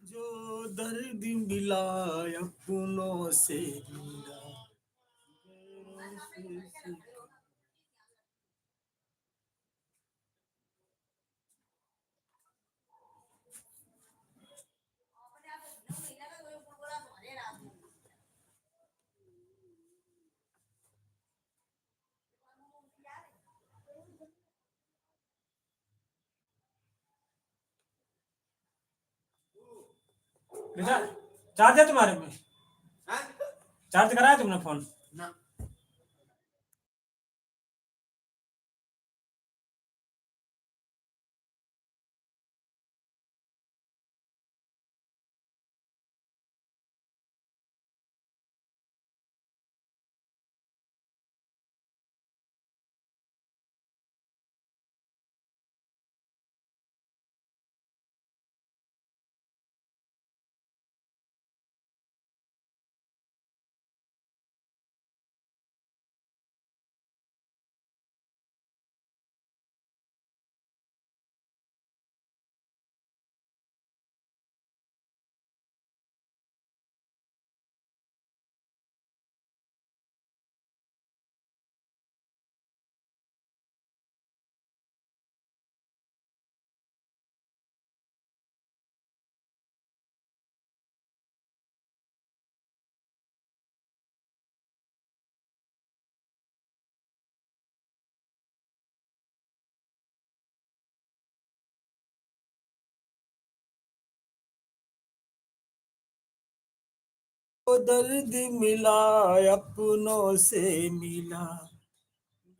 जो दर्द मिला अपनों से मिला, गैरों से बेटा चार्ज है तुम्हारे में? चार्ज कराया तुमने फोन? ना। वो दर्द मिला अपनों से मिला,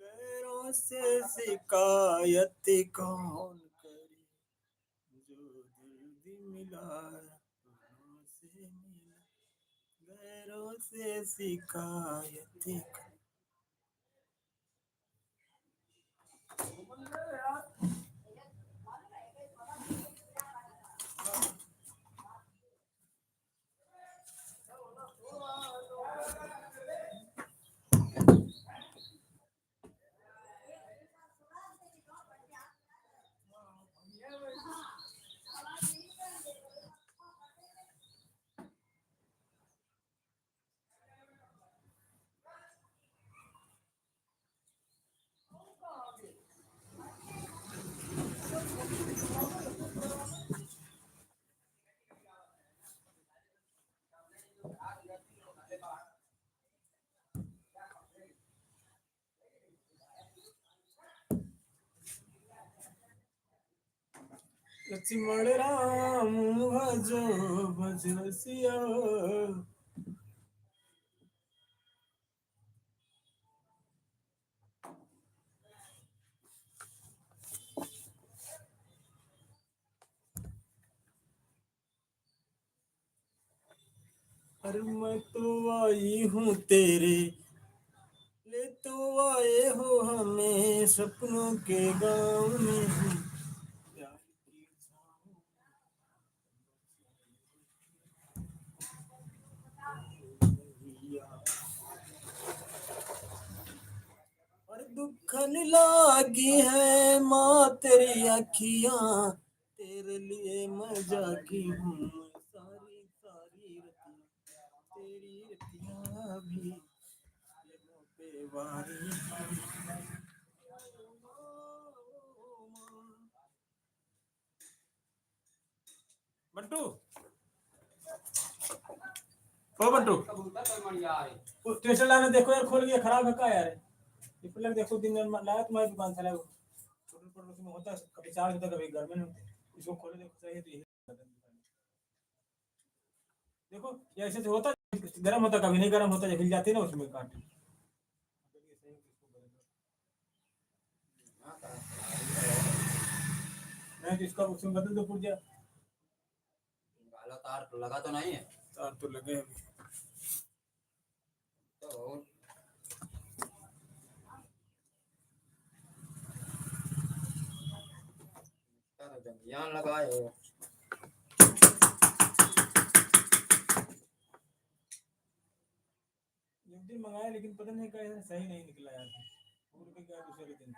गैरों से शिकायत कौन करे। जो दर्द मिला अपनों से मिला, गैरों से शिकायत लक्ष्मण राम भजो भज रसिया। अरे मैं तो आई हूँ तेरे ले, तो आए हो हमें सपनों के गाँव में। प्यार की छाँव में और दुखन लागी है माँ तेरी अखियाँ, तेरे लिए मैं जागी हूँ सारी सारी रतियाँ, तेरी रतियाँ भी लबों पे वारी हैं। बंटू, ओ बंटू, स्टेशन लाने देखो यार, खोल गया, खराब है का यार? ये प्लग देखो, दिन में लाया तुम्हारी दुकान से लाया वो, छोटे पड़ोस में होता है, कभी चार्ज होता है कभी घर में नहीं होता। इसको खोले देखो सही है तो यही देखो, ये ऐसे से होता है, गर्म होता कभी नहीं गर्म होता, जब हिल जाती है ना उसमें काट। नहीं तो इसका उसमें बदल दो पुर्जा। तार तो लगा तो नहीं है? तार तो लगे अभी। तो जंगियान लगाए। एक दिन मंगाया लेकिन पता नहीं क्या सही नहीं निकला यार, पूरे के क्या दूसरे दिन।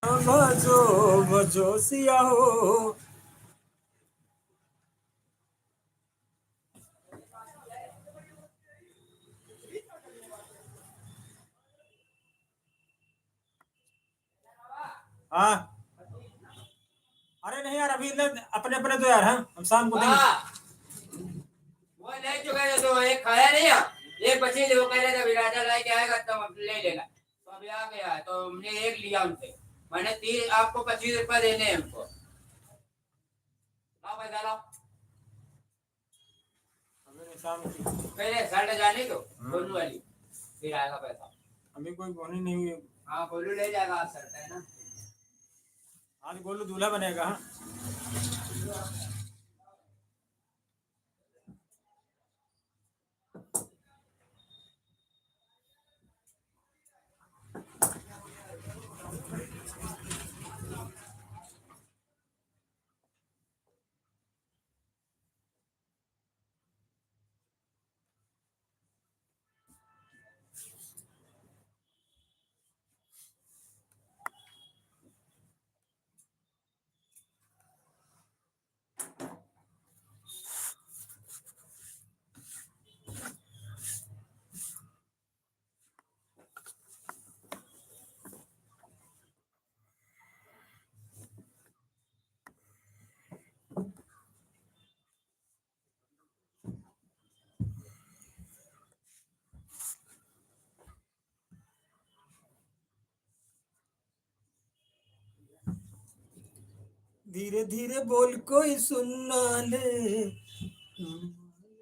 बजो बजो सिया हो। हाँ अरे नहीं यार अभी अपने अपने तो यार, हाँ हम शाम को देंगे। वो ले चुका है तो एक खाया नहीं है। एक बची थी, वो कह रहे थे विराजा लाए के आएगा तो हम ले लेगा, तो अभी आ गया है, तो हमने एक लिया उनसे। मैंने 30 आपको 25 रुपए देने हैं हमको। लाओ पैसा लाओ। शाम की पहले शर्ट जाने दो गोलू वाली, फिर आएगा पैसा। अभी कोई बोनी नहीं हुई। हाँ गोलू ले जाएगा, आप शर्ट है ना। आज गोलू दूल्हा बनेगा। हाँ धीरे धीरे बोल कोई सुनना ले, सुनना ले,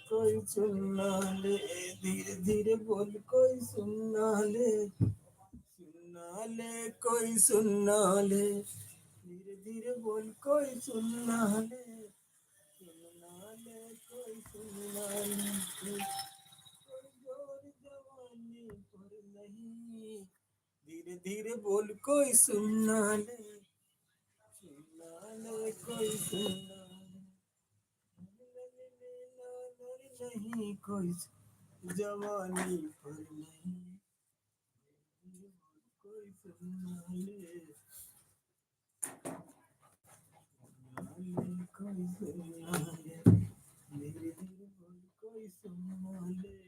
कोई सुनना ले। धीरे धीरे बोल कोई सुनना ले, सुनना ले कोई सुनना ले। धीरे धीरे बोल कोई सुनना ले, सुनना ले कोई सुनना ले। जवानी पर नहीं, धीरे धीरे बोल कोई सुनना ले, सुनना ले कोई सुनना नहीं, कोई जवानी पर नहीं, कोई सुनना ले, कोई सुनना ले। धीरे धीरे बोल कोई सुनना ले,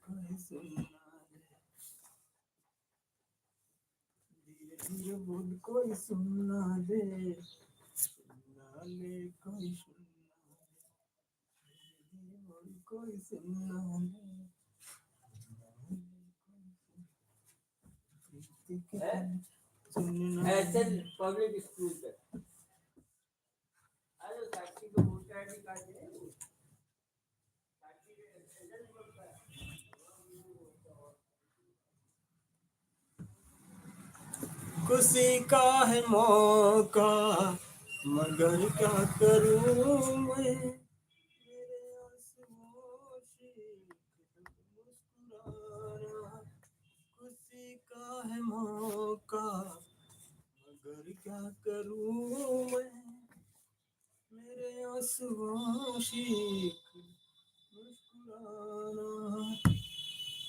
कोई सुनना ले। धीरे धीरे बोल कोई सुनना ले, सुनना ले कोई सुनना ले। धीरे बोल कोई सुनना ले, सुनना ऐसे पब्लिक स्कूल पे अरे साक्षी को वोटर आईडी कार्ड दे। खुशी का है मौका मगर क्या करूं मैं, मेरे आंसुओं से मुस्कुराना। खुशी का है मौका मगर क्या करूं मैं, मेरे आंसुओं से मुस्कुराना।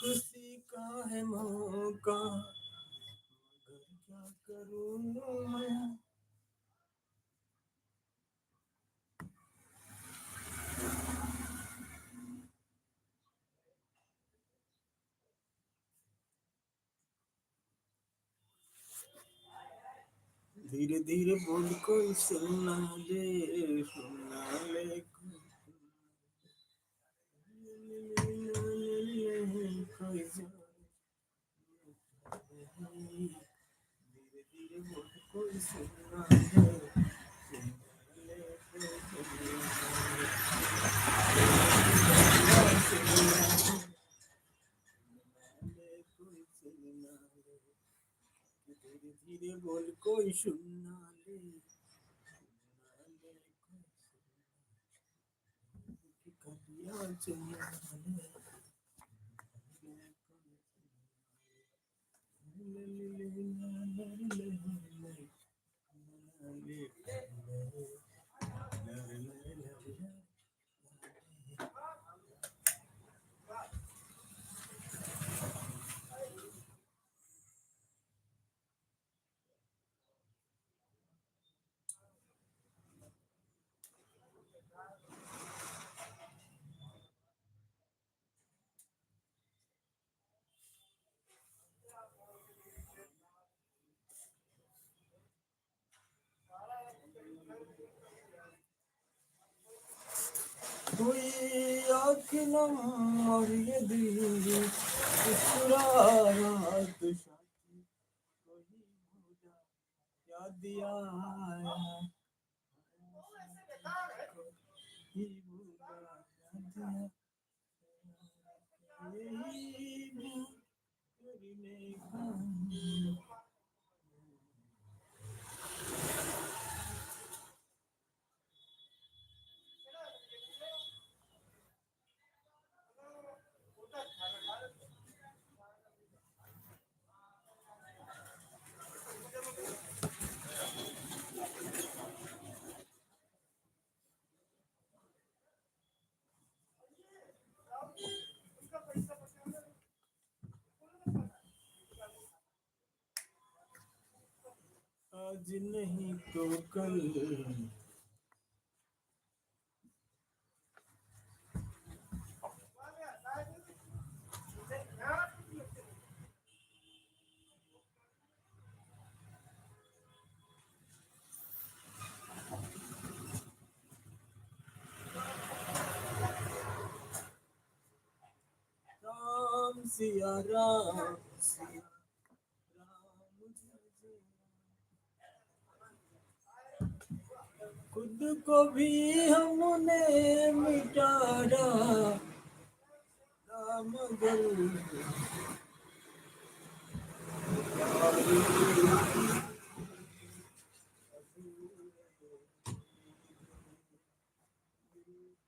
खुशी का है मौका मगर क्या करूं मैं। धीरे धीरे बोल कोई सुनना ले, सुनना ले कोई धीरे धीरे बोल कोई सुनना ले, धीरे धीरे बोल कोई सुनना ले, कलियां चुनना ले। हुई आँख नम और ये दिल मुस्कुरा रहा तो साथी कोई भूला याद दिया ही भूला याद दिया यही भूल करने का आज नहीं तो कल राम सिया राम सिया राम जय खुद को भी हमने मिटा डाला मगर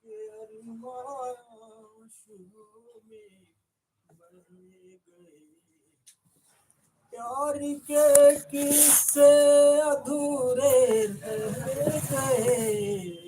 के अरमाशों में बह गए प्यार के किस्से अधूरे रह गए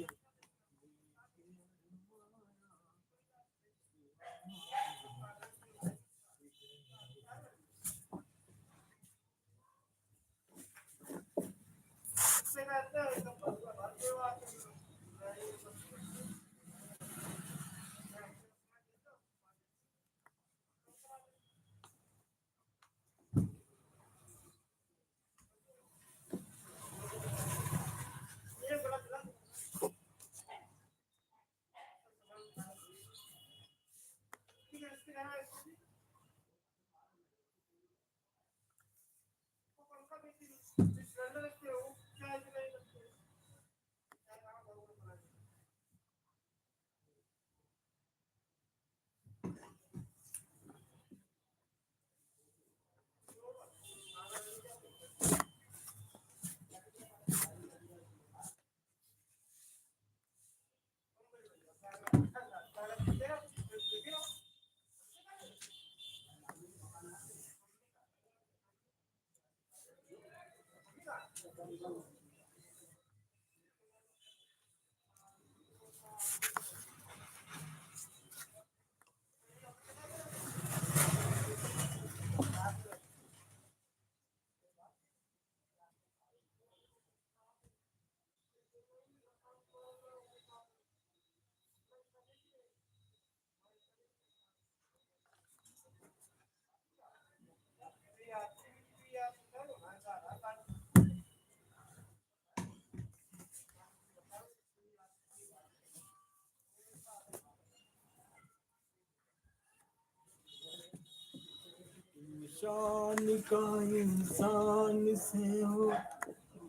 शान का इंसान से हो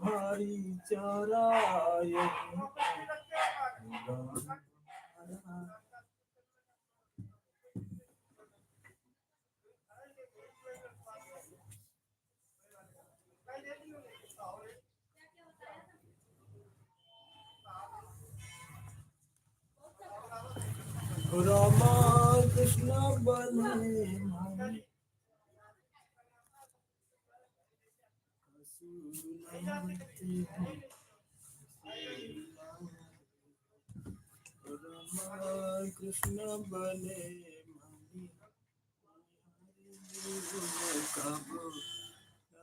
भाईचारा यही रामा कृष्ण बने भाई रामा कृष्ण बने काबू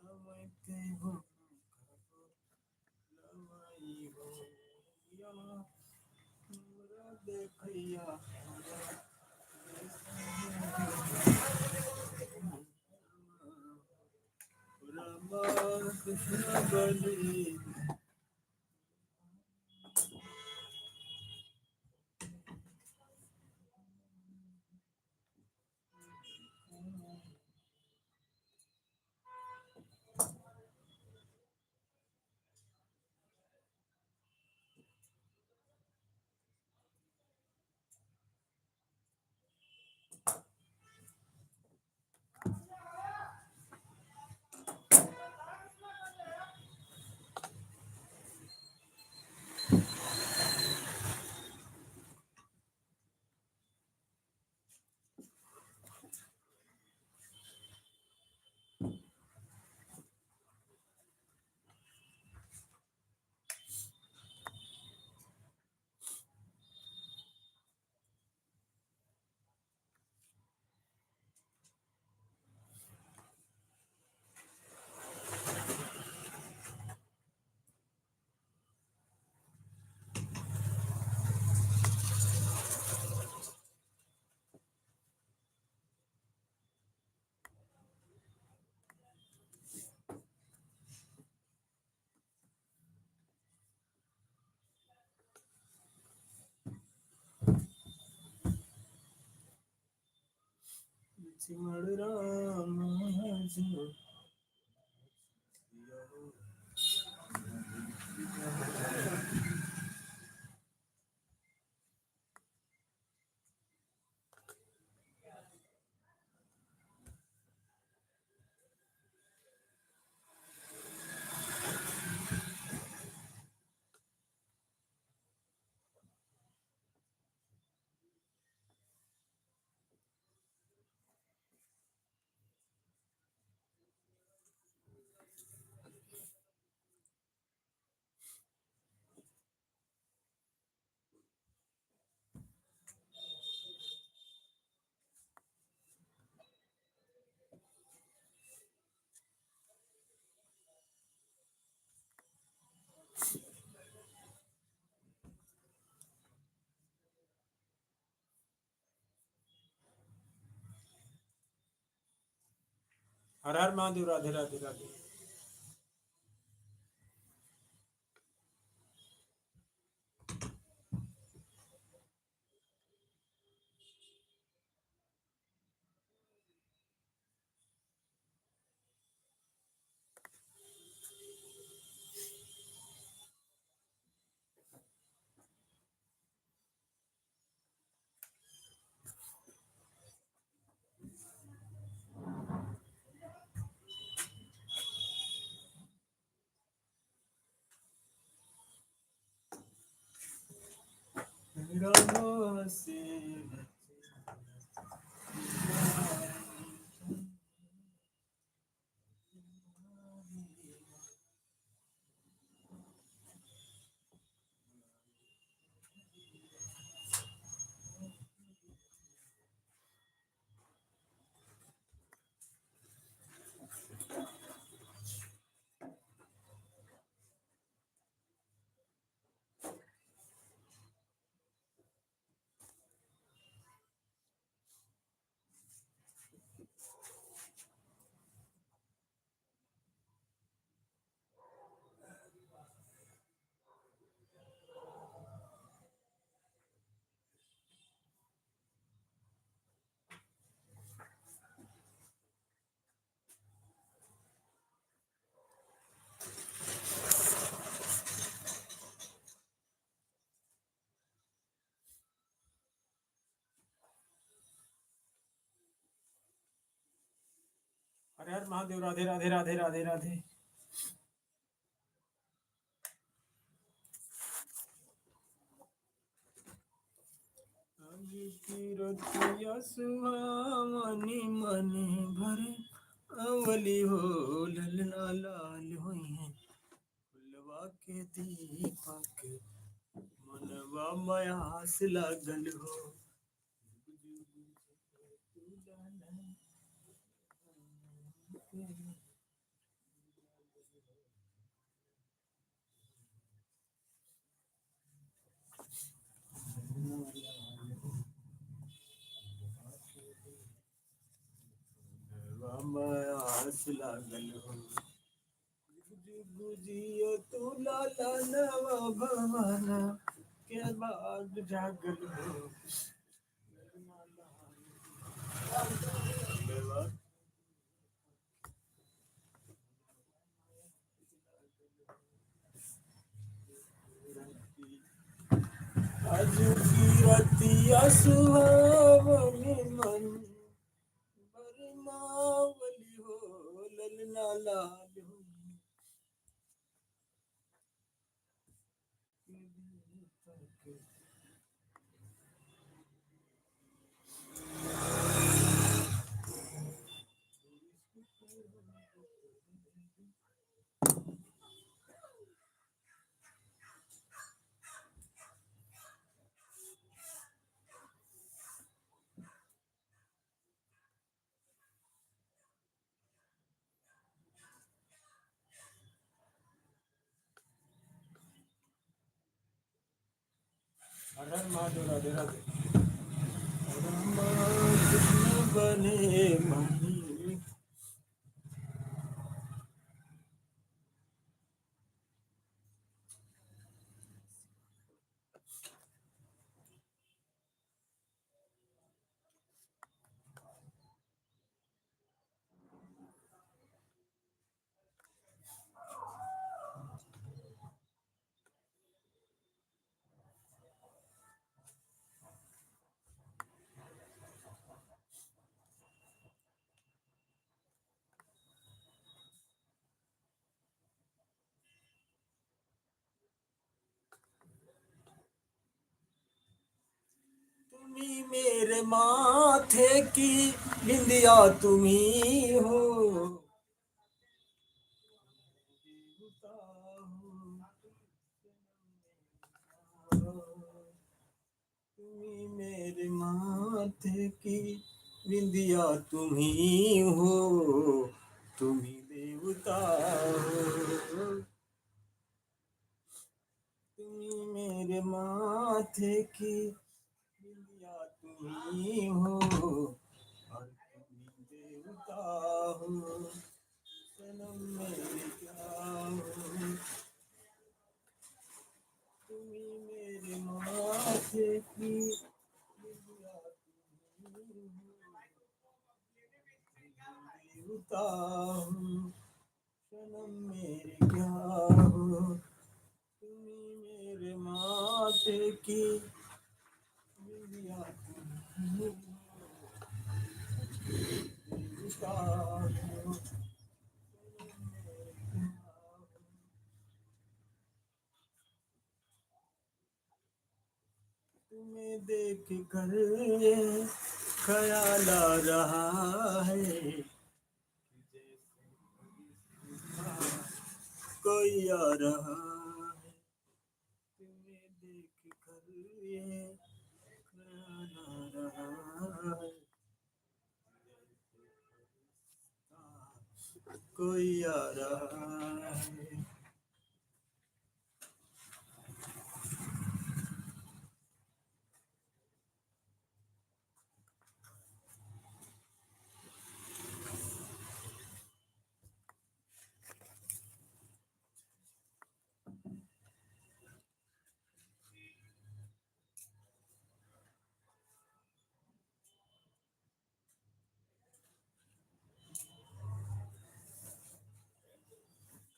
नमते हो नवाई हो या हमरा देखैया रामा कृष्ण बने सिमर राम जो हर हर महादेव राधे राधे राधे राम से हर हर महादेव राधे राधे राधे राधे राधे आज की रतिया सुहावनी मन भरे अवली हो ललना लाल हुई है फुलवा के दीपक मनवा मयास लागल हो मयास लागल हो गुजियो तू लाला नवा भवाना के बाद जागल हो आज की रतिया सुहावनी मन बरमावली हो ललना लाल हो हर हर महादेव राधे राधे राम बने मही तुम्ही मेरे माथे की बिंदिया तुम्ही हो, तुम्ही मेरे माथे की बिंदिया तुम्ही हो, तुम्ही देवता हो, तुम्ही मेरे माथे की बिंदिया तुम्ही हो, और तुम्ही देवता हो, सनम मेरे क्या हो, तुम्ही मेरे माथे की बिंदिया तुम्ही हो, देवता हो, सनम मेरे क्या हो, तुम्ही मेरे माथे की बिंदिया तुम्ही हो, देवता हो, तुम्हें देख कर ये ख्याल आ रहा है, कोई आ रहा है, तुम्हें देख कर ये ख्याल आ रहा है, कोई आ रहा है।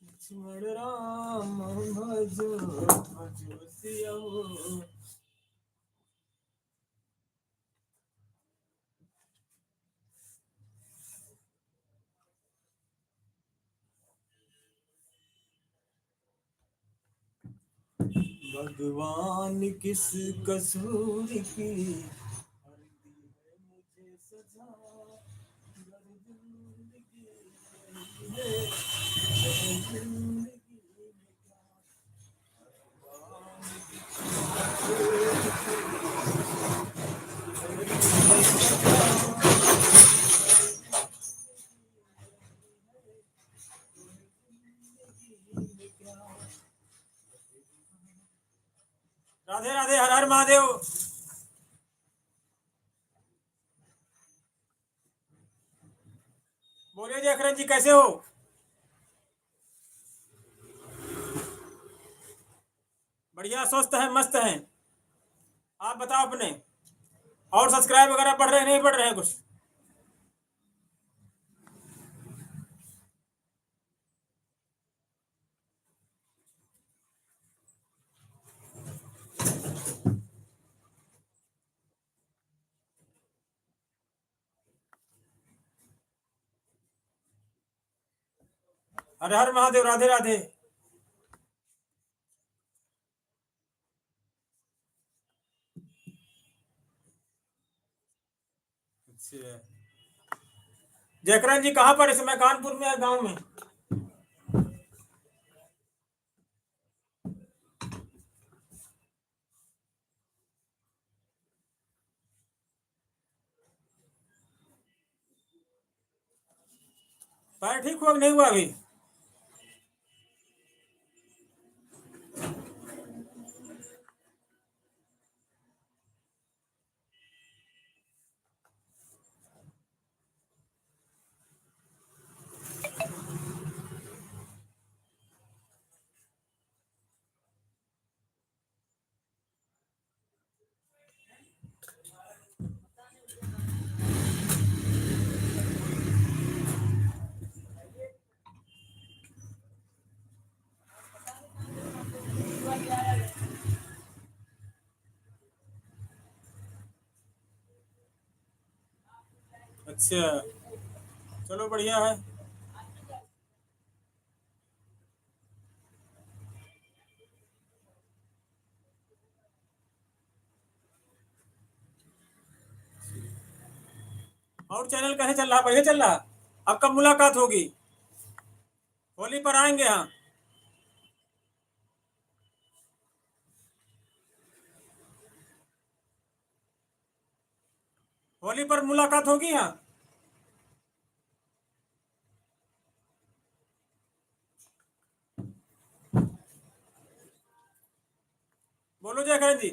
लक्ष्मण राम भजो भजो सियाओ, भगवान किस कसूर की हर दी है मुझे सजा, गर जिंदगी है, गर जिंदगी में क्या, भगवान में क्या। राधे राधे, हर हर महादेव। बोलिए जयकरण जी, कैसे हो? बढ़िया, स्वस्थ है, मस्त है। आप बताओ अपने। और सब्सक्राइब वगैरह बढ़ रहे नहीं बढ़ रहे कुछ? हर हर महादेव, राधे राधे। अच्छा, जयकरण जी कहाँ पर इस समय? कानपुर में या गांव में? पैर ठीक हुआ कि नहीं हुआ अभी? अच्छा, चलो बढ़िया है। और चैनल कैसे चल रहा, बढ़िया चल रहा? अब कब मुलाकात होगी? होली पर आएंगे। हाँ, होली पर मुलाकात होगी। हाँ, बोलो जयकरण जी।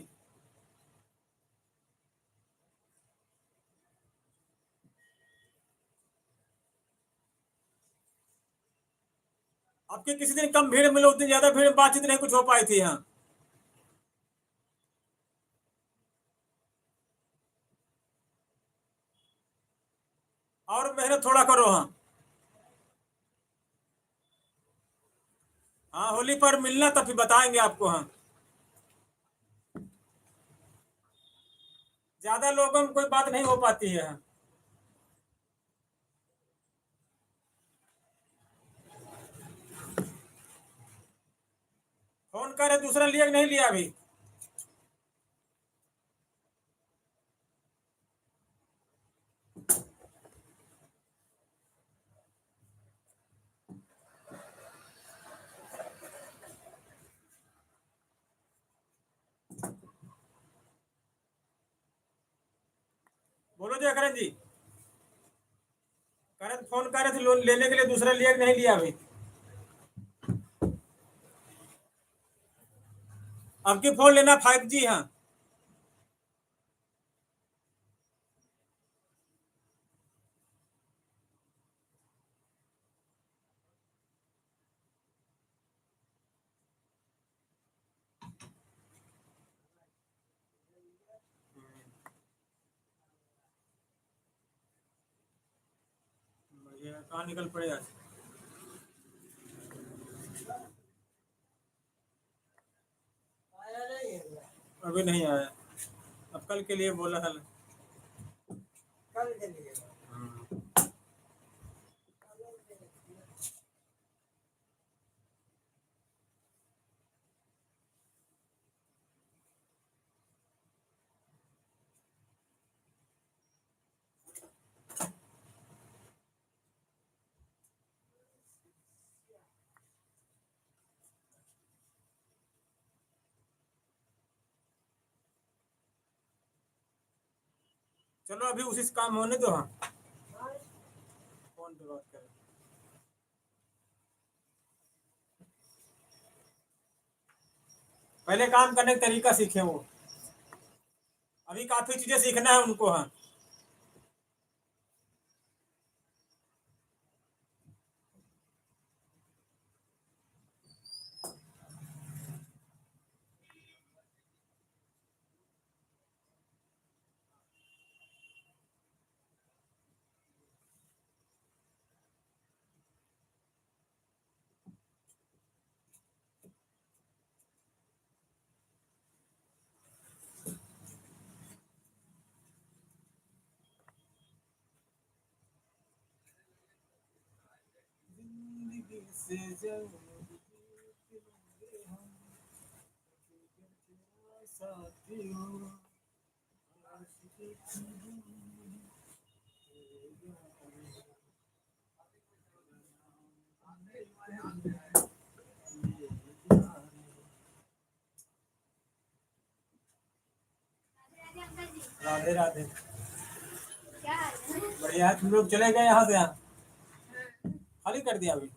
आपके किसी दिन कम भीड़ मिले, उतनी ज्यादा भीड़ में बातचीत नहीं कुछ हो पाई थी। हाँ, और मेहनत थोड़ा करो। हाँ, हाँ, होली पर मिलना तब फिर बताएंगे आपको। हाँ, ज्यादा लोगों में कोई बात नहीं हो पाती है। हाँ, फोन करे दूसरा लिया कि नहीं लिया अभी? बोलो जयकरण जी। कह रहे थे, फोन कर रहे थे लोन लेने के लिए, दूसरा लिया कि नहीं लिया अभी? अब की फोन लेना 5G। हाँ, बढ़िया। कहाँ निकल पड़े आज? अभी नहीं आया। अब कल के लिए बोला था। कल के लिए। चलो अभी उसी से काम होने दो। हाँ, फोन पे बात करें। पहले काम करने का तरीका सीखे वो। अभी काफी चीजें सीखना है उनको। हाँ, जिंदगी से जंग जीतेंगे हम, साथियों। राधे राधे। बढ़िया है। तुम लोग चले गए यहाँ से? यहाँ खाली कर दिया अभी?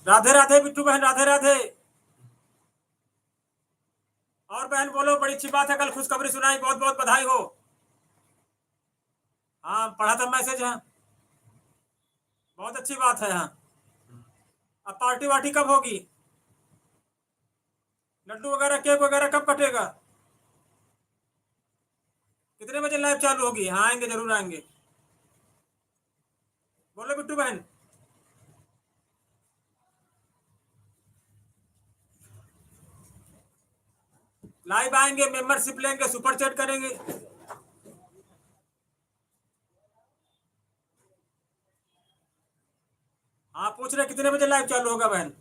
राधे राधे बिट्टू बहन, राधे राधे। और बहन बोलो, बड़ी अच्छी बात है, कल खुशखबरी सुनाई, बहुत बहुत बधाई हो। हाँ पढ़ा था मैसेज, हाँ बहुत अच्छी बात है। हाँ अब पार्टी वार्टी कब होगी? लड्डू वगैरह केक वगैरह कब कटेगा? कितने बजे लाइव चालू होगी? हाँ आएंगे, जरूर आएंगे। बोलो बिट्टू बहन। लाइव आएंगे, मेंबरशिप लेंगे, सुपर चैट करेंगे। हाँ पूछ रहे कितने बजे लाइव चालू होगा बहन?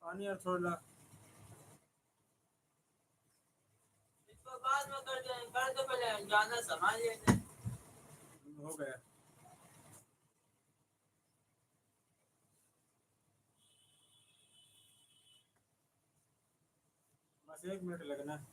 पानी और छोड़ना इसको बाद में कर दो, पहले ज्यादा सामान लेते हैं। हो गया। बस 1 मिनट लगना है।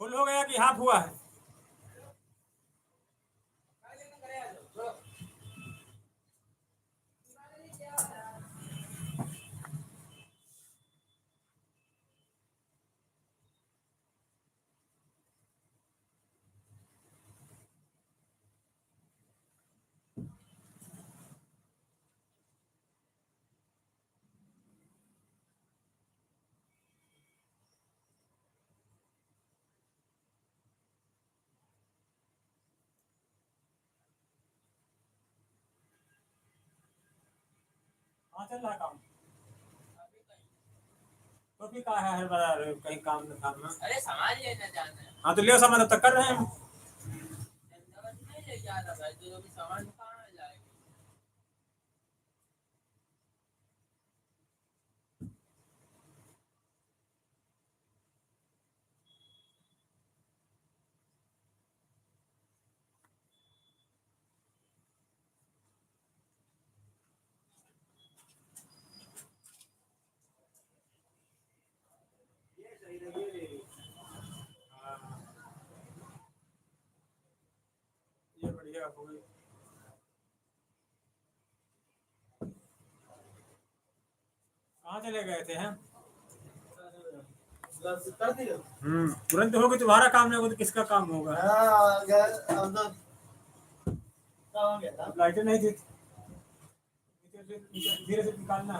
फुल हो गया कि हाफ हुआ है? हाँ चल रहा काम। तो भी कहा है बता रहे हो, कहीं काम में काम में। अरे सामान लेना जाना है। हाँ तो लियो सामान, तब तक कर रहे हैं हम। नहीं ले जाना भाई, तो अभी सामान कहाँ जाएगा? ये बढ़िया हो गई। कहाँ चले गए थे हम? तुरंत होगी, तुम्हारा काम नहीं होगा तो किसका काम होगा? लाइटें नहीं थी, धीरे से निकालना।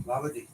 बाबूजी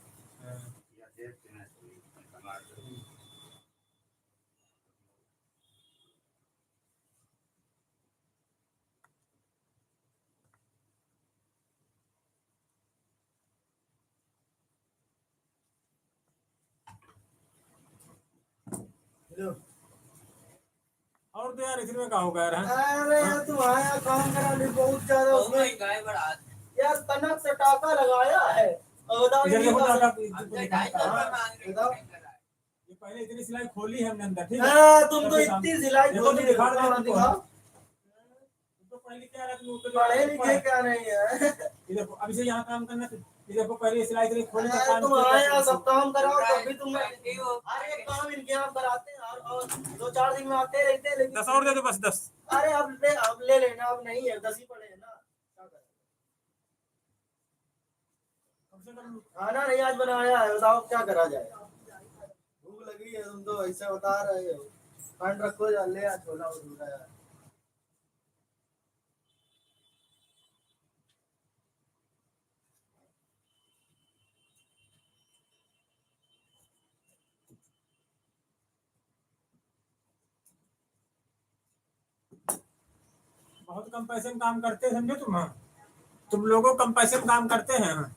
और तो यार इसमें का होगा यार? हाँ? अरे यार तू आया काम करा ले, बहुत ज्यादा तो उसमें मैं गाय बढ़ा यार कनक से टाका लगाया है। और बताओ इधर ये देखो बस- टाका, हमसे 250 रुपये मांग रहे बताओ। ये पहले इतनी सिलाई खोली है हमने अंदर, ठीक है? हाँ, तुम तो तभी काम- इतनी सिलाई देखो खोली तो दिखा रहे हैं दिखाओ तुमको। दिखाओ। तुम तो पढ़े लिखे आ रहे, तुम ऊपर पढ़े ऊपर लिखे है। क्या नहीं है। ये देखो अभी से यहाँ काम करना, तो ये देखो पहले सिलाई इतनी खोली का अरे काम तुम किया आया था। सब काम कराओ तब भी तुम बैठे हो। अरे काम इनके यहाँ कराते हैं और 2-4 दिन में आते रहते हैं, लेकिन 10 और दे दो बस, 10। अरे अब ले लेना, अब नहीं है 10 ही पड़े हैं ना, क्या करें? कम से कम खाना नहीं आज बनाया है, बताओ क्या करा जाए। भूख लगी है, तुम तो ऐसे बता रहे हो। खान रखो या ले आ छोला भटूरा यार। बहुत कम पैसे में काम करते हैं, समझे तुम? हाँ, तुम लोगों कम पैसे में काम करते हैं। हाँ,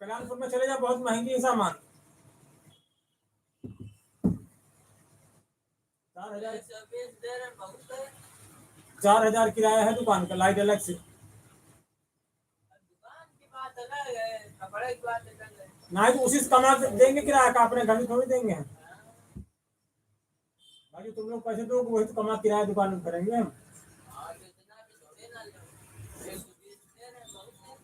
कल्याणपुर में चले जाओ, बहुत महंगी है सामान। 4,000 सर्विस दे रहे हैं, बहुत है। 4,000 किराया है दुकान का, लाइट अलग से। दुकान की बात अलग है, कपड़े की बात अलग है। नहीं तो उसी से कमा के देंगे किराया का, अपने घर में थोड़ी देंगे हम। बाकी तुम लोग पैसे दो, वही तो कमा किराया दुकान में करेंगे हम। और इतना भी थोड़े ना लो, 120 दे रहे हैं, बहुत है।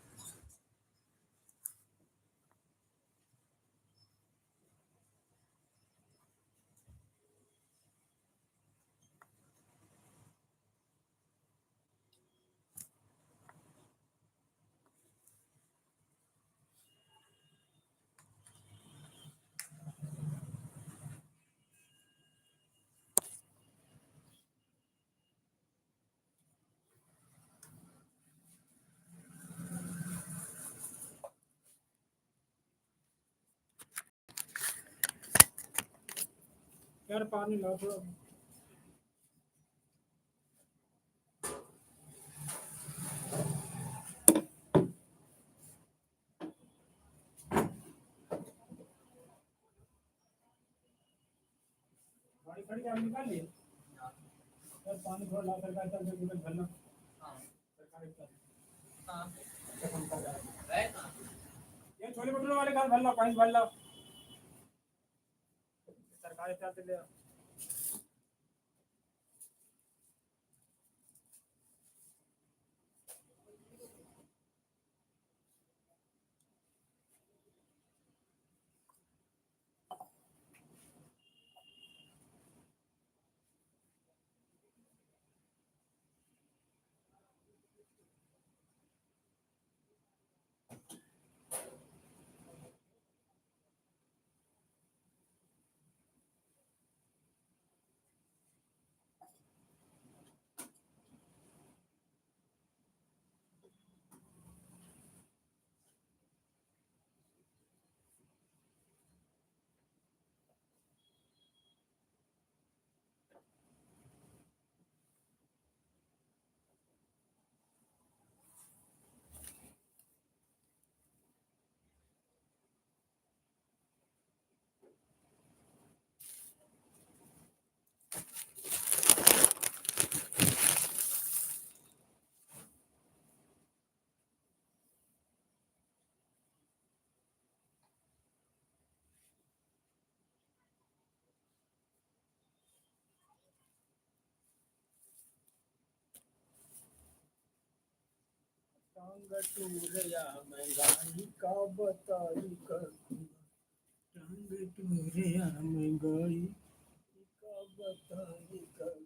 यार पानी लाओ थोड़ा। गाड़ी खड़ी है, आप निकाल लिए। यार पानी थोड़ा ला, सरकारी तक से भरना। हाँ, सरकारी तक हाँ, कसम का जाएगा। है ना? ये छोले भटूरे वाले का भर लो, पानी भर लो। सरकारी तक से ले आओ। टांग टूरिया महंगाई का बताई कर, टांग टूरिया महंगाई का बताई कर।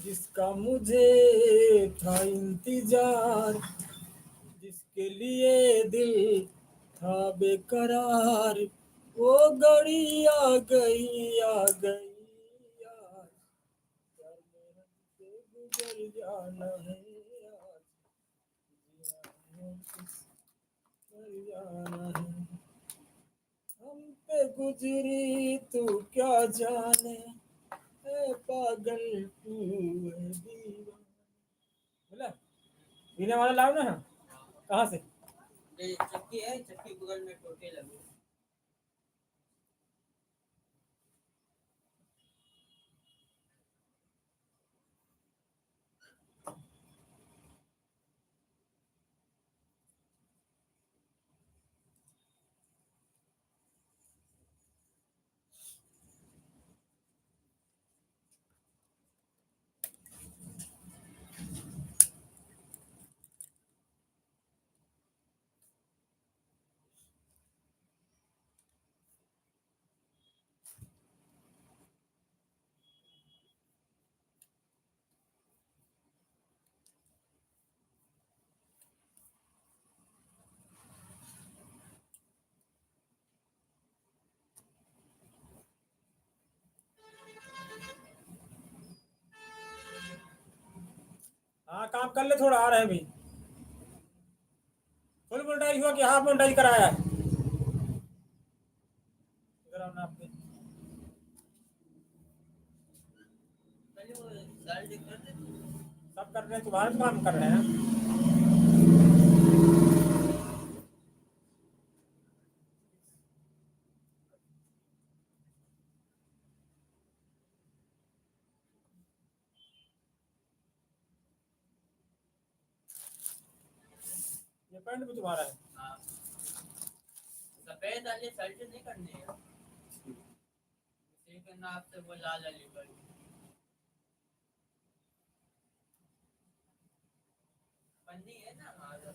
जिसका मुझे था इंतजार, जिसके लिए दिल था बेकरार, वो घड़ी आ गई, आ गई यार। यार मेरे से गुजर जाना है आज, कर जाना है। हम पे गुजरी तू क्या जाने, ए पागल तू है दीवाना। बोला पीने वाला लाओ ना। कहाँ से? ये चक्की है, चक्की बगल में टोटे लगे। हाँ काम कर ले, थोड़ा आ रहे हैं अभी। फुल मोटाई हुआ कि हाफ मोटाई कराया है? इधर आओ ना आपने। पहले वो साल्ट कर दे। सब कर रहे हैं, तुम्हारा तो काम कर रहे हैं। ये पैंट भी तुम्हारा है। हाँ सफेद वाले शर्ट नहीं करनी है, इसी के नाप से वो लाल वाली कर। पन्नी है ना हमारा।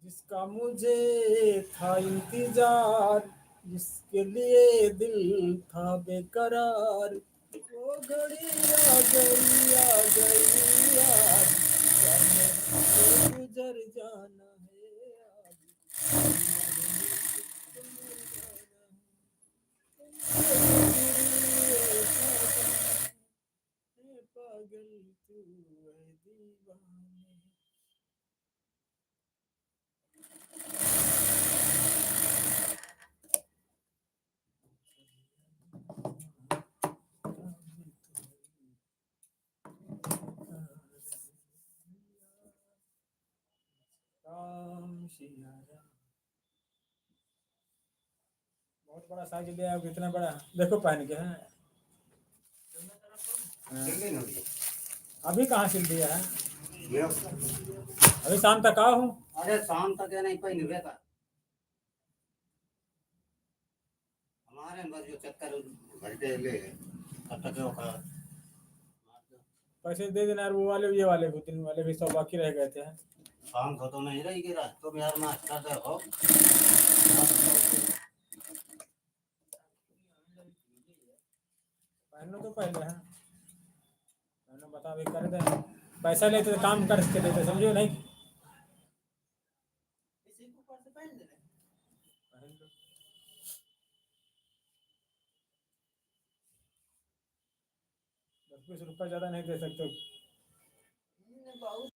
जिसका मुझे था इंतजार, जिसके लिए दिल था बेकरार, वो घड़ी आ गई, आ गई आज, जाने से गुजर जाना है आज, पागल तू है दीवाने। राम सिया राम। बहुत बड़ा साइज लिया है, कितना बड़ा देखो पहन के है। अभी कहाँ सिल दिया है, अभी शाम तक आओ हूँ। अरे शाम तक या नहीं पहन का हमारे बस जो चक्कर भर के ले तब तक होगा। पैसे दे देना यार, वो वाले ये वाले भी, तीन वाले भी सब बाकी रह गए थे। शाम को तो नहीं रही गिरा तो यार मास्टर दे हो पहनो तो पहले है, पहनो बता भी कर दे। पैसा लेते तो काम कर के देते, समझो नहीं। इसी को ऊपर से पहन देना। पहन लो। 10-20 रुपये ज़्यादा नहीं दे सकते। बहुत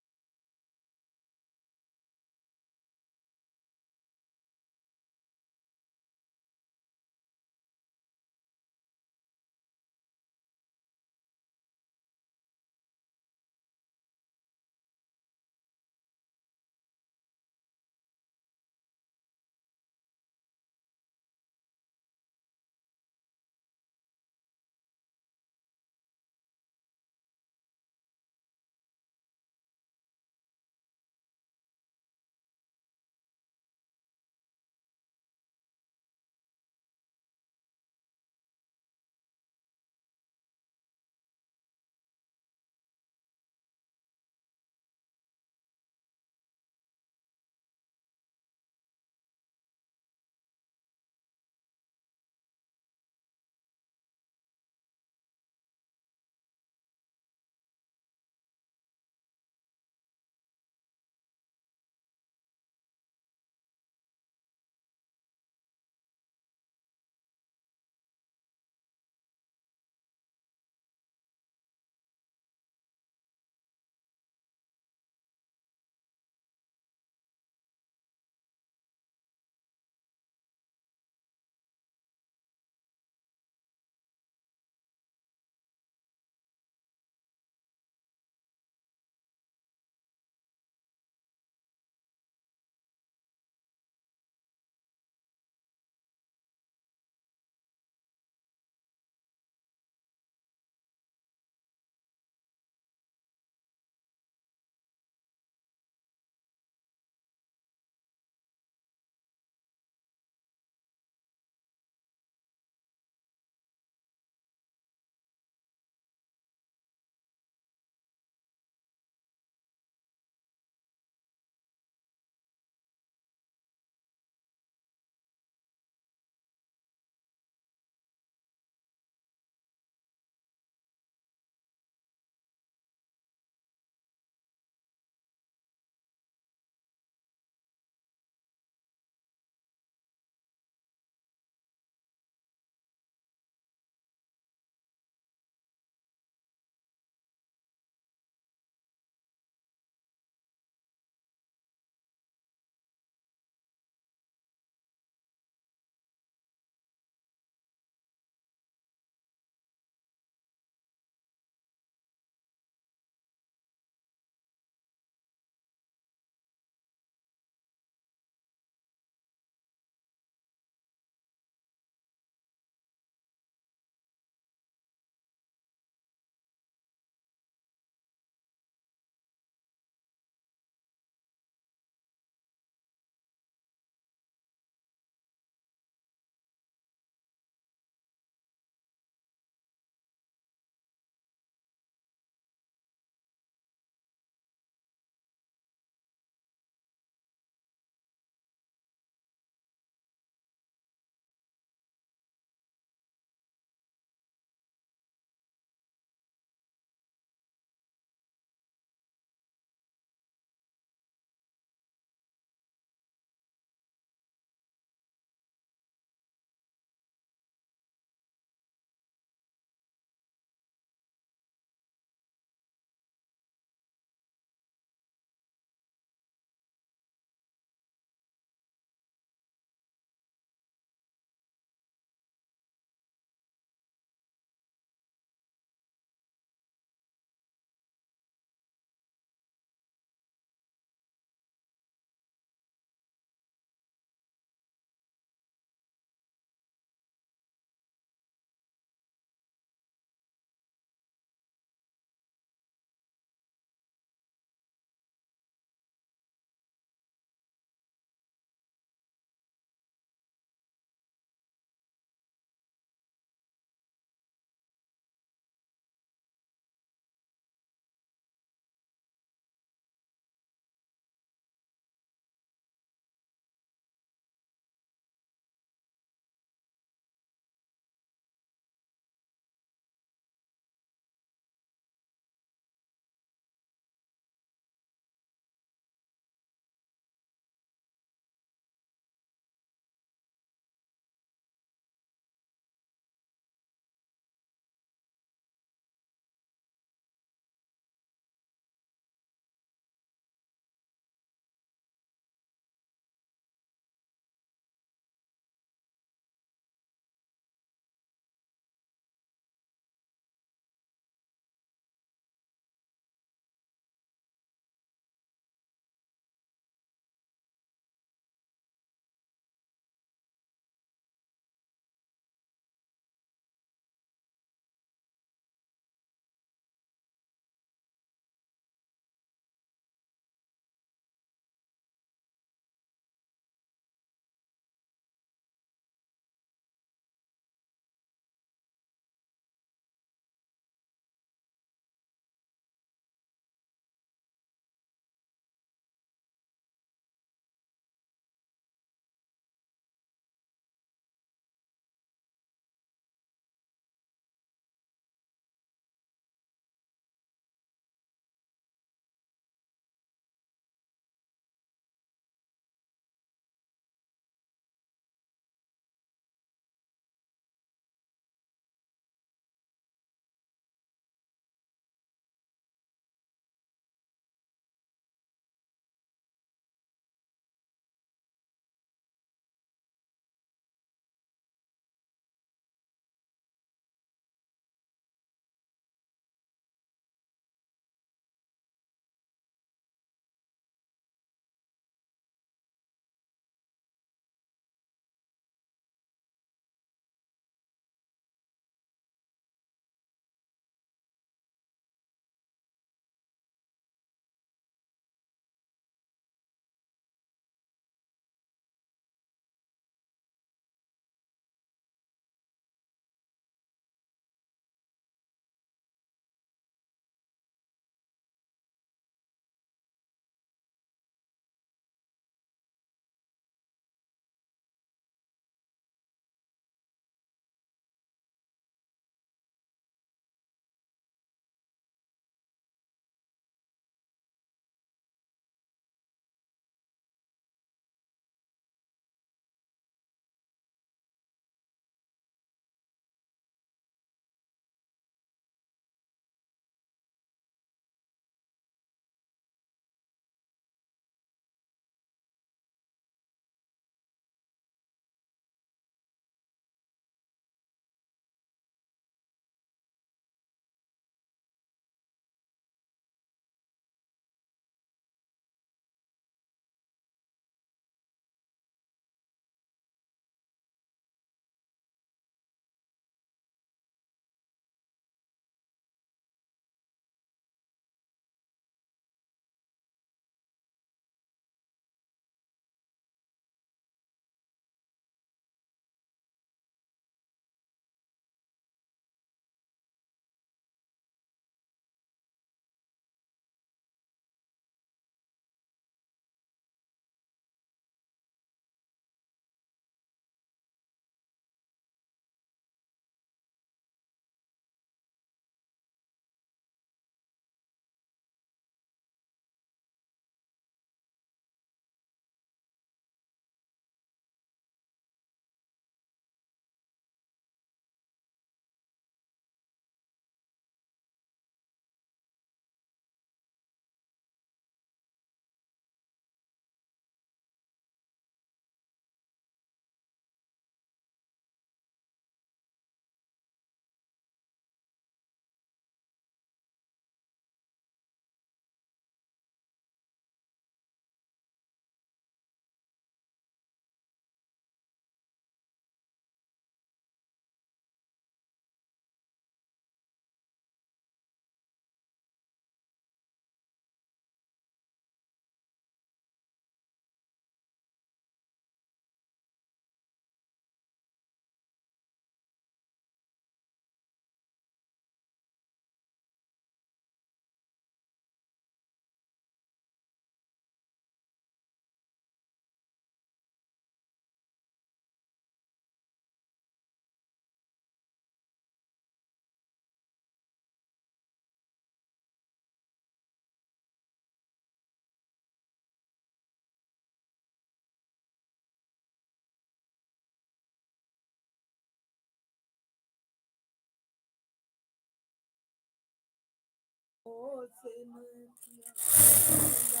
से न किया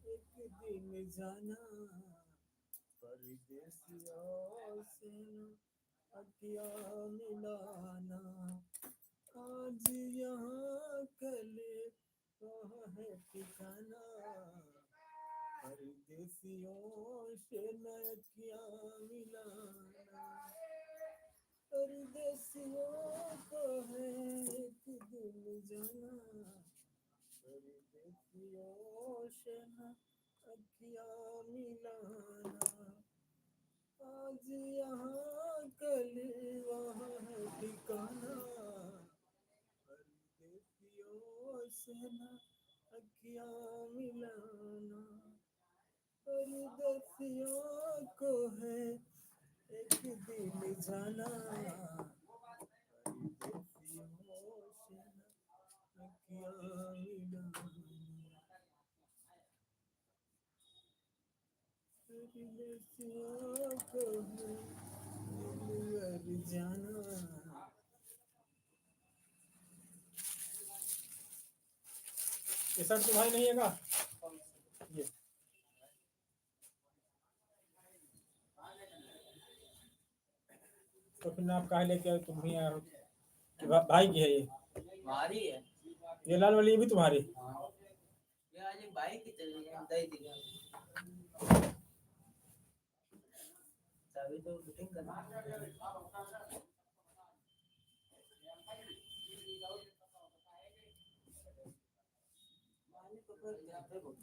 एक दिन जाना परदेसियों से न किया मिलाना आज यहाँ कल वहाँ है ठिकाना परदेसियों से न किया मिलाना परदेसियों को है एक दिन जाना परदेसियों से न किया मिलाना आज यहाँ कल वहाँ है ठिकाना परदेसियों से न किया मिलाना परदेसियों को है एक दिन जाना परदेसियों से न किया मिलाना परदेसियों को है दिलबर जाना ये सब तुम्हारी नहीं है का ये तो फिर आप कहा लेके आओ तुम ही यार कि भाई की है ये हमारी है। ये लाल वाली ये भी तुम्हारी ये आज एक बाइक की चल रही है, दे दिया तभी तो फिटिंग करना मालिक को फिर जाते को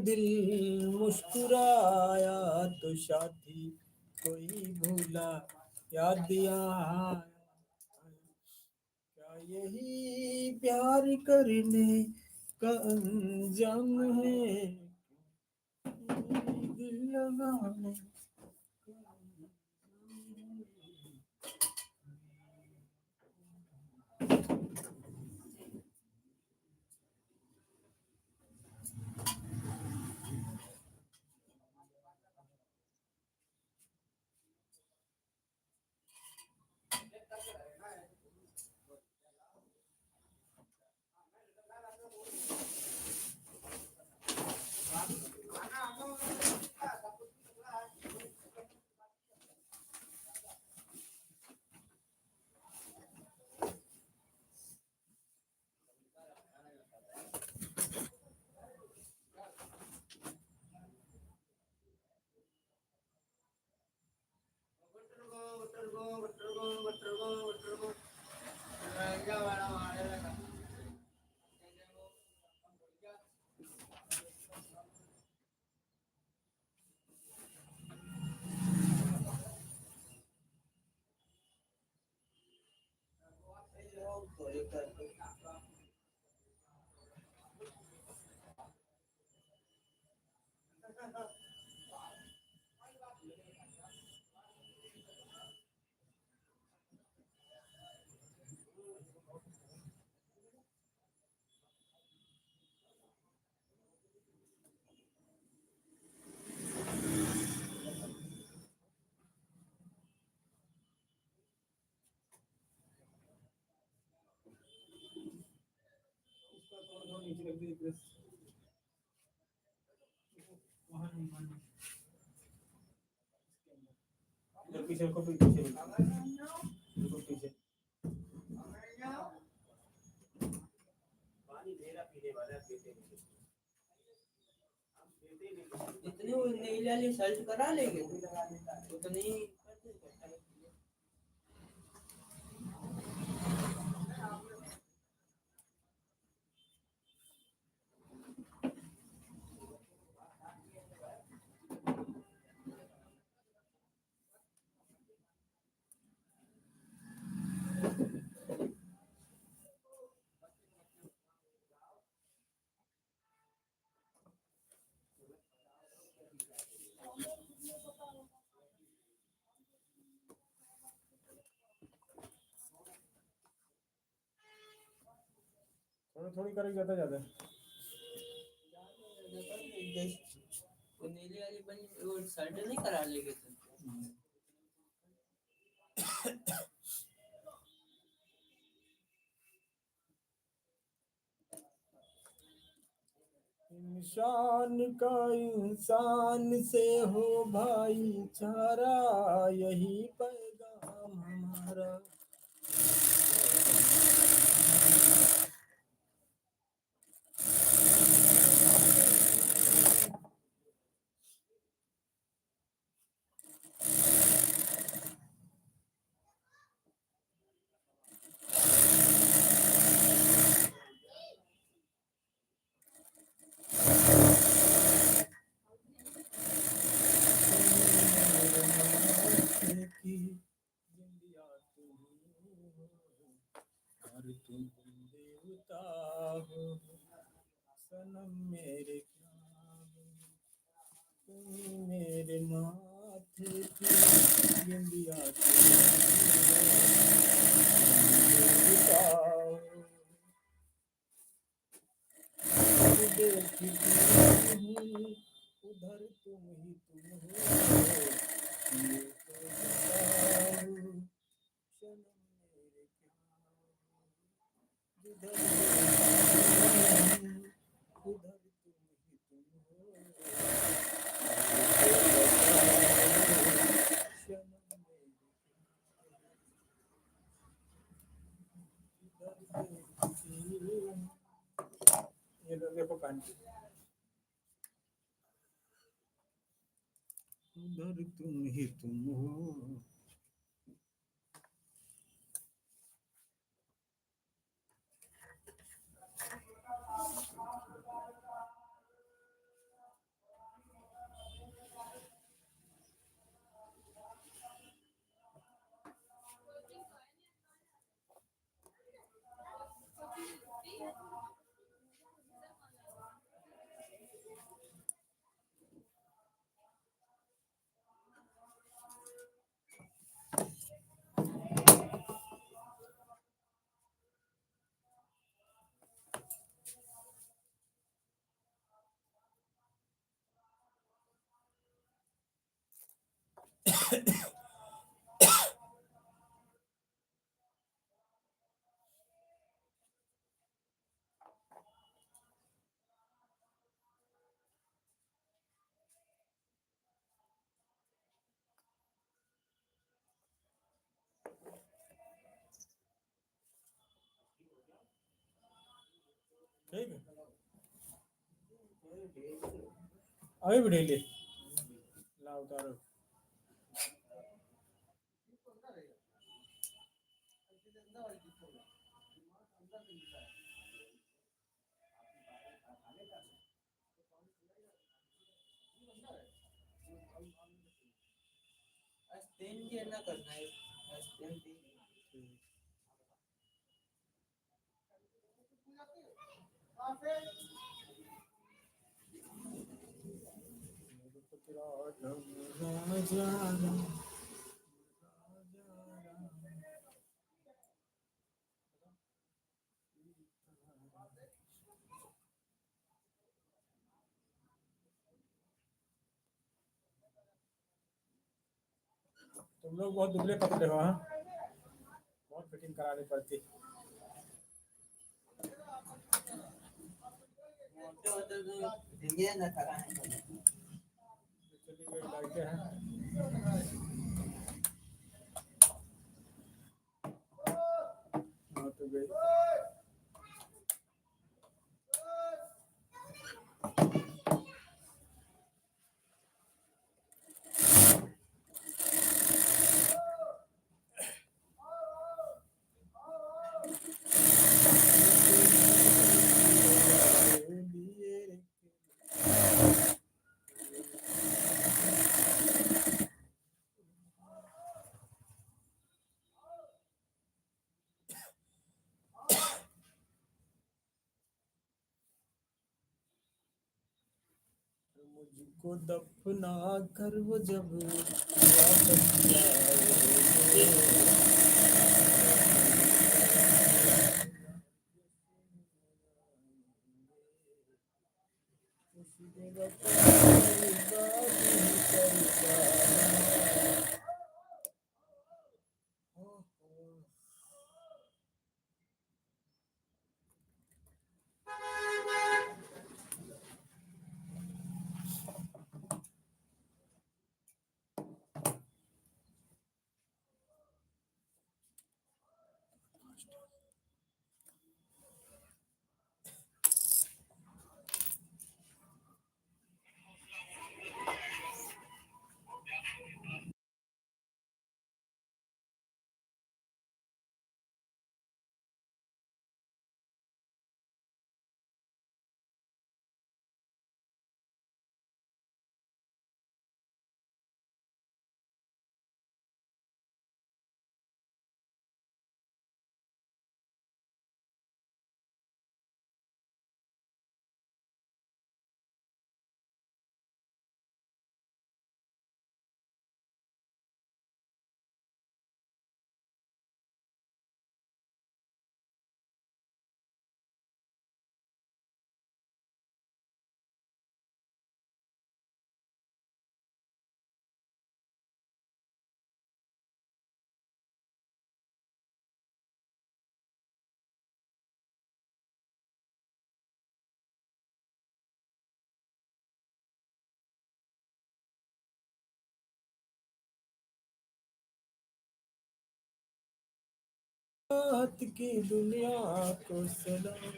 दिल मुस्कुराया तो साथी कोई भूला याद दिया। क्या यही प्यार करने का अंजाम है? दिल लगाने नीचे रख दीजिए प्रेस। वहाँ नहीं, वहाँ नहीं। इधर पीछे रखो, फिर पीछे रखो। बिल्कुल पीछे। पानी दे रहा पीने वाला, पीते नहीं। इतनी वो नीली वाली शर्ट करा लेंगे उतनी थोड़ी थोड़ी करें, ज्यादा ज्यादा। वो नीली वाली बनी वो शर्ट नहीं करा लेंगे तो इंसान का इंसान से हो भाईचारा, यही पैगाम हमारा। की जिंदिया तुम हो, और तुम देवता हो, सनम मेरे क्या हो, तुम मेरे माथे की जिंदिया तुम हो, देवता हो। देखती हूँ उधर तुम ही तुम हो, ये तो बताओ सनम मेरे क्या हो, जिधर देखती हूँ उधर तुम ही तुम हो, ये तो बताओ सनम मेरे जिधर देखती हूँ। ये देखो कांटी, उधर तुम ही तुम हो। ठीक है अभी भी डेली ला उतारो स्टेन भी है ना करना है स्टेन भी तुम लोग बहुत दुबले पतले हो हाँ बहुत फिटिंग करानी पड़ती मोटे होते तो देंगे ना कराने को चली गई लाइटें हैं हाँ तो गई मुझको दफना कर वो जब वापस जाएंगे उसी दिन अपनी बात कर जाना रात की दुनिया को सलाम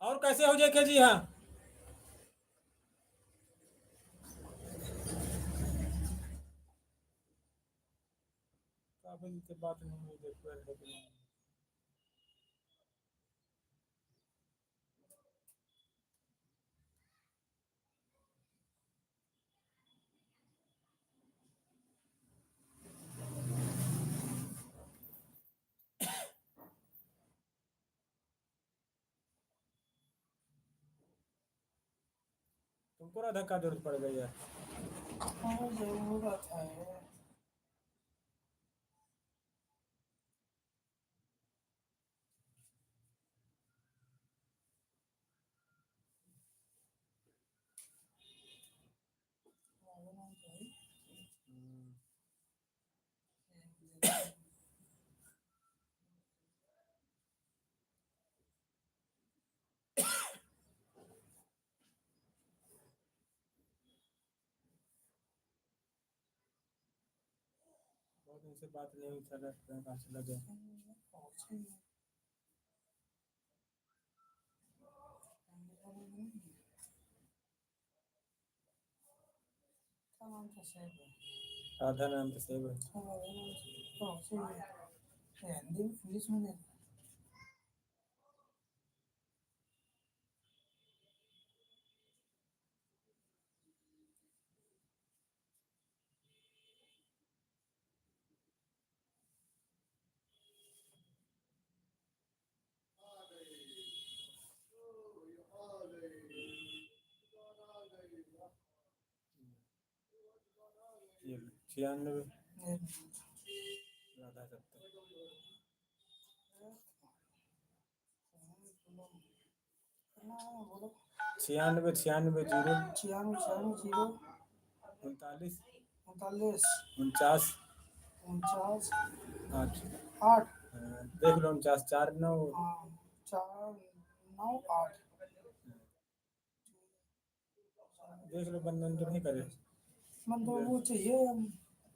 और कैसे हो जाए जी हाँ काफी दिन से बात नहीं हुई देखो तुमको ना धक्का जरूरत पड़ गई है हाँ जरूरत है इनसे बात नहीं हुई, चला कहाँ चला गया। राधा नाम तो सेव है। हिंदी में इंग्लिश में नहीं। ये 96 राधा 70। 96 96 जीरो 39 49 8। देख लो 49 4 9। देख लो बंधन तो नहीं करे। मतलब वो चाहिए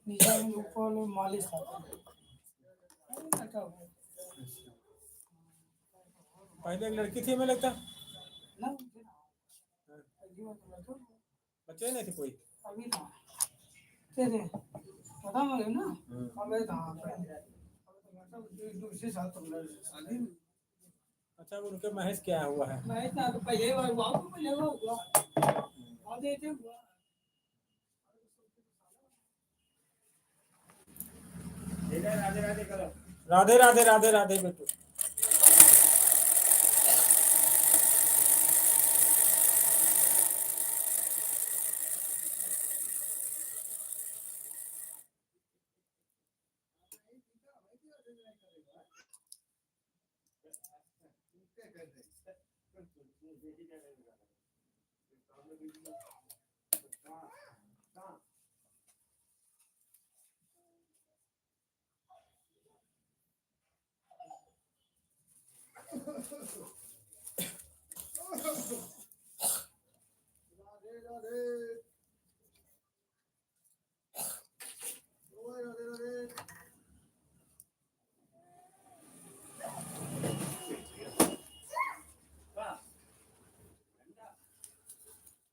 नीचे में ऊपर मालिश खाता पहले एक लड़की थी हमें लगता। ना बच्चे नहीं थे कोई। अभी ना तेरे पता मगे ना अबे था दूसरे साल तो शादी अच्छा उनके महेश क्या हुआ है। मैं इतना तो पहले बार हुआ तो पहले हुआ और देते हुआ राधे राधे करो। राधे राधे राधे राधे बेटू।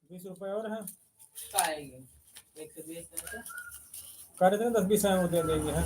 ₹20 और हैं। आएंगे 120 का कह रहे थे ना 10-20 हैं वो दे देंगे हैं।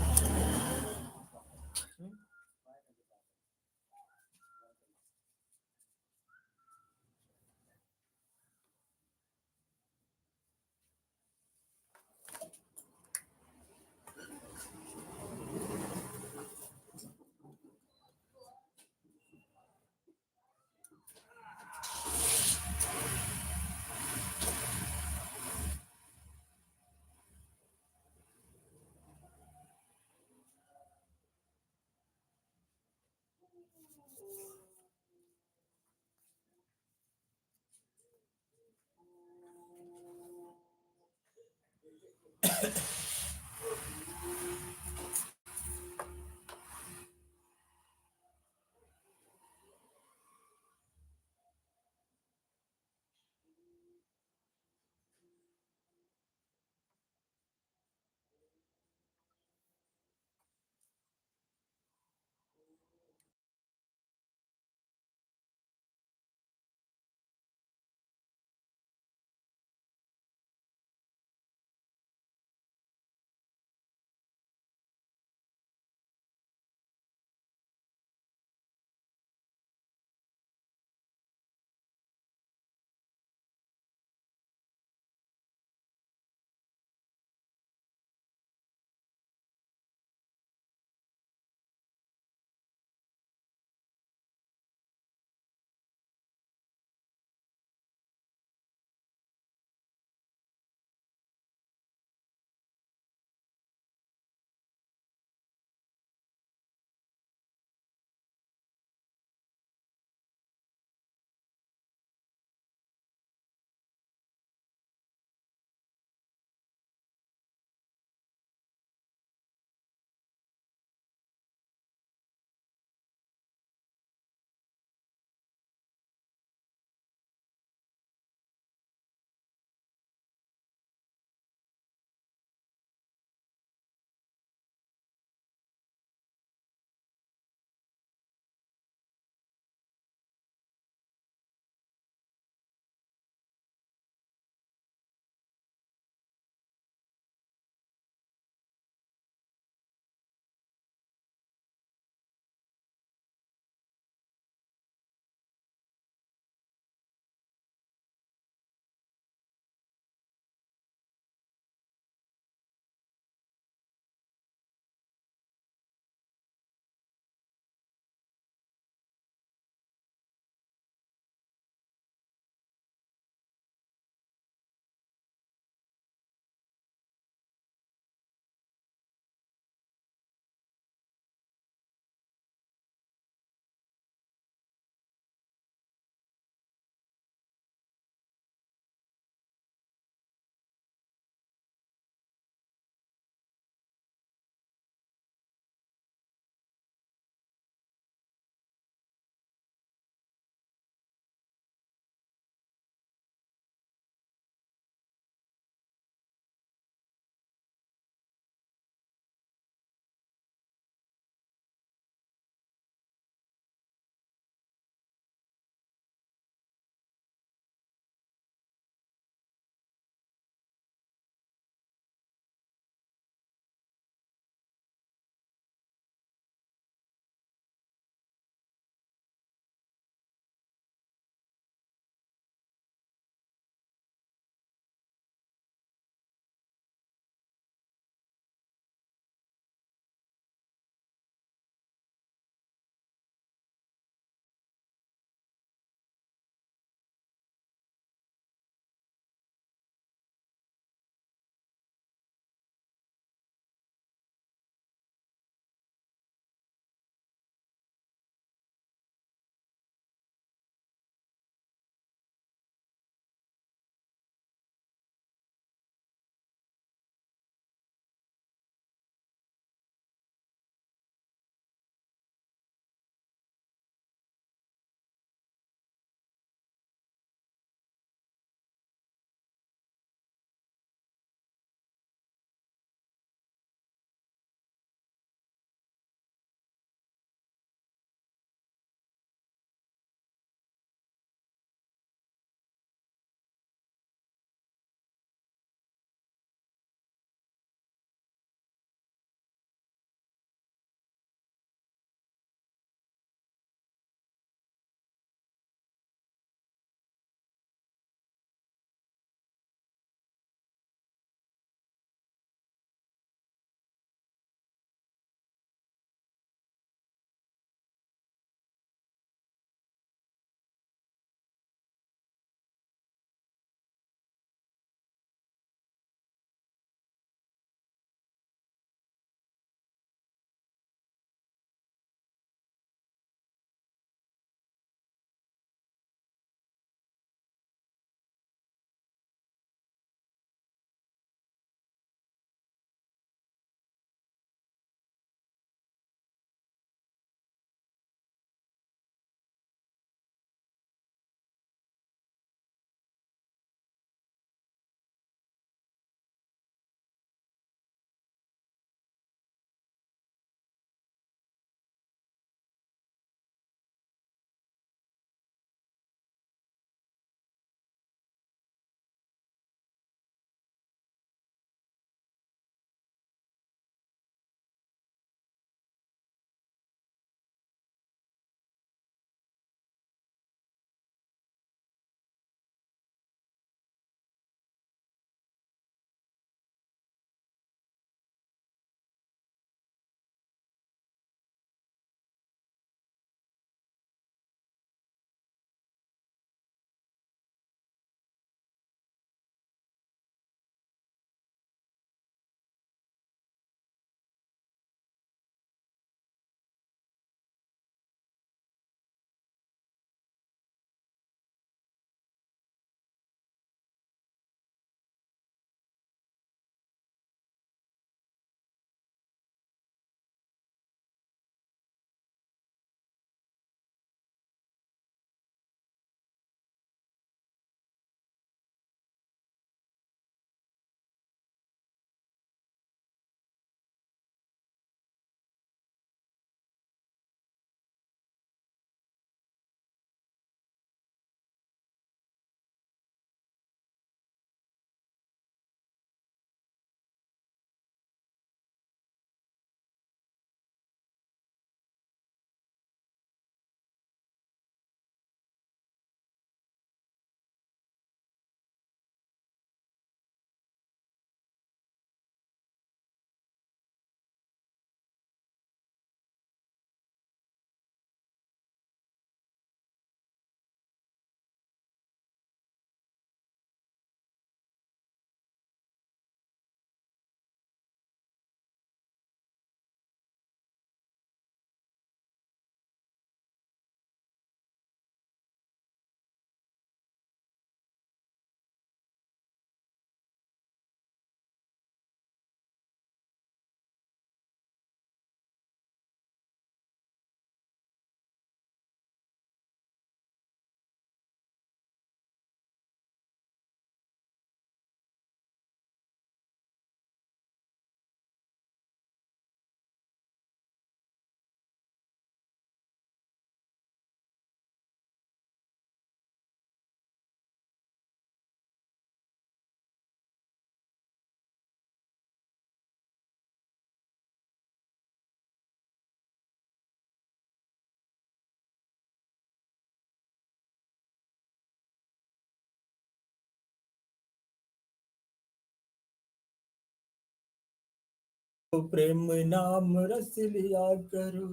तो प्रेम नाम रस लिया करो,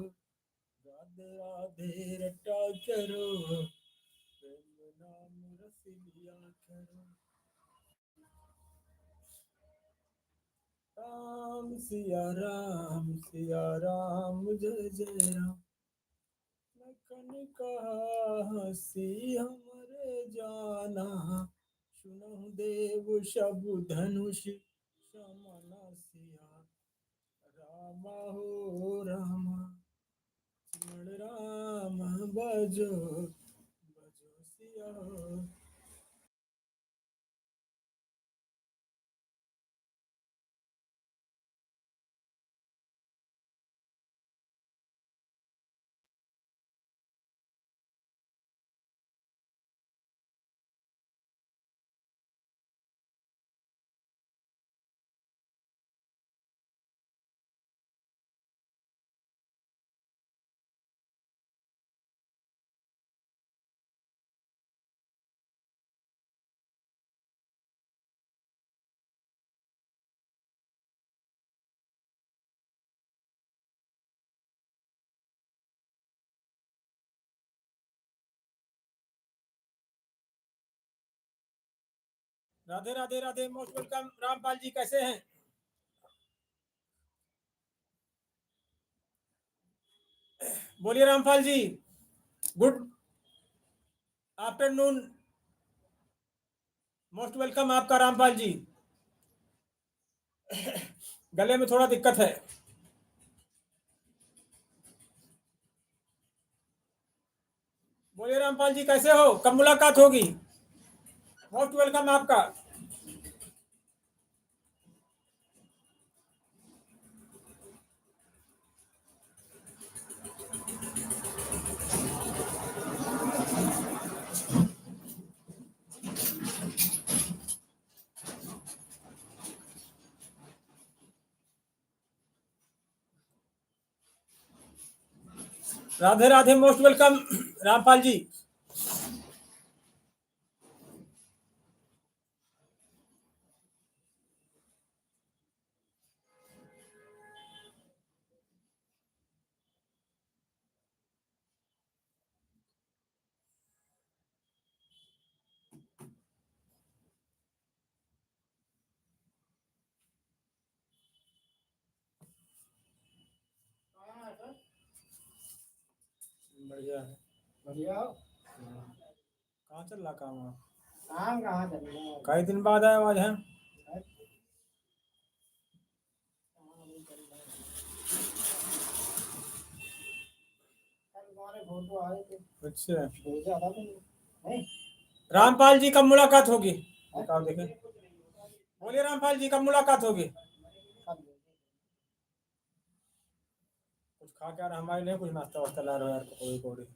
राधे राधे रटा करो, प्रेम नाम रस लिया करो। राम सिया राम जय जय राम। लखन कहा हंसी हमरे जाना, सुनहु देव शबु धनुष समन सिया। रामा हो रामा लक्ष्मण राम बजो बजो सिया हो। Radhe Radhe Radhe, most welcome. रामपाल जी कैसे हैं? बोलिए Rampal ji. Good afternoon, most welcome आपका रामपाल जी। गले में थोड़ा दिक्कत है। बोलिए रामपाल जी कैसे हो? कब मुलाकात होगी? मोस्ट वेलकम आपका। राधे राधे, मोस्ट वेलकम रामपाल जी। बढ़िया है। बढ़िया हो। कहाँ चल रहा काम? काम कहाँ चल रहा है? कई दिन बाद आया आज है। कल तुम्हारे फोटो आए थे, अच्छा, भेजा था तुमने नहीं? रामपाल जी कब मुलाकात होगी? आप देखें। बोलिए रामपाल जी कब मुलाकात होगी? कल भेजे। कुछ खा क्या रहा हमारे लिए? कुछ नाश्ता वास्ता ला रहा है यार, pakodi pakodi.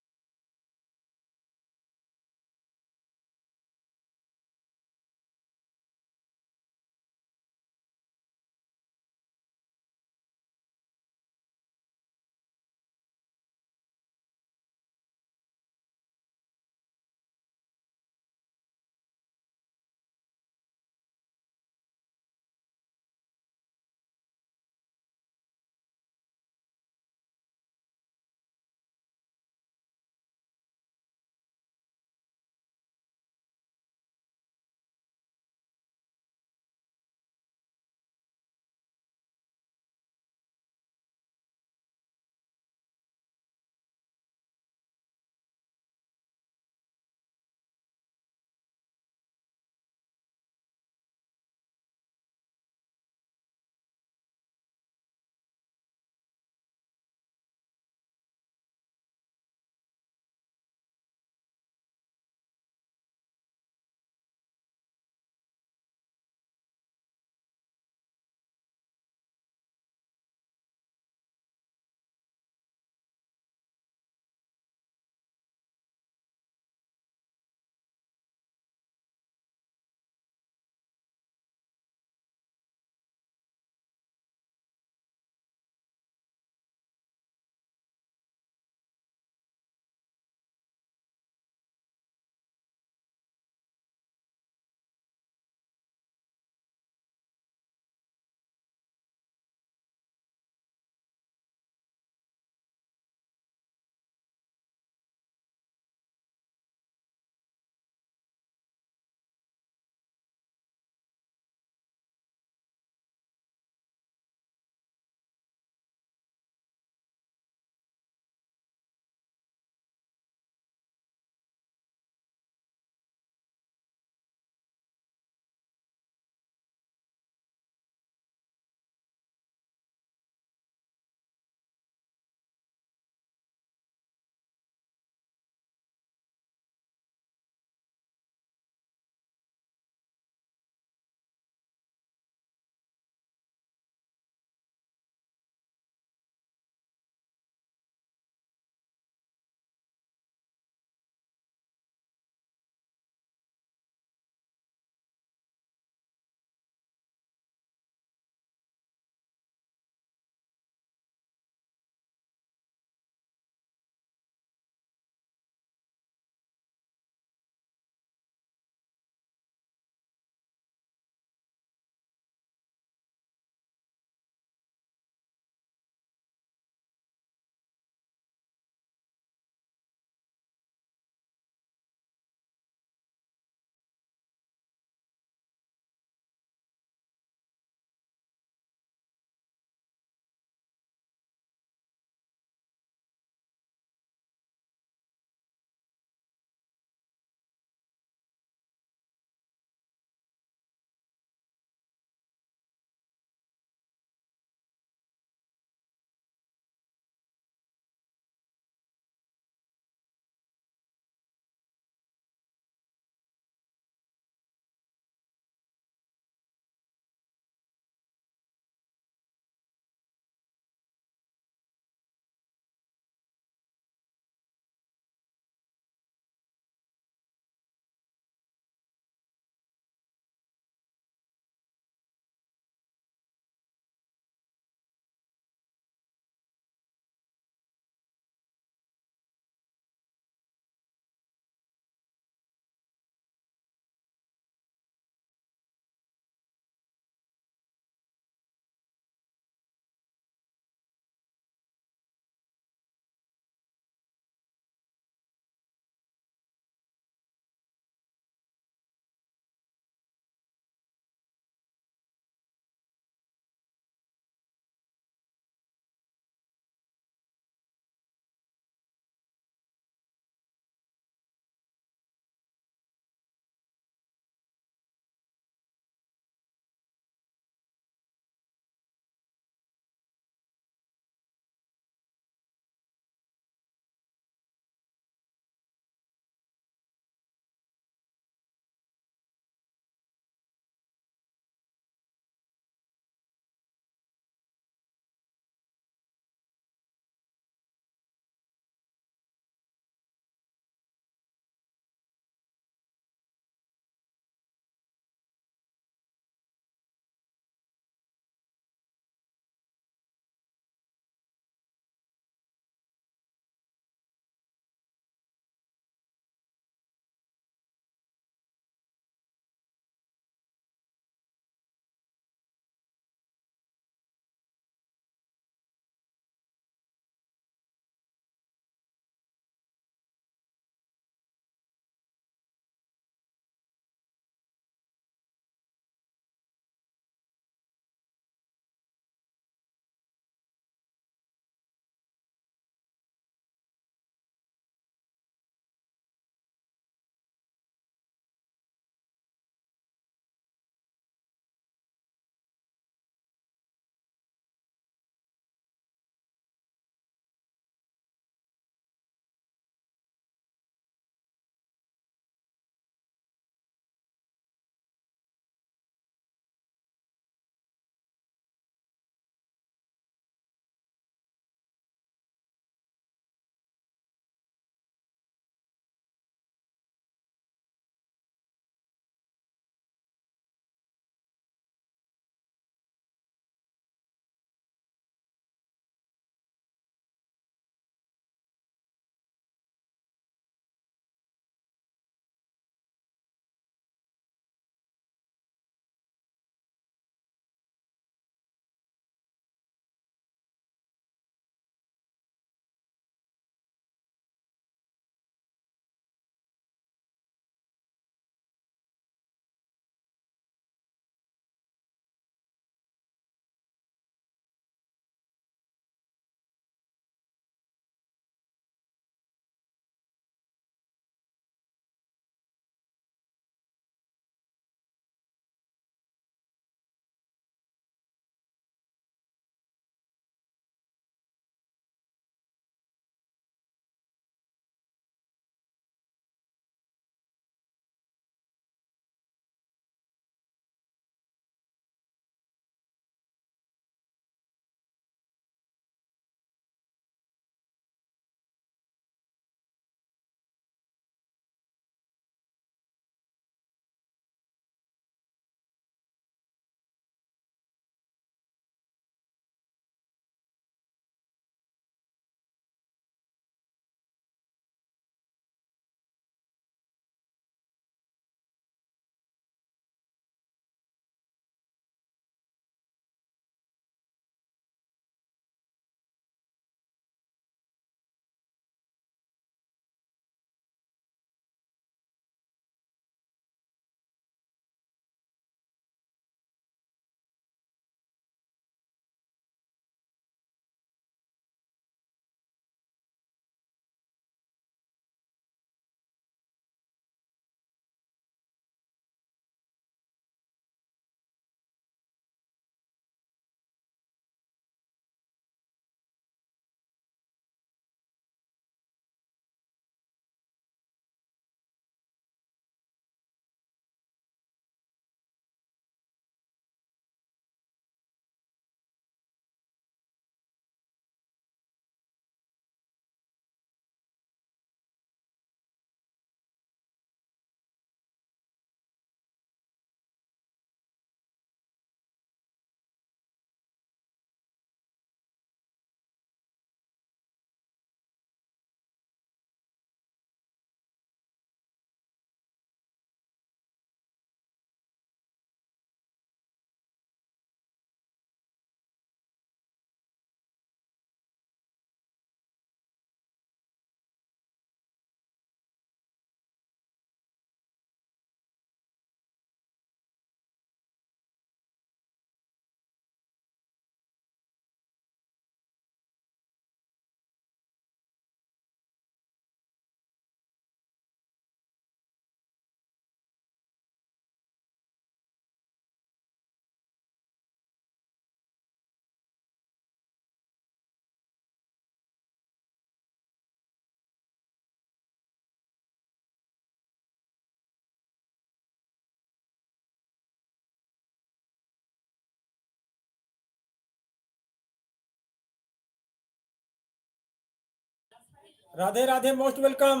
Radhe Radhe, most welcome.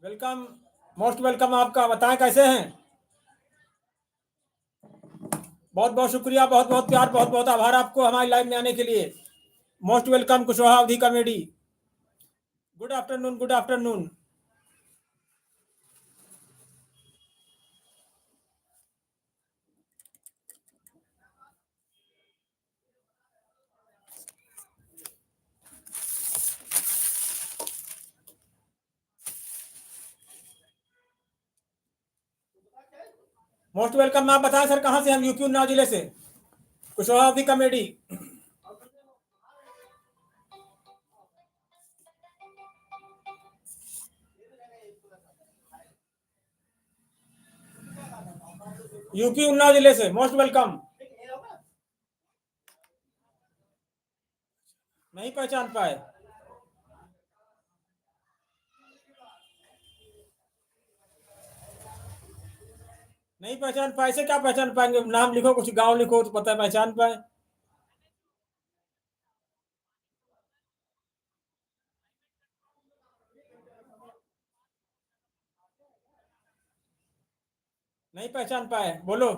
Welcome, most welcome आपका। बताएं कैसे हैं? बहुत बहुत शुक्रिया, बहुत बहुत प्यार, बहुत बहुत आभार आपको हमारी लाइव में आने के लिए। Most welcome Kushwaha Awadhi comedy. Good afternoon, good afternoon. Most welcome. आप बताएं सर, कहाँ से? हम यूपी उन्नाव जिले से, कुशवाहा अवधी कॉमेडी। यूपी उन्नाव जिले से, मोस्ट वेलकम। नहीं पहचान पाए? नहीं पहचान पाए से क्या पहचान पाएंगे? नाम लिखो, कुछ गांव लिखो तो पता पहचान पाए। नहीं पहचान पाए, बोलो।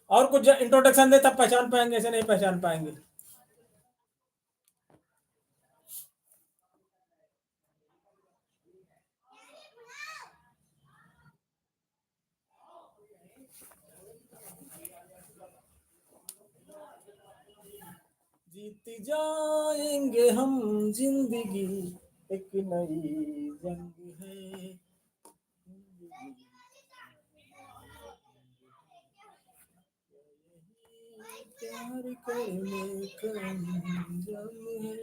और कुछ इंट्रोडक्शन दे तब पहचान पाएंगे, ऐसे नहीं पहचान पाएंगे। जीत जाएंगे हम जिंदगी, एक नई जंग है। प्यार करने का अंजाम है।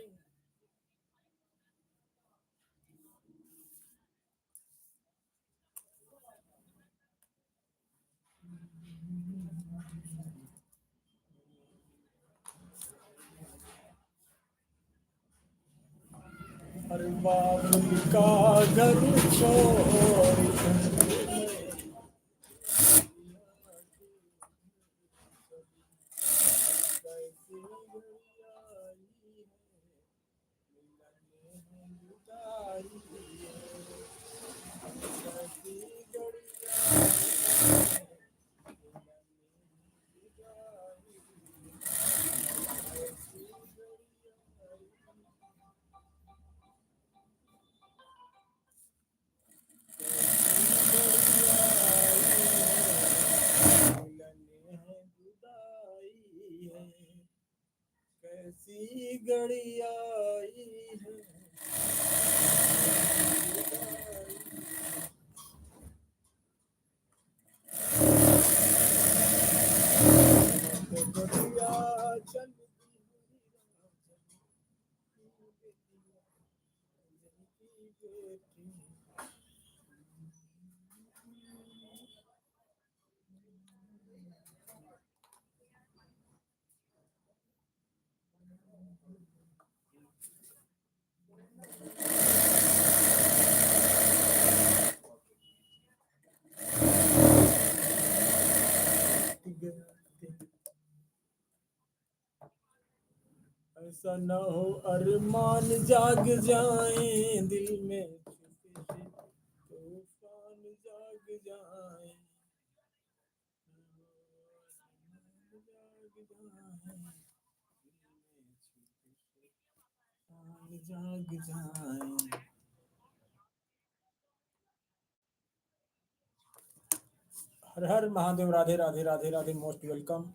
हर बाबुल का घर छोड़ कैसी घड़ी आई है। ऐसा न हो अरमान जाग जाए दिल में, छुपे से तूफान जाग जाए। जाग जाए। हर हर महादेव। Radhe Radhe, Radhe Radhe, most welcome.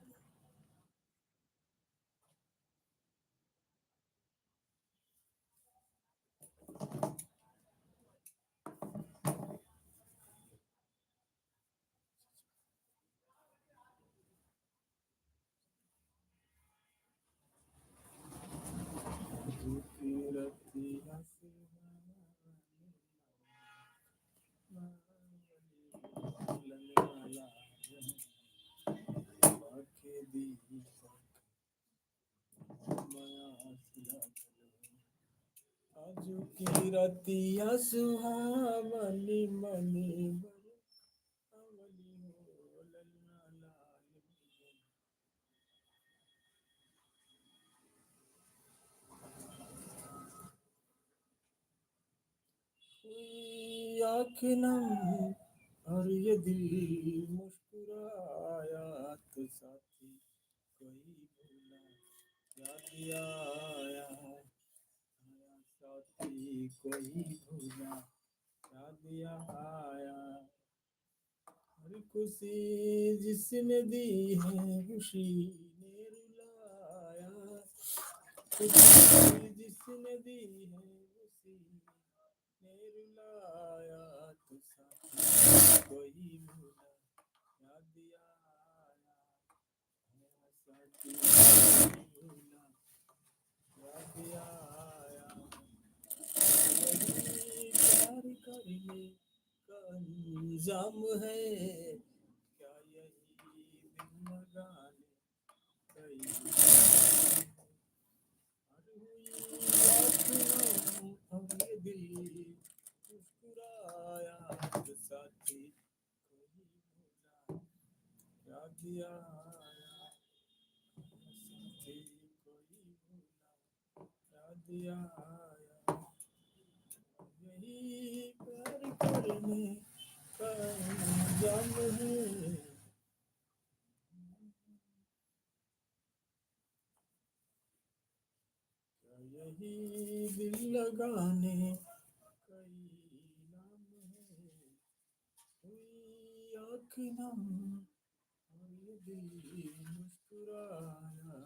आजू की रतिया सुहावनी मनी अवली हो लल्ला लाल। कोई आँख नम और ये दिल मुस्कुराया तो साथी कोई भूला याद आया, आया साथी कोई भूला याद आया। हर खुशी जिसने दी है खुशी ने रुलाया, खुशी जिसने दी है खुशी ने रुलाया तो साथी कोई भूला याद आया, आया साथी कोई भूला याद आया। यही प्यार करने का अंजाम है क्या, यही दिल लगाने का इल्जाम है। और हुई आँखों अब ये दिल मुस्कुराया तो साथी कोई भूला याद आया, साथी कोई भूला याद आया। यही प्यार करने का अंजाम है। क्या यही दिल लगाने का नाम है। हुई आँख नम और ये दिल मुस्कुराया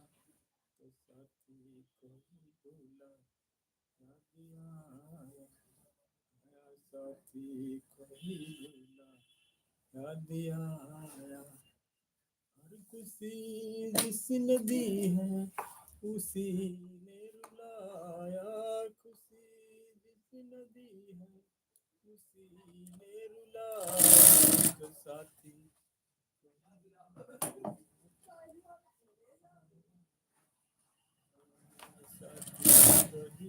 तो साथी कोई भूला याद आया, आया साथी कोई भूला याद आया। हर खुशी जिसने दी है उसी ने रुलाया, खुशी जिसने दी है उसी ने रुलाया तो साथी साथी कोई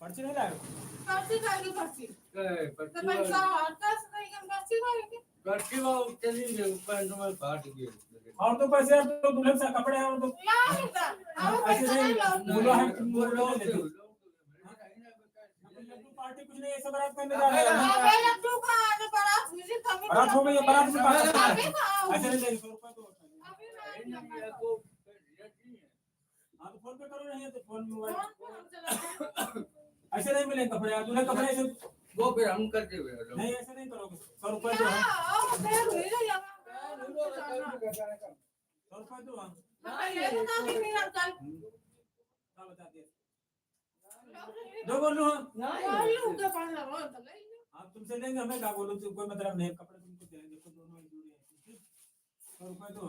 पर्ची नहीं लाए? पर्ची खाएगी पर्ची तो पर्ची पैसा हटका से नहीं हम पर्ची खाएंगे पर्ची वो चली गई ऊपर तो मैं काट गया। और तो पैसे अब तो दुल्हन से कपड़े हैं और तो यार इधर अब ऐसे पैसा नहीं नहीं बोला है वो लोग लड्डू पार्टी कुछ नहीं, ऐसा बारात करने जा रहे हैं। अबे लड्डू का आने बारात मुझे कमी बारात हो गई है, बारात में बात करना अभी है। खाओ ऐसे नहीं देंगे 100 रुपए तो अभी हाँ तो फोन पे करो, नहीं है तो फोन मोबाइल फोन चला ऐसे नहीं मिलेंगे कपड़े यार, दूल्हे कपड़े ऐसे वो फिर हम करते हुए नहीं, ऐसे नहीं करोगे। 100 रुपए जो है यार देर हुई ना यहाँ 100 रुपए तो मैं ले तो नहीं मेरा चल बता दिए दो बोल रहा हूँ नहीं आप तुमसे लेंगे हमें क्या बोलूं तो कोई मतलब नहीं कपड़े तुमको दे देखो दोनों ही जुड़े हैं ठीक 100 रुपए दो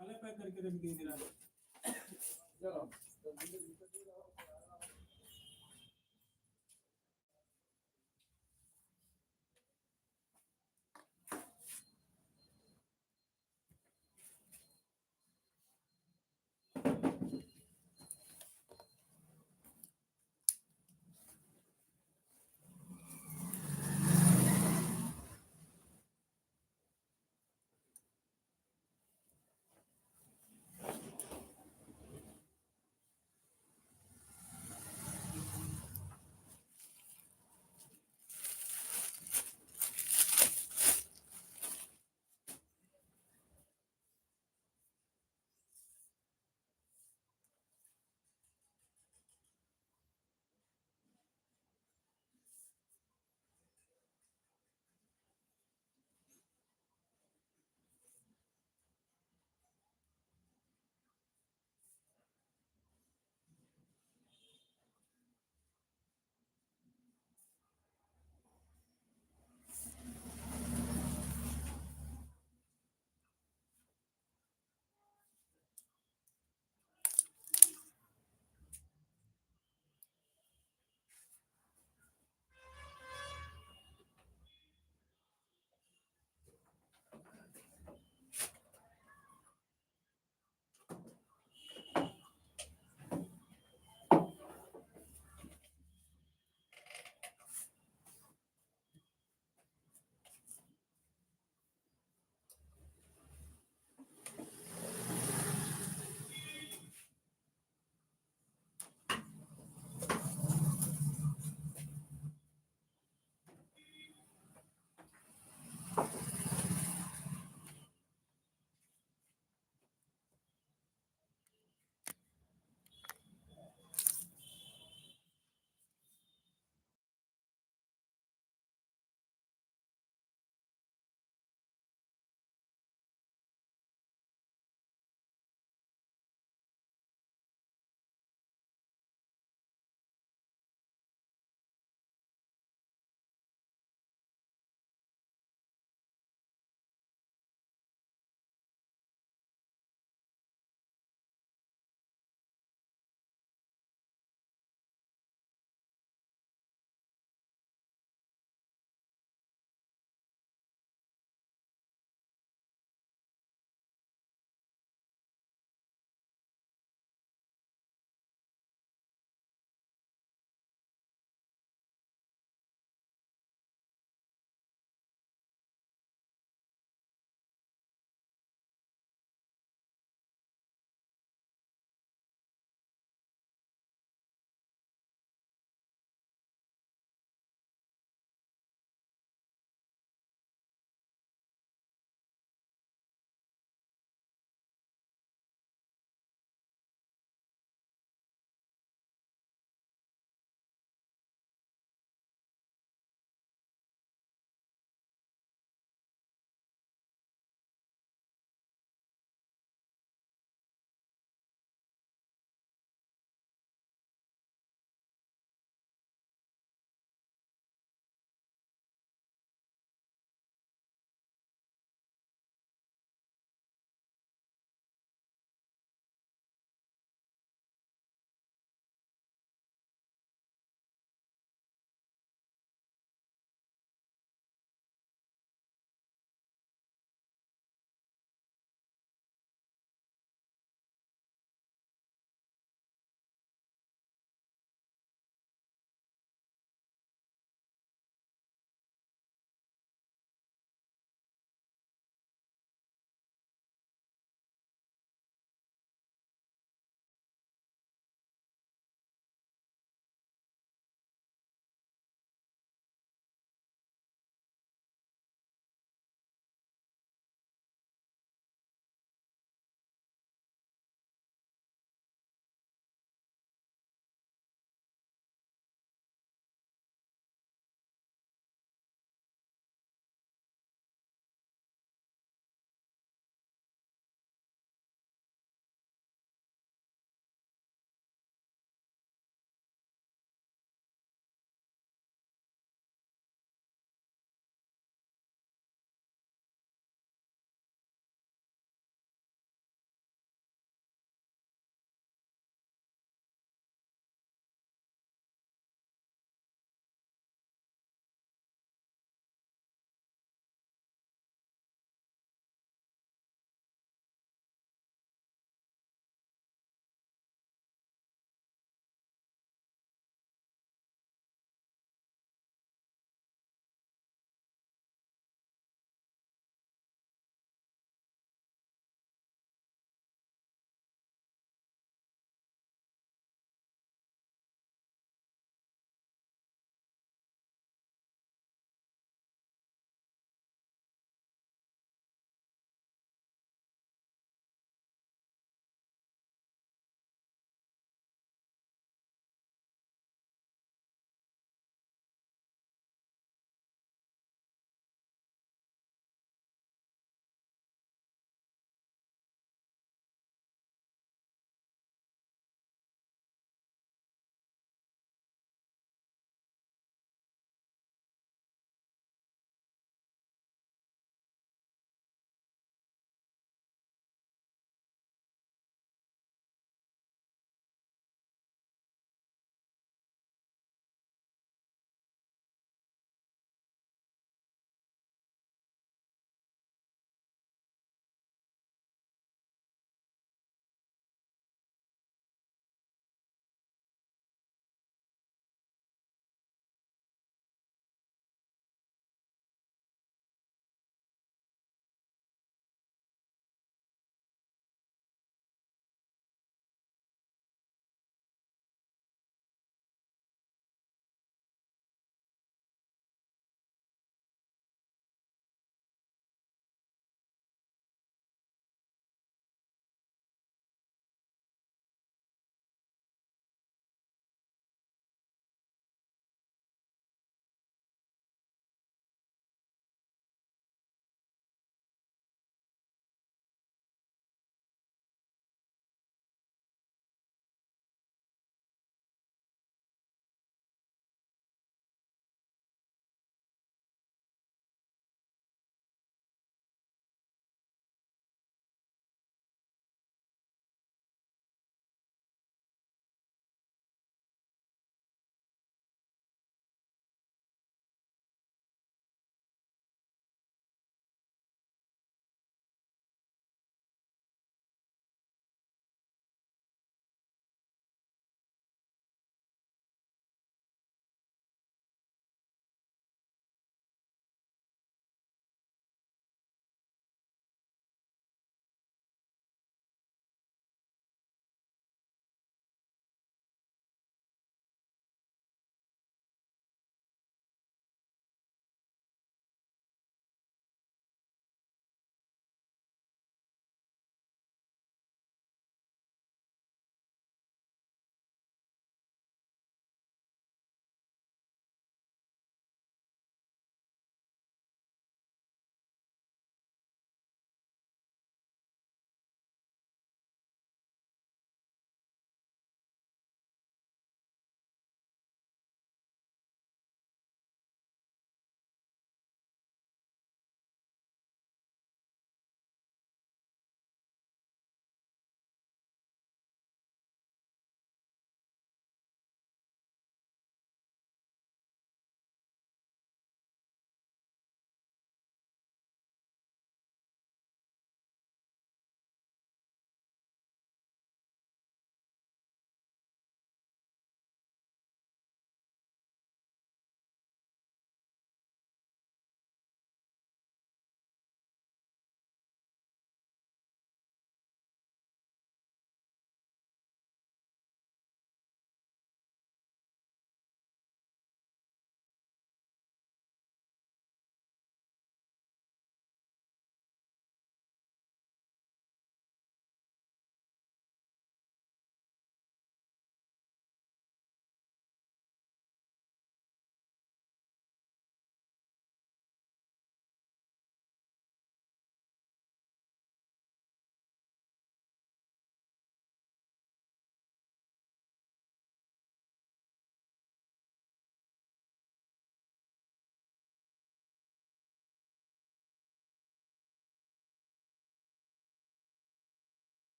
कल पैक करके रख दिए मेरा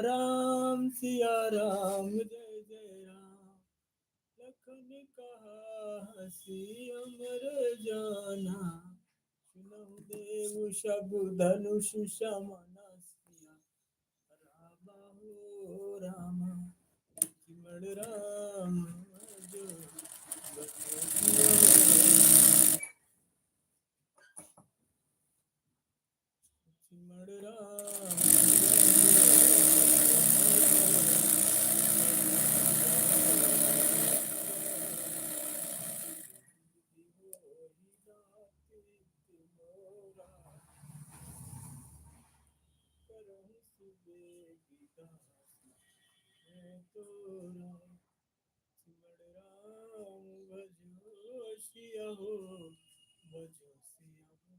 राम सिया राम जय जय राम। लखन कहा हसी अमर जाना, सुनहु देव शबु धनुष समन सिया। रामा हो रामा चिमण राम जो चिमण राम राम भजो सिया हो भजो सिया हो।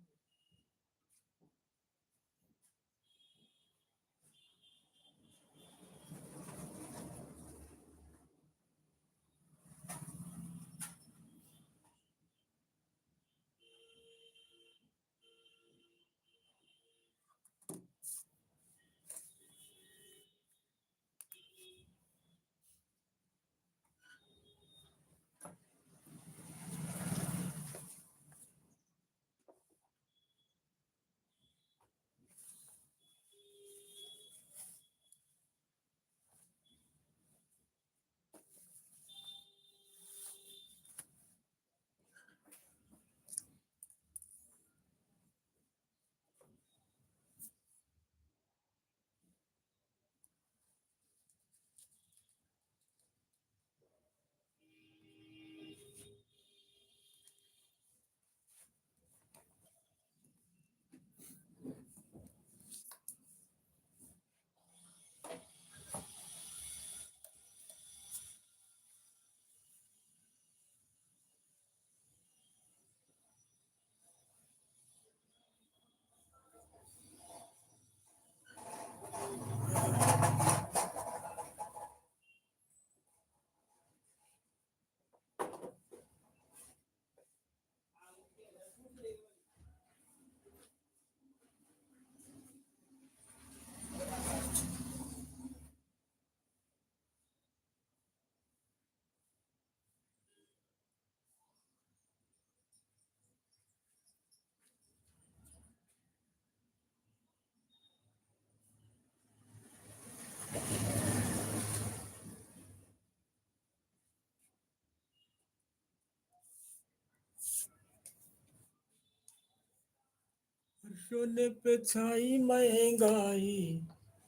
सोने पे छाई महंगाई,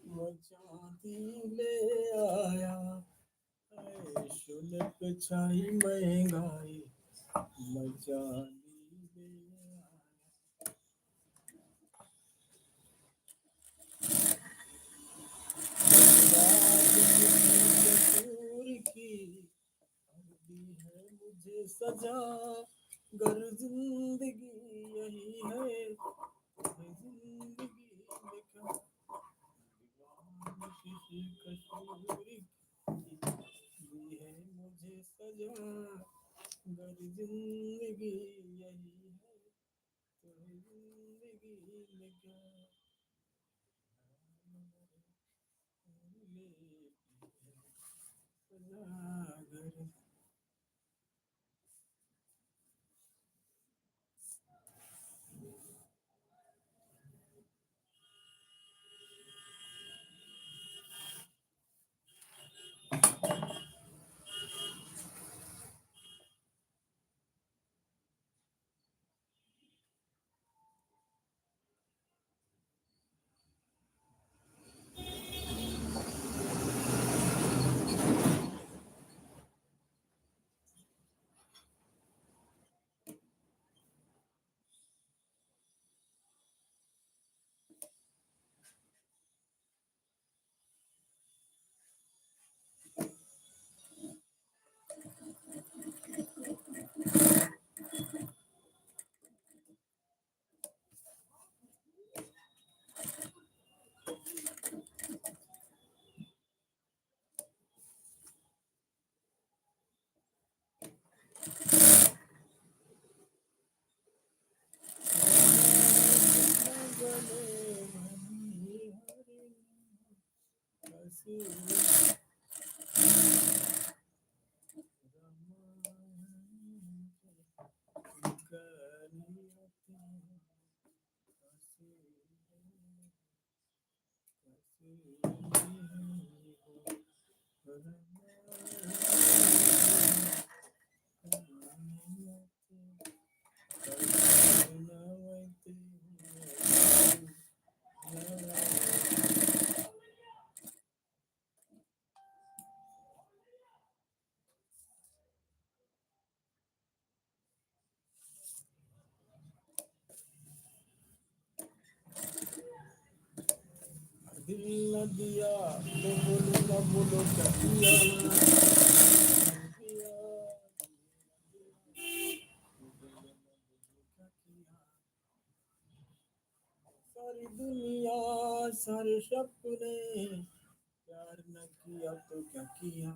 वो चांदी ले आया। ऐ सोने पे छाई महंगाई, मैं चांदी ले आया। रात किसी कसूर की अब दी है मुझे सजा, गर जिंदगी यही है जिंदगी में क्या। किसी कसूर की दी है मुझे सजा, गर जिंदगी यही है तो जिंदगी में क्या। सजा गर दिल न दिया तो बोलो न बोलो क्या किया सारी दुनिया सारे सपने प्यार न किया तो क्या किया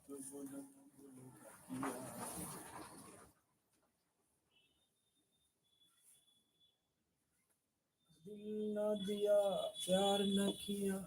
तो बोलो न बोलो क्या किया दिल न दिया प्यार न किया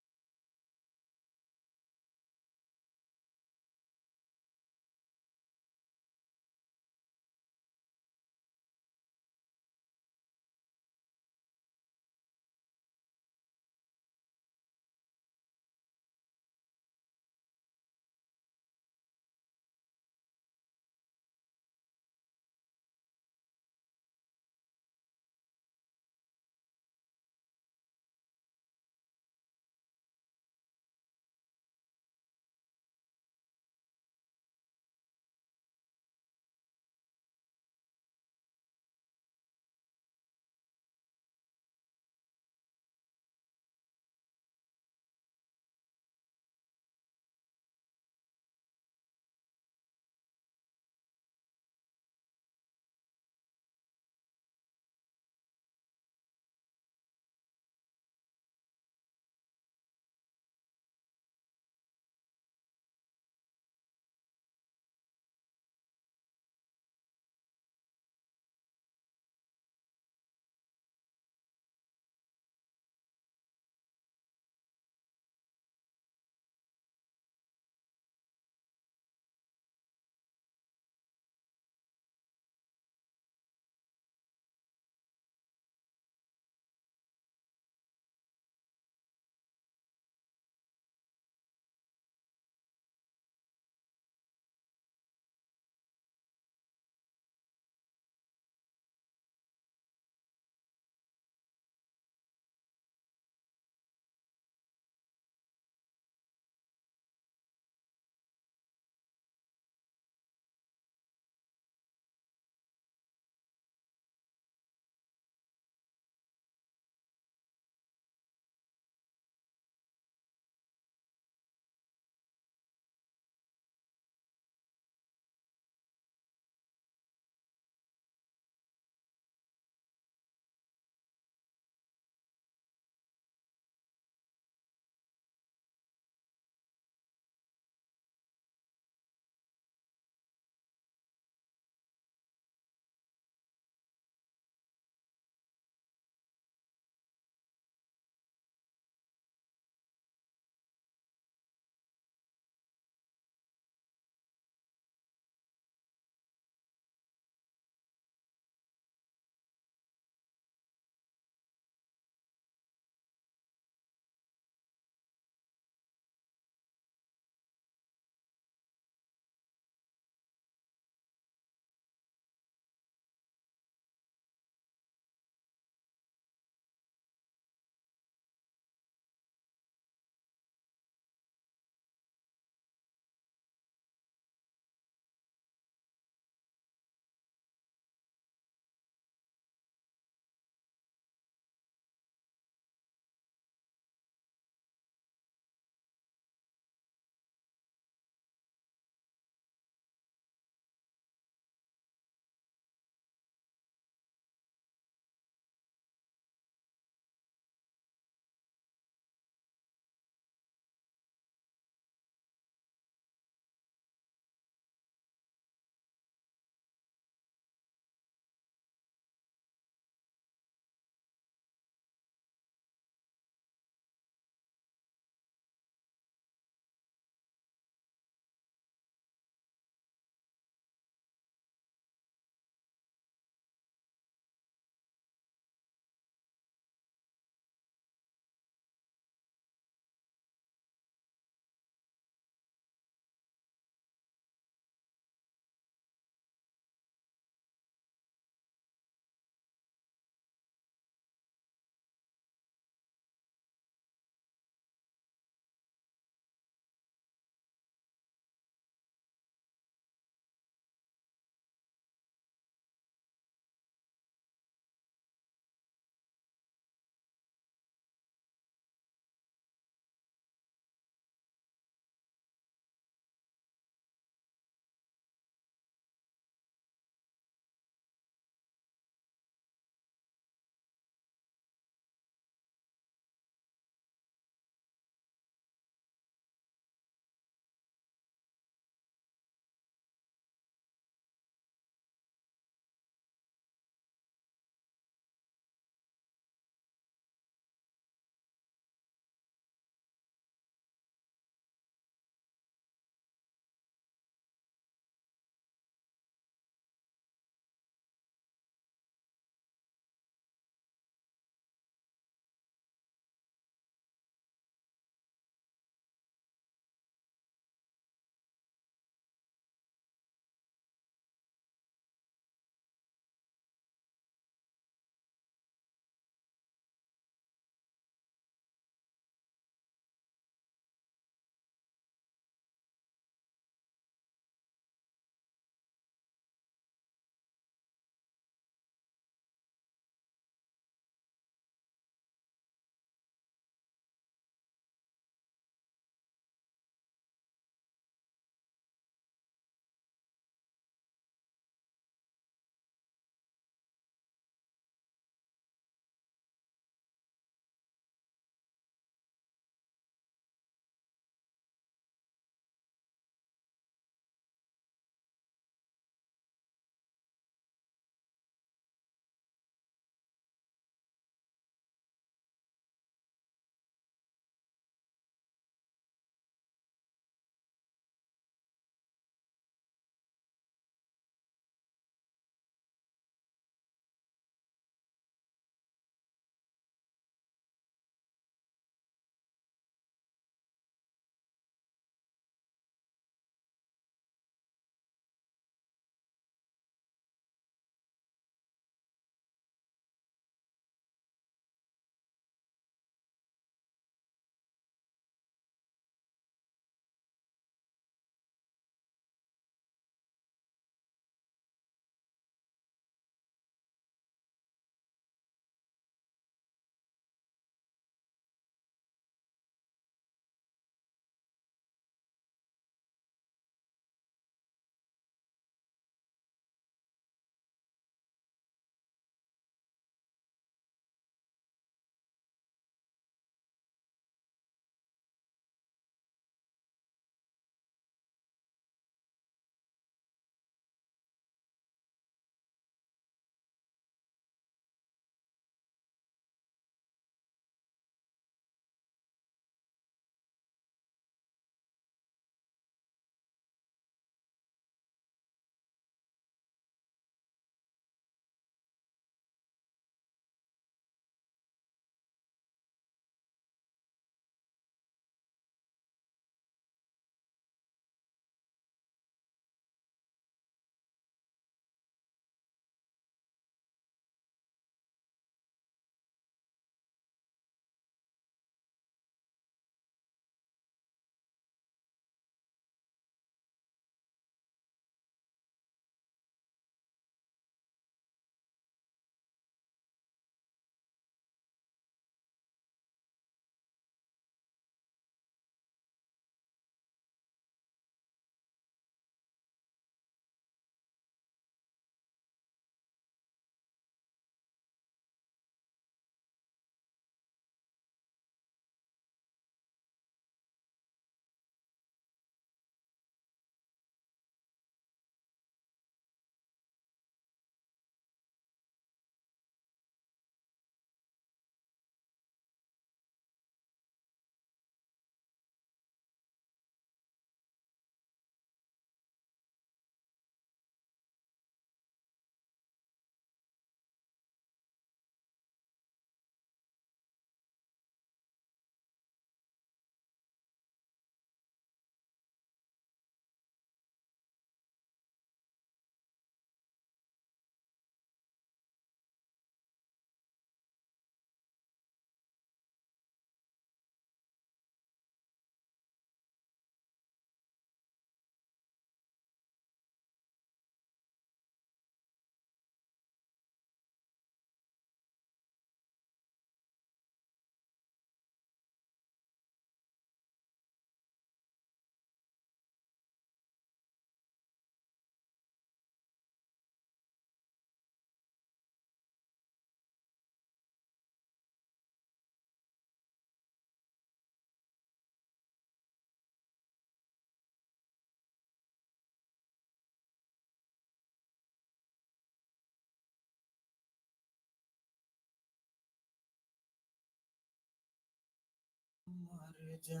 मारे जा,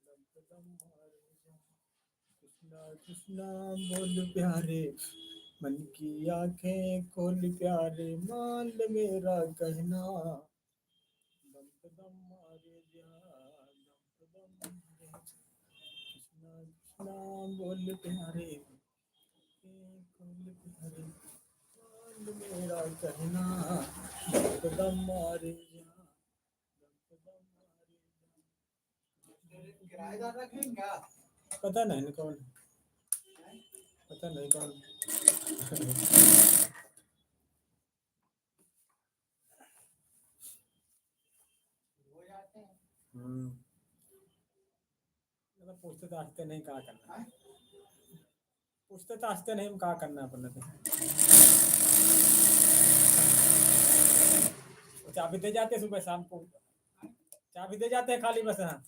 दम मारे जा। कृष्णा कृष्णा बोल प्यारे, मन की आंखें खोल प्यारे, मान ले मेरा कहना। दम मारे जा, दम मारे जा। कृष्णा कृष्णा बोल प्यारे, खोल प्यारे, मान ले मेरा कहना। दम मारे जा, दम मारे जा। किराएदार रखेंगे क्या? पता नहीं कौन, पता नहीं कौन। हो जाते हैं। मतलब पूछते तो आस्ते नहीं कहा करना, हाँ? पूछते तो आस्ते नहीं कहा करना अपन ने। तो चाबी दे जाते सुबह शाम को, चाबी दे जाते हैं खाली बस। हाँ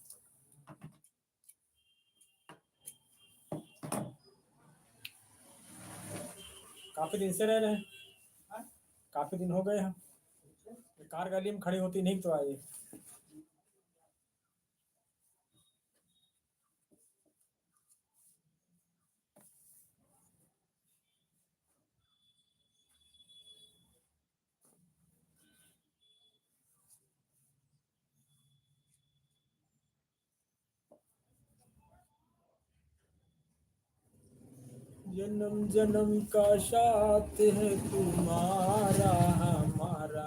काफी दिन से रह रहे हैं, हाँ? काफी दिन हो गए हैं। कार गली में खड़ी होती नहीं तो आई। जन्म जन्म का साथ है तुम्हारा हमारा,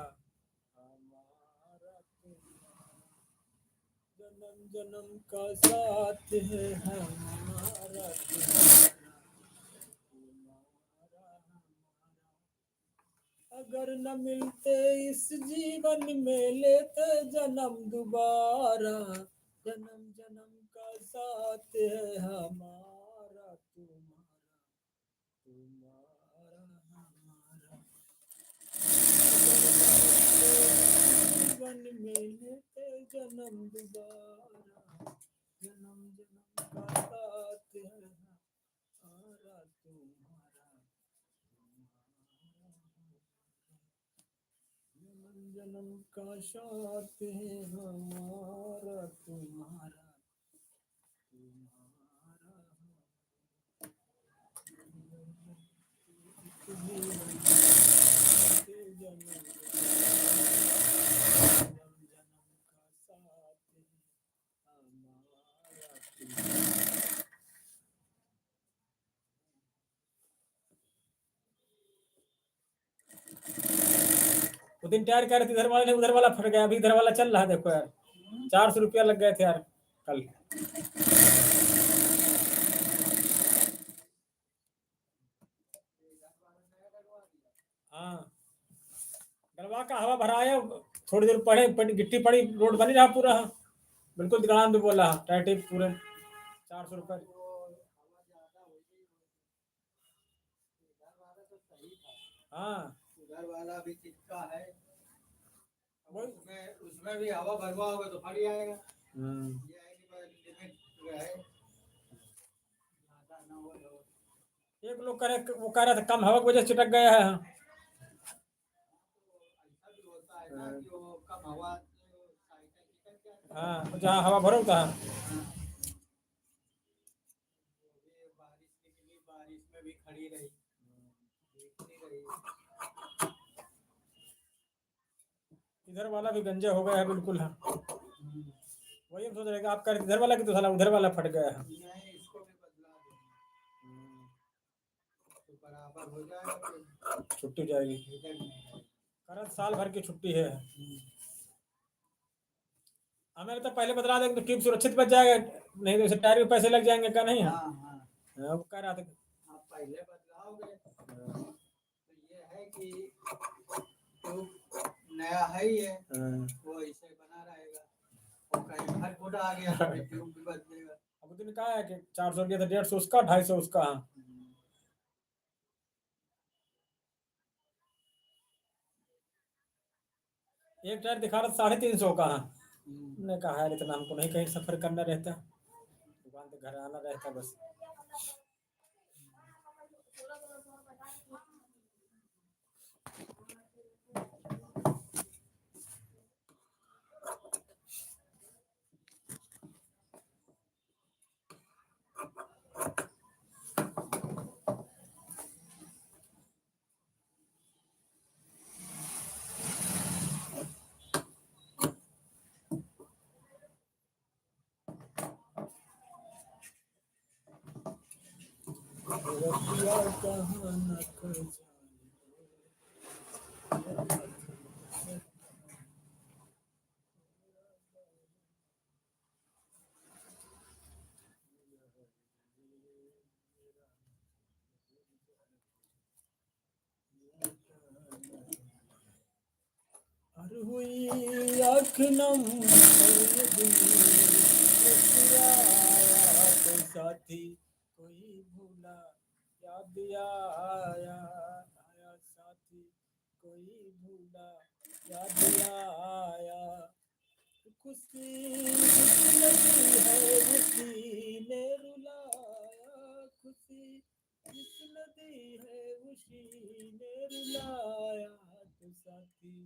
हमारा तुम्हारा। जन्म जन्म का साथ है हमारा तुम्हारा, तुम्हारा हमारा। अगर न मिलते इस जीवन में लेते जन्म दोबारा। जन्म जन्म का साथ है हमारा तुम्हारा, तुम्हारा हमारा। जीवन में लेते जन्म दोबारा। जन्म जन्म का साथ है हमारा तुम्हारा, जन्म जन्म का साथ है हमारा तुम्हारा, तुम्हारा जन्म जन्म का साथ है हमारा तुम्हारा। वो दिन टायर कह रहे थे इधर वाले ने, उधर वाला फट गया, अभी इधर वाला चल रहा है। देखो यार 400 रुपया लग गए थे यार कल। हाँ गलवा का हवा भरा है, थोड़ी देर पड़े गिट्टी पड़ी, रोड बनी रहा पूरा। बिल्कुल दुकान भी बोला टायर टिप पूरे 400 रुपये। हवा ज्यादा हो गई। इधर वाला तो सही था, हाँ उधर वाला भी चिपका है। वही। उसमें भी हवा भरवाओगे तो फट जाएगा। हम्म। ये है कि बस लिमिट रहे, ज्यादा ना हो तो। एक लोग करे, वो कह रहा था कम हवा की वजह से चिटक गया है। ऐसा भी होता है ना कि वो कम हवा से साइकिल निकल जाती है। हाँ जहाँ हवा भरो था। वो भी बारिश निकली, बारिश में भी खड़ी रही, भीगती रही। इधर वाला भी गंजा हो गया है बिल्कुल। हाँ वही हम सोच रहे हैं कि आप कर इधर वाला की तो साला उधर वाला फट गया है। नहीं, इसको भी बदला देंगे तो बराबर हो जाएगा, फिर छुट्टी जाएगी। इधर नहीं है। कारण साल भर की छुट्टी है। हमें तो पहले बदला देंगे तो ट्यूब सुरक्षित बच जाएगा, नहीं तो इसे टायर के पैसे लग जाएंगे क्या नहीं है। हाँ हाँ, हाँ, वो कह रहा था। आप पहले बदलाओगे तो ये है कि ट्यूब नया है ही है, वो ऐसे बना रहेगा। और कहीं फट फुट आ गया तो ट्यूब भी बदलेगा। अब उसने कहा है कि 400 रुपया था, 150 उसका, 250 उसका। हाँ एक टायर दिखा रहा 350 का। हाँ हमने कहा यार इतना हमको नहीं कहीं सफर करना रहता, दुकान से घर आना रहता बस। रतिया कहाँ न कर हर हुई आँख नम पर दिल मुस्कुराया तो साथी कोई भूला याद आया आया साथी कोई भूला याद आया खुशी जिस नदी है उसी ने रुलाया खुशी जिस नदी है उसी ने रुलाया तो साथी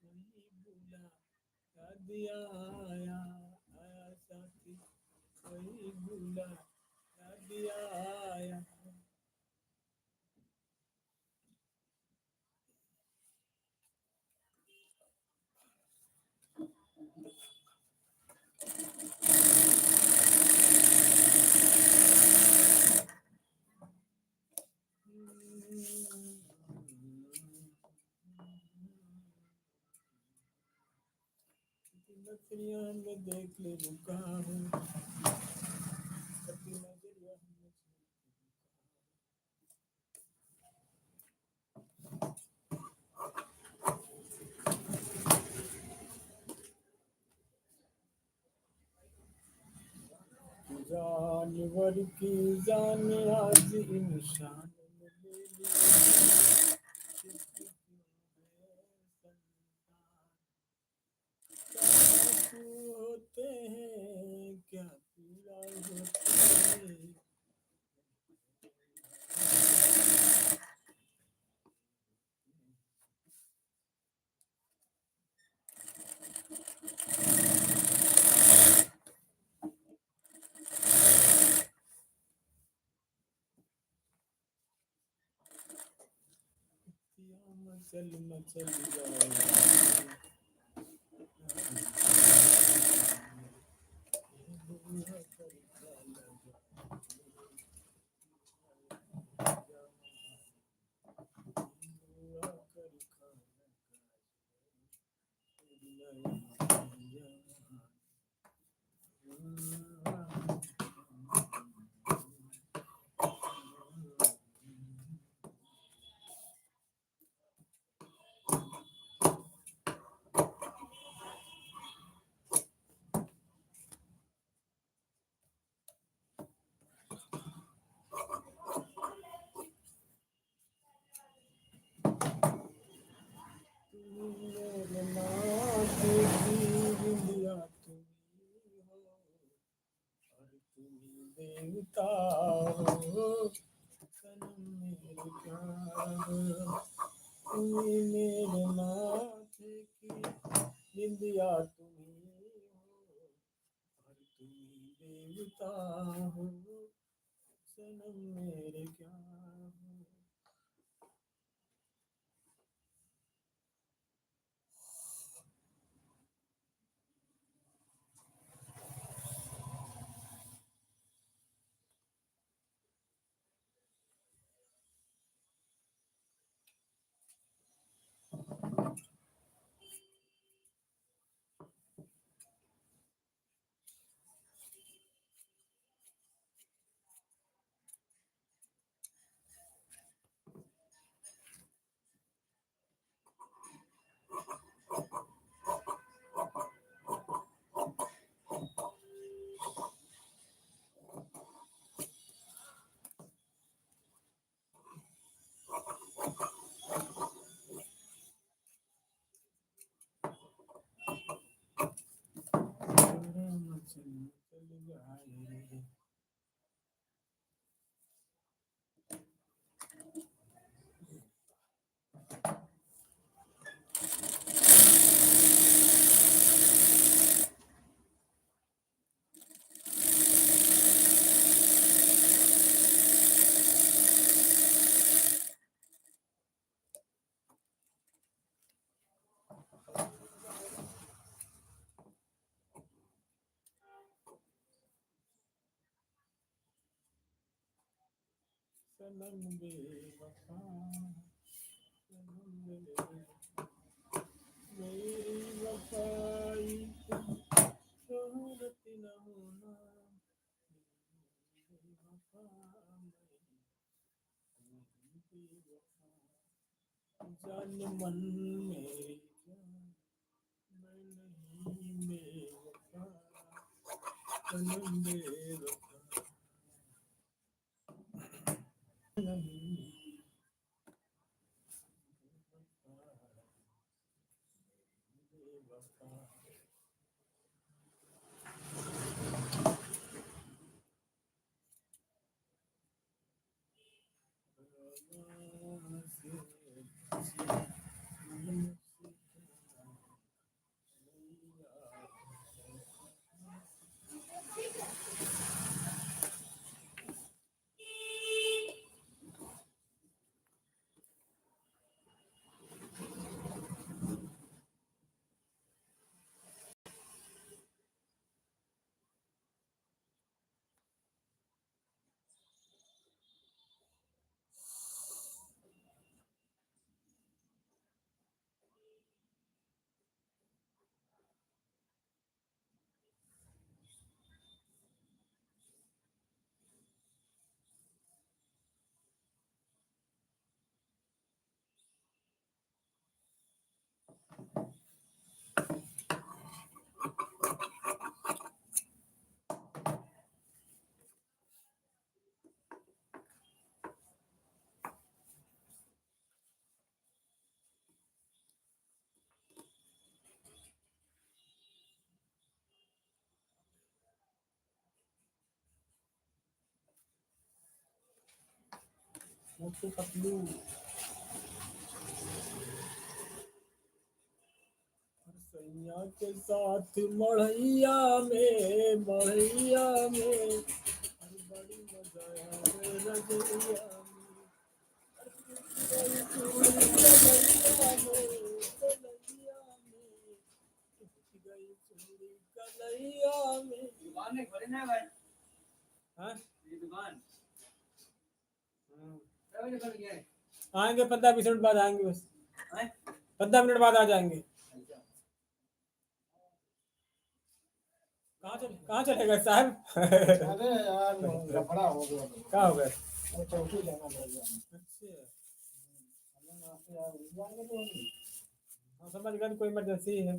कोई भूला याद आया आया साथी कोई भूला याद आया नजरिया में देख ले रुका हूँ कभी नजरिया में जानवर की जान आज इंसान ने ले ली किसकी क्यों है संतान क्या आंसू होते हैं क्या पीड़ा होती है या मचल मचल जाए बुरा करता लगा बुरा करता मेरे नाथ की बिंदिया तुम्ही हो और तुम्ही देवता हो सनम मेरे प्यार तुम्ही मेरे नाथ की बिंदिया तुम्ही हो और तुम्ही देवता हो सनम मेरे प्यार हो मचल मचल जाए सनम बेवफा सनम बेवफा मेरी वफाई शोहरत न होना बेवफा मैं बेवफा जान मन मेरी जान मैं नहीं बेवफा सनम बेवफा सनम बेवफा मोटू पतलू सैया के साथ मढ़ैया में बड़ी मजा आवे रजैया में दुकान में खोले ना भाई हाँ ये दुकान हाँ। कब निकल गया है आएंगे 15-20 मिनट बाद आएंगे बस हैं? 15 मिनट बाद आ जाएंगे कहाँ चलेगा साहब अरे यार लफड़ा हो गया क्या हो गया वो चौकी जाना पड़ेगा अच्छा हम यहाँ से यार रुक जाएंगे तो नहीं हाँ समझ गया कोई इमरजेंसी है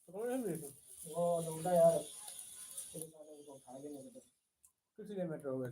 तो कौन है ये? वो लौंडा यार तेरे साथ उनको उठा के नहीं देते किस लिए मैटर हो गया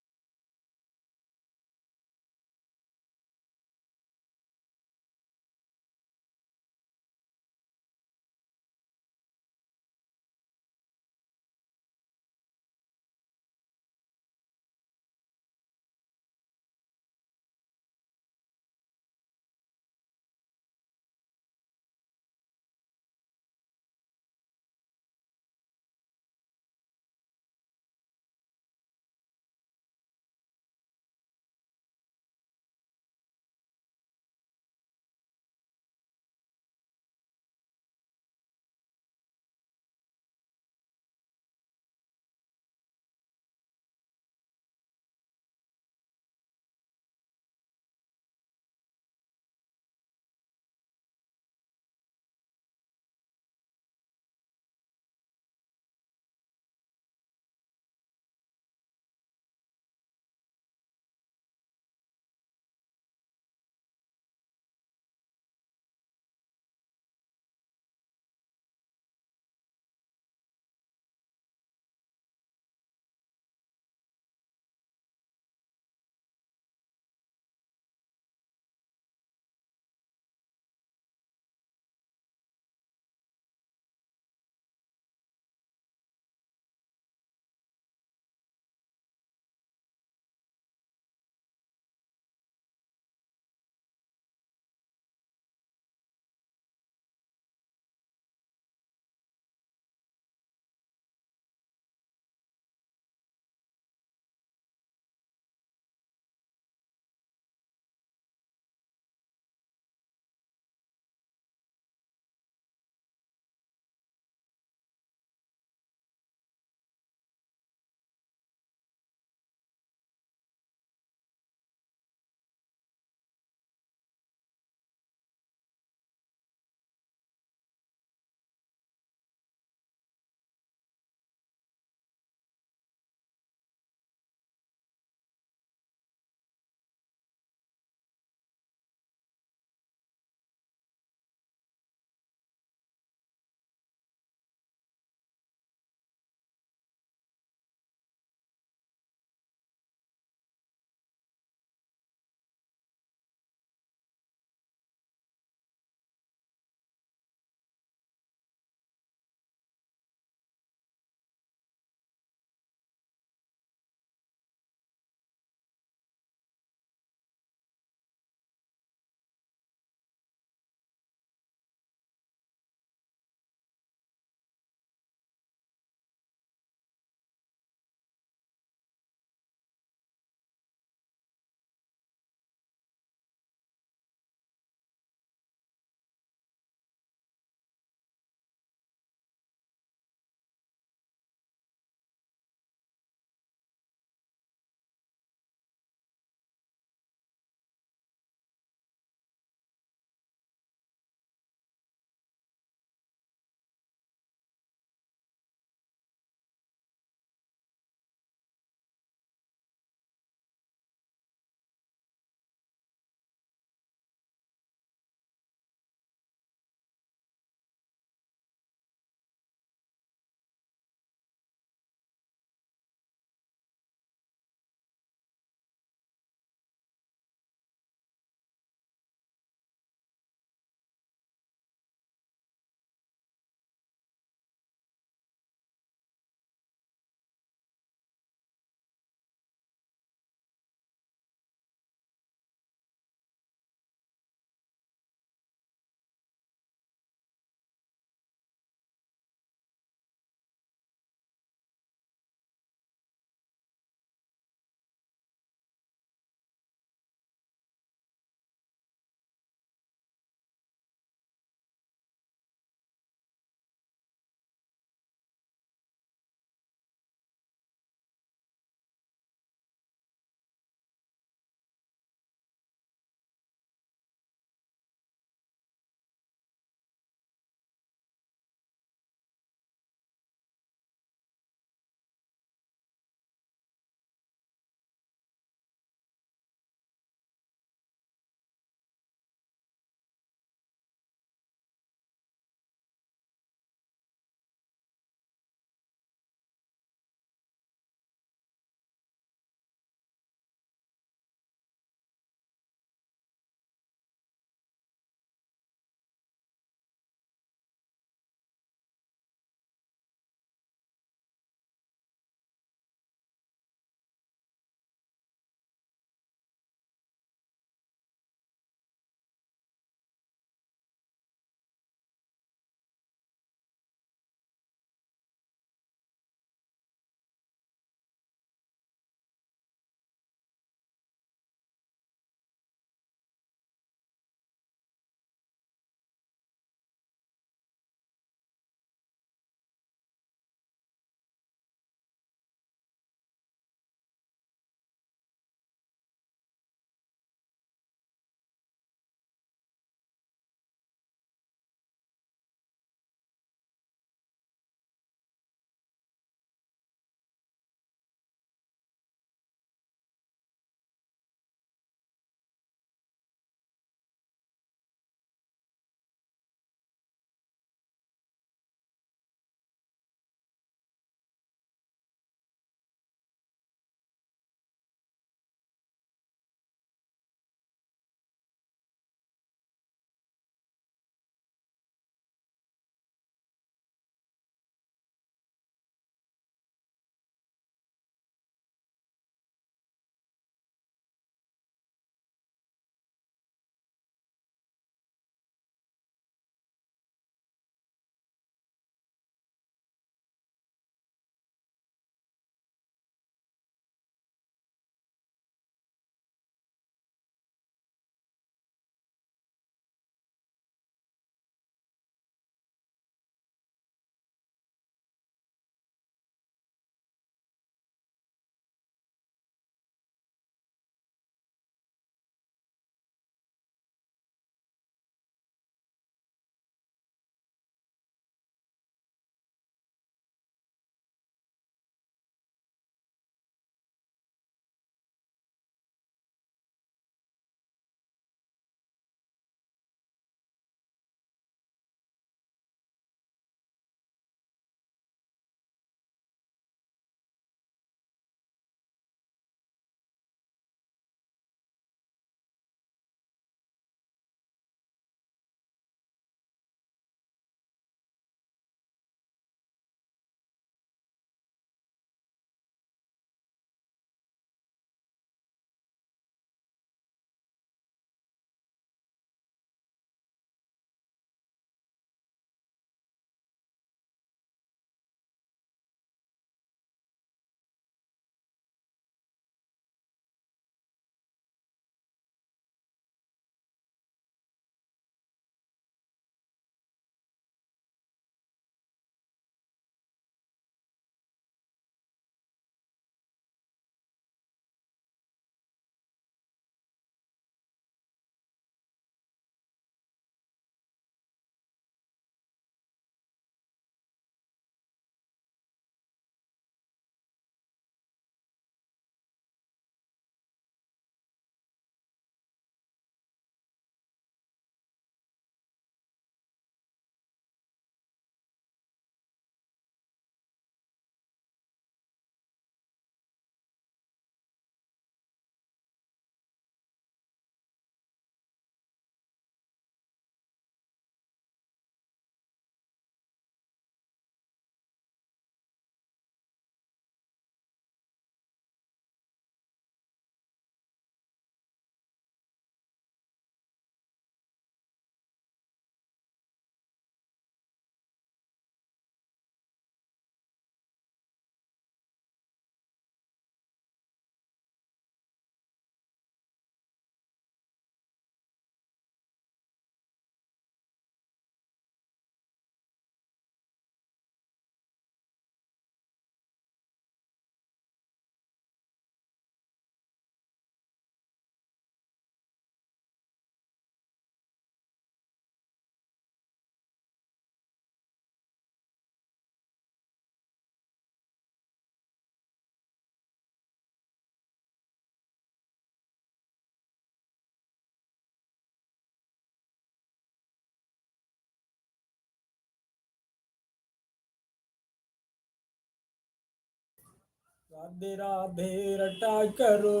राधे राधे रटा करो,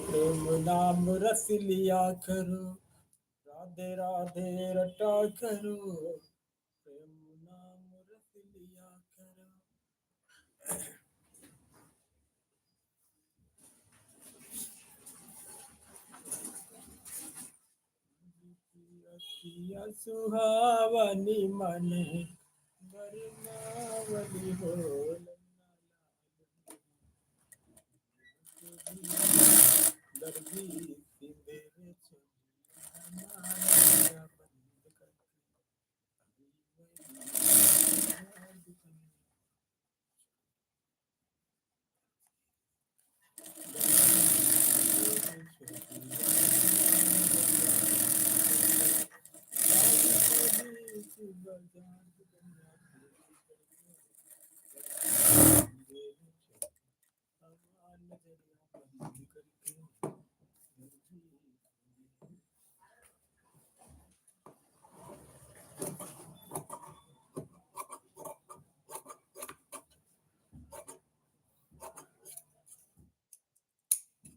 प्रेम नाम रस लिया करो। राधे राधे रटा करो, प्रेम नाम रस लिया करो। अखियाँ सुहावनी मन वरनावली हो, दर्दी सी मेरे चलिया बंद करके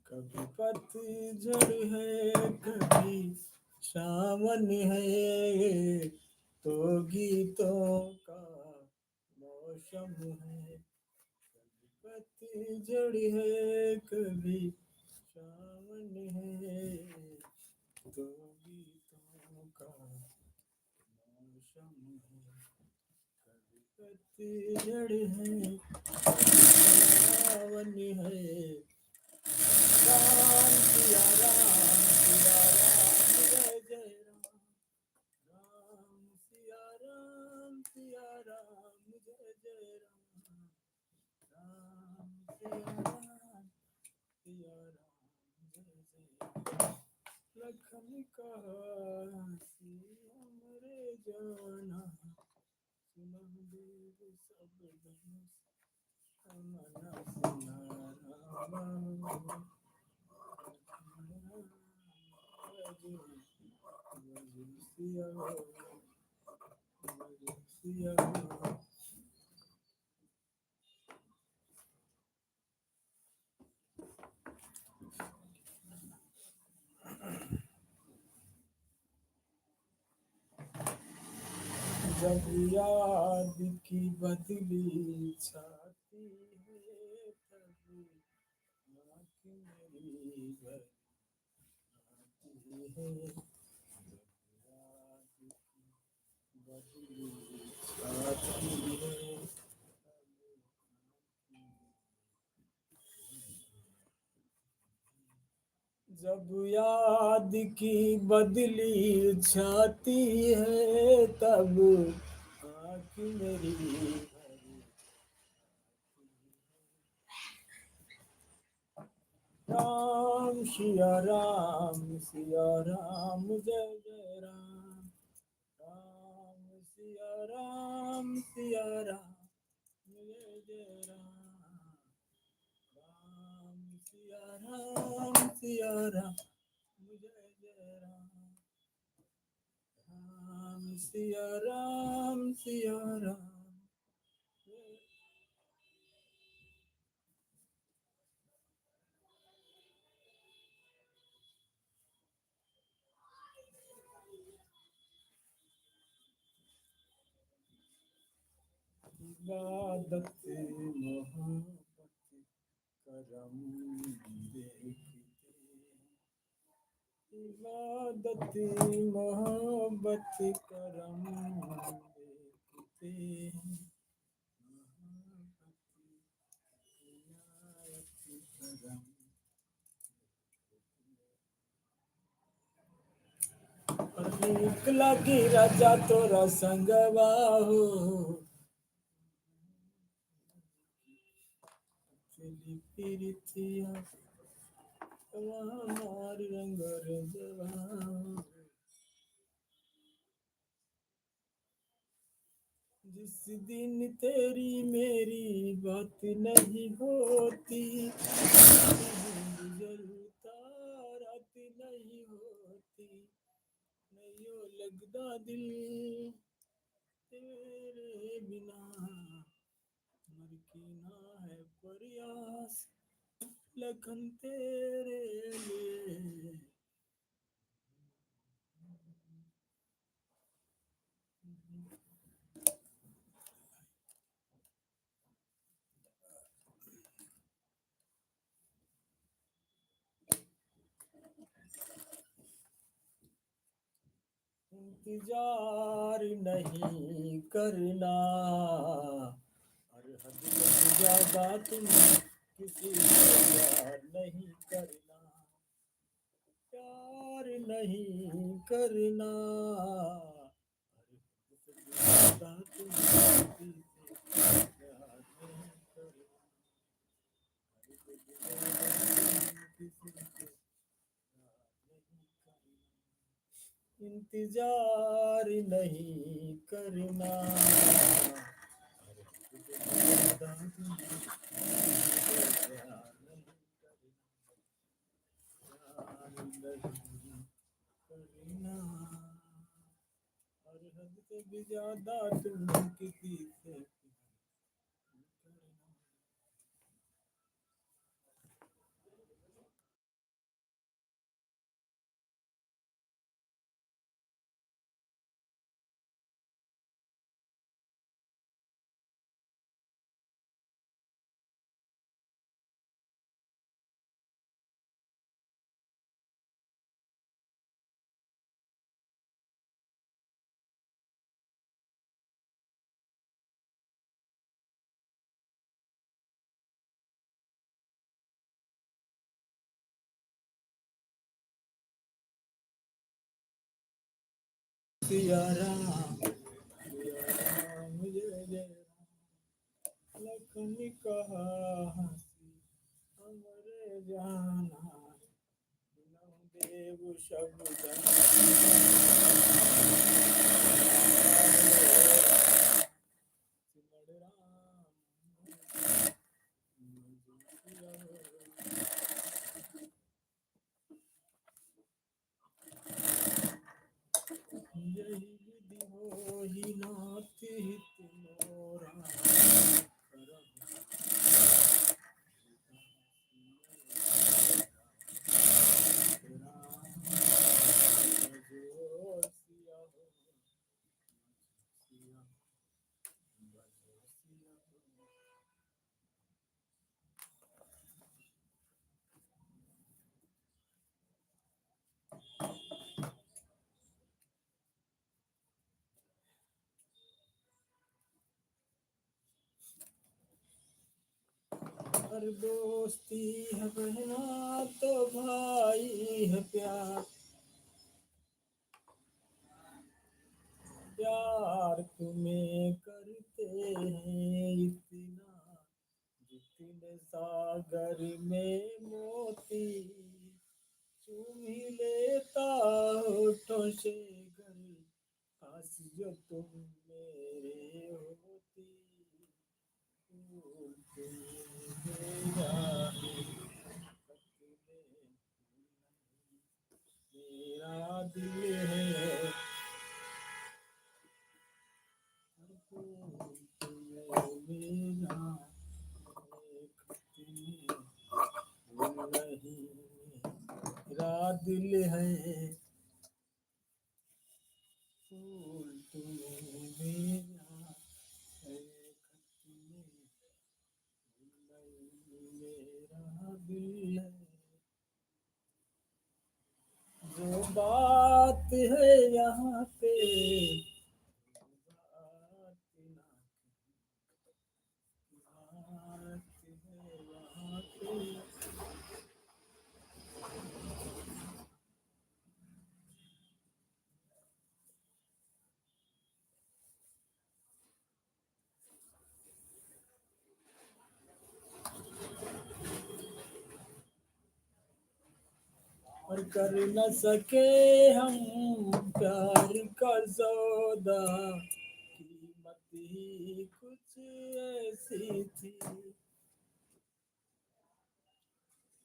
कभी पतझड़ है, कभी सावन है, तो गीतों का मौसम है। कभी पतझड़ है, कभी सावन है, तो गीतों का मौसम है। कभी पतझड़ है, सावन है। राम सिया राम, सिया राम जय जय राम। राम सिया राम, सिया राम जय जय राम। राम सिया राम, सिया राम जय जय राम। लखन कहा सी हमरे जाना, सुना देव सब धनुष अमना सुना राम। जब याद की बदली छाती है, तब आँख मेरी भर आती है। जब याद की बदली छाती है, जब याद की बदली छाती है, तब आँख मेरी भरी। राम सिया राम, सिया राम जय जय राम। राम सिया राम, सिया राम जय जय राम। राम सिया राम, सिया राम जय जय राम। राम सिया राम, सिया राम। इबादत मोहब्बत करम देखते, इबादत मोहब्बत करम देखते, मोहब्बत इनायत करम। और नीक लगी राजा तोरा संगवा हो, चली प्रीतिया हमार रंग रंगवा हो। जिस दिन तेरी मेरी बात नहीं होती, गुजरता रात नहीं होती, नहीं लगता दिल तेरे बिना, मर कीना है प्रयास लखन तेरे लिए। इंतजार नहीं करना और हद से ज्यादा तुम किसी से प्यार नहीं करना, प्यार नहीं करना और हद से ज्यादा तुम किसी से प्यार नहीं करना, हद से ज्यादा तुम किसी से प्यार नहीं करना। इंतजार नहीं करना और हद से ज्यादा तुम किसी से प्यार नहीं करना, प्यार नहीं करना और हद से भी ज्यादा तुम किसी से प्यार नहीं करना। सिया राम जय जय राम, लखन कहा हंसी हमरे जाना, बिनहु देव शब्द सिमर राम सिया यही विधि होहि नाथ हित मोरा, हर दोस्ती है बहना तो भाई है प्यार, प्यार तुम्हें करते हैं इतना जितने सागर में मोती, चूम ही लेता होठों से घर काश जो तुम मेरे होती, फूल तुम्हें मेरा मेरा दिल है, फूल तुम्हें मेरा नहीं मेरा दिल है, फूल तुम्हें मेरा मेरा दिल है। जो बात है यहाँ पे बात ना बात है वहाँ पे, और कर न सके हम प्यार का सौदा, कीमत ही कुछ ऐसी थी,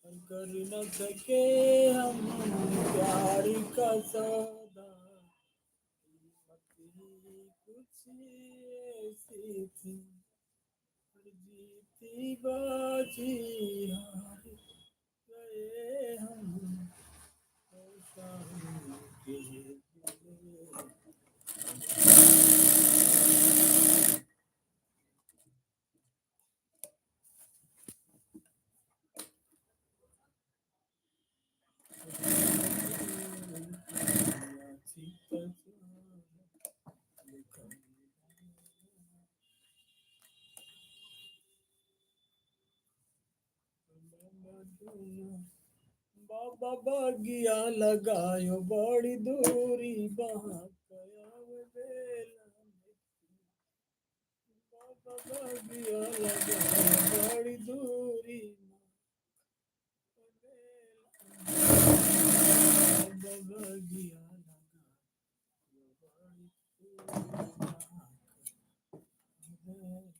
और कर न सके हम प्यार का सौदा, कीमत ही कुछ ऐसी थी, और जी सी बाजी हार गए हम शाम के दिल। बाबा बागिया लगायो बड़ी दूरी बहा गया वे बेला में। बाबा बागिया लगायो बड़ी दूरी बाबा बागिया लगायो बड़ी दूरी।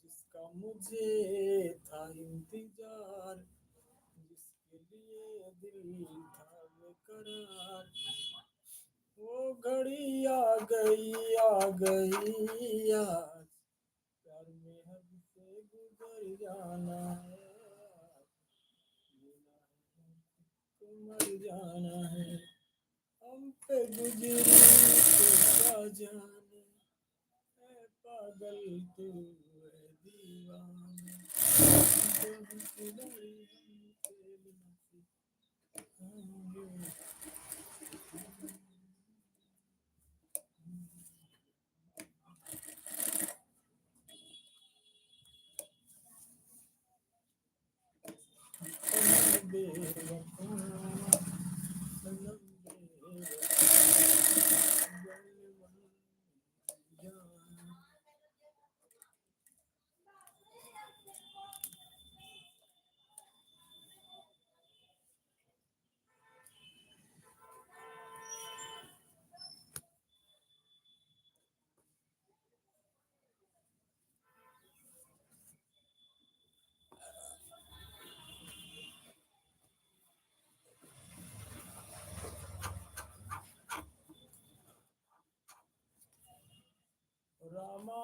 जिसका मुझे था इंतजार, जिसके लिए दिल था बेकरार, वो घड़ी आ गई आज। प्यार में हद से गुजर जाना है, तो मर जाना है। हम पे गुजरी तो क्या जाने, है पागल तू है दीवाना। जो खिलाड़ी हम खेल न सिखाएंगे। सनम बेवफा, सनम बेवफा, जान। रामा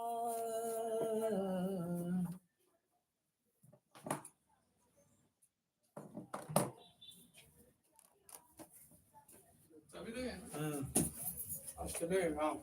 हाँ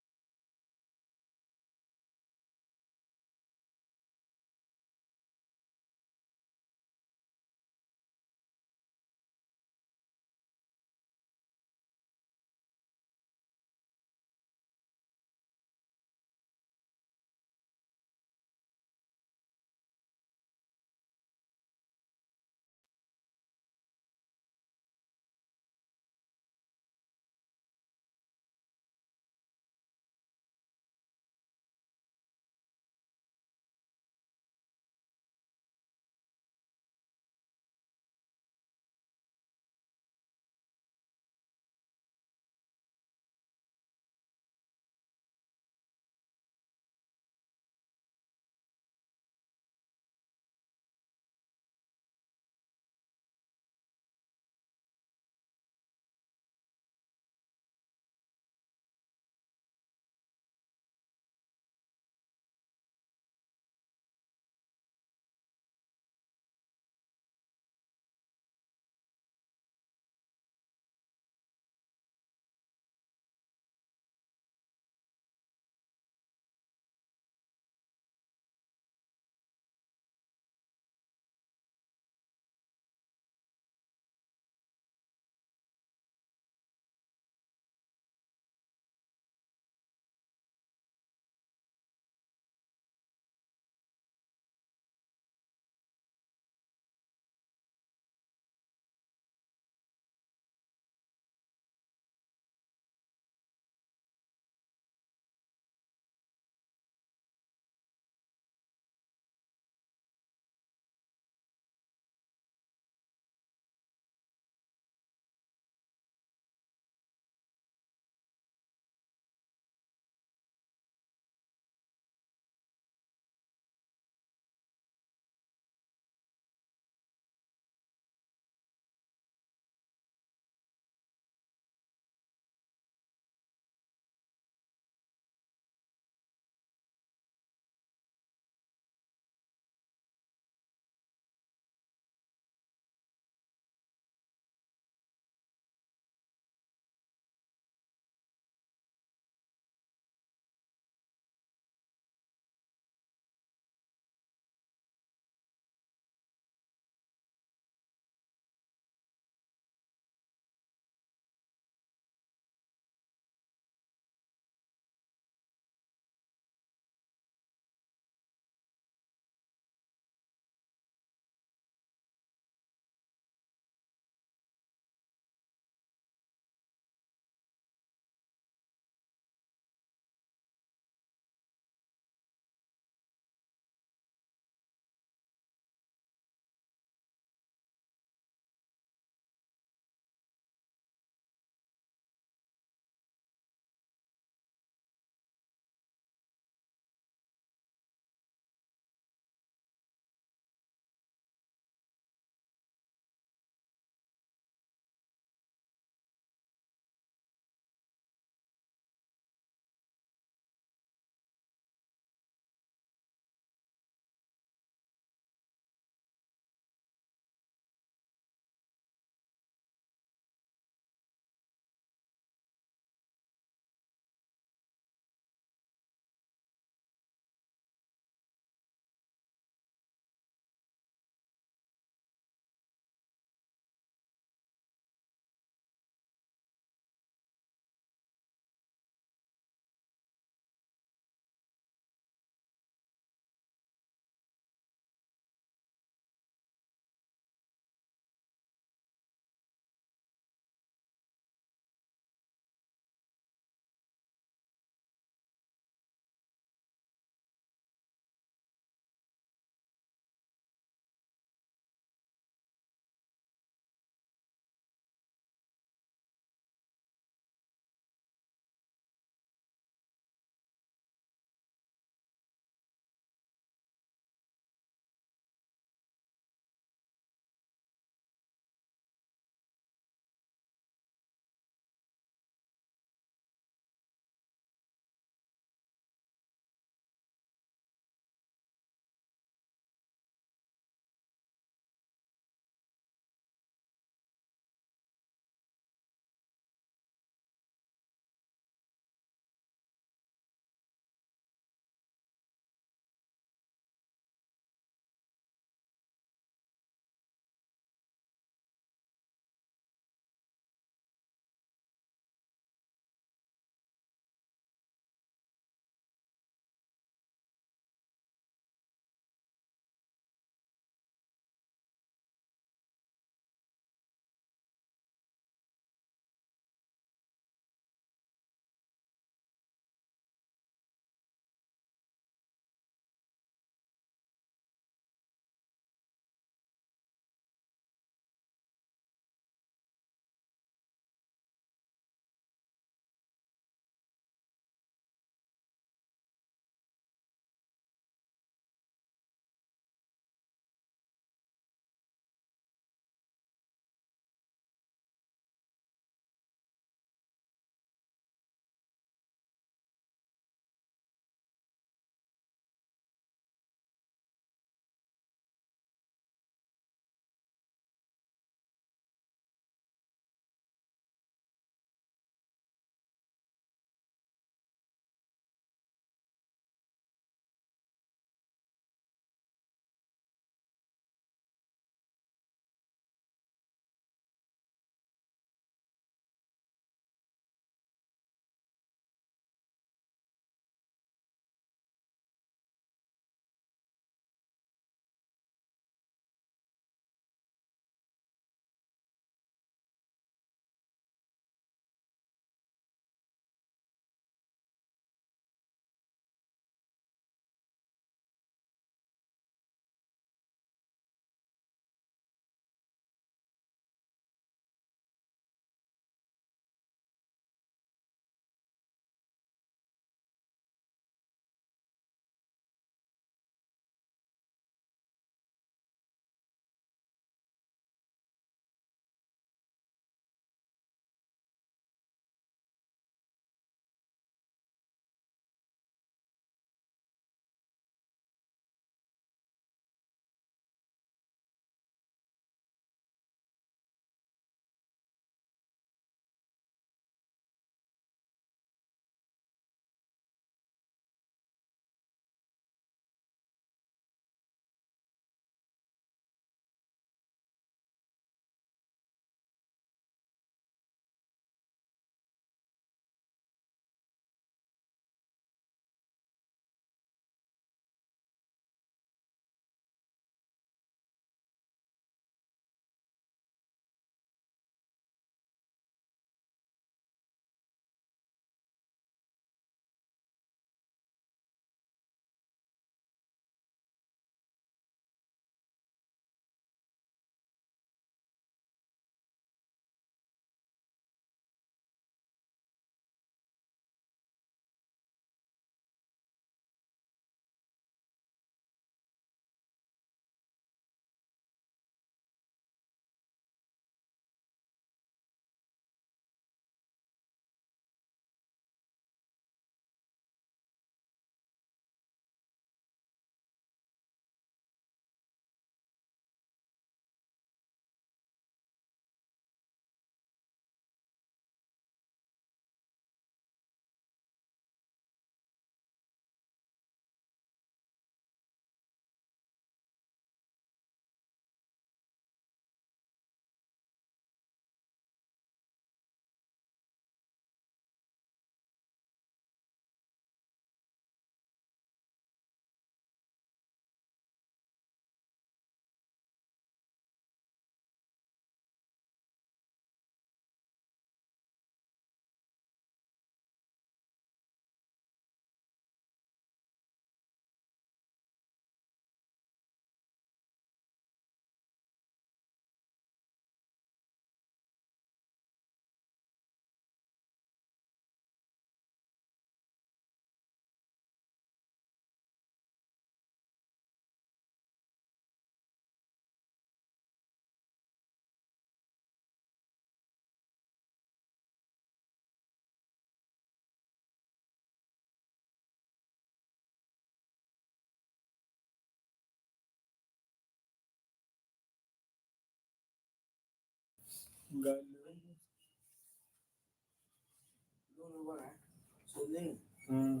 हम्म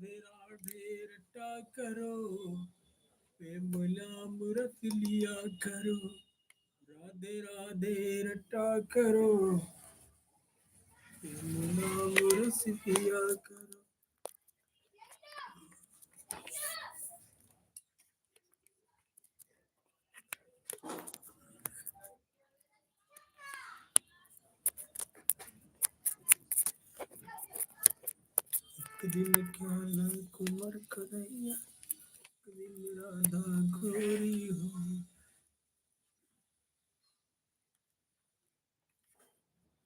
राधे रटा करो प्रेमला मूरत लिया करो राधे राधे रटा करो प्रेमला मूरत लिया करो एक दिन क्या लाल कुमार कन्हैया एक दिन राधा गोरी हो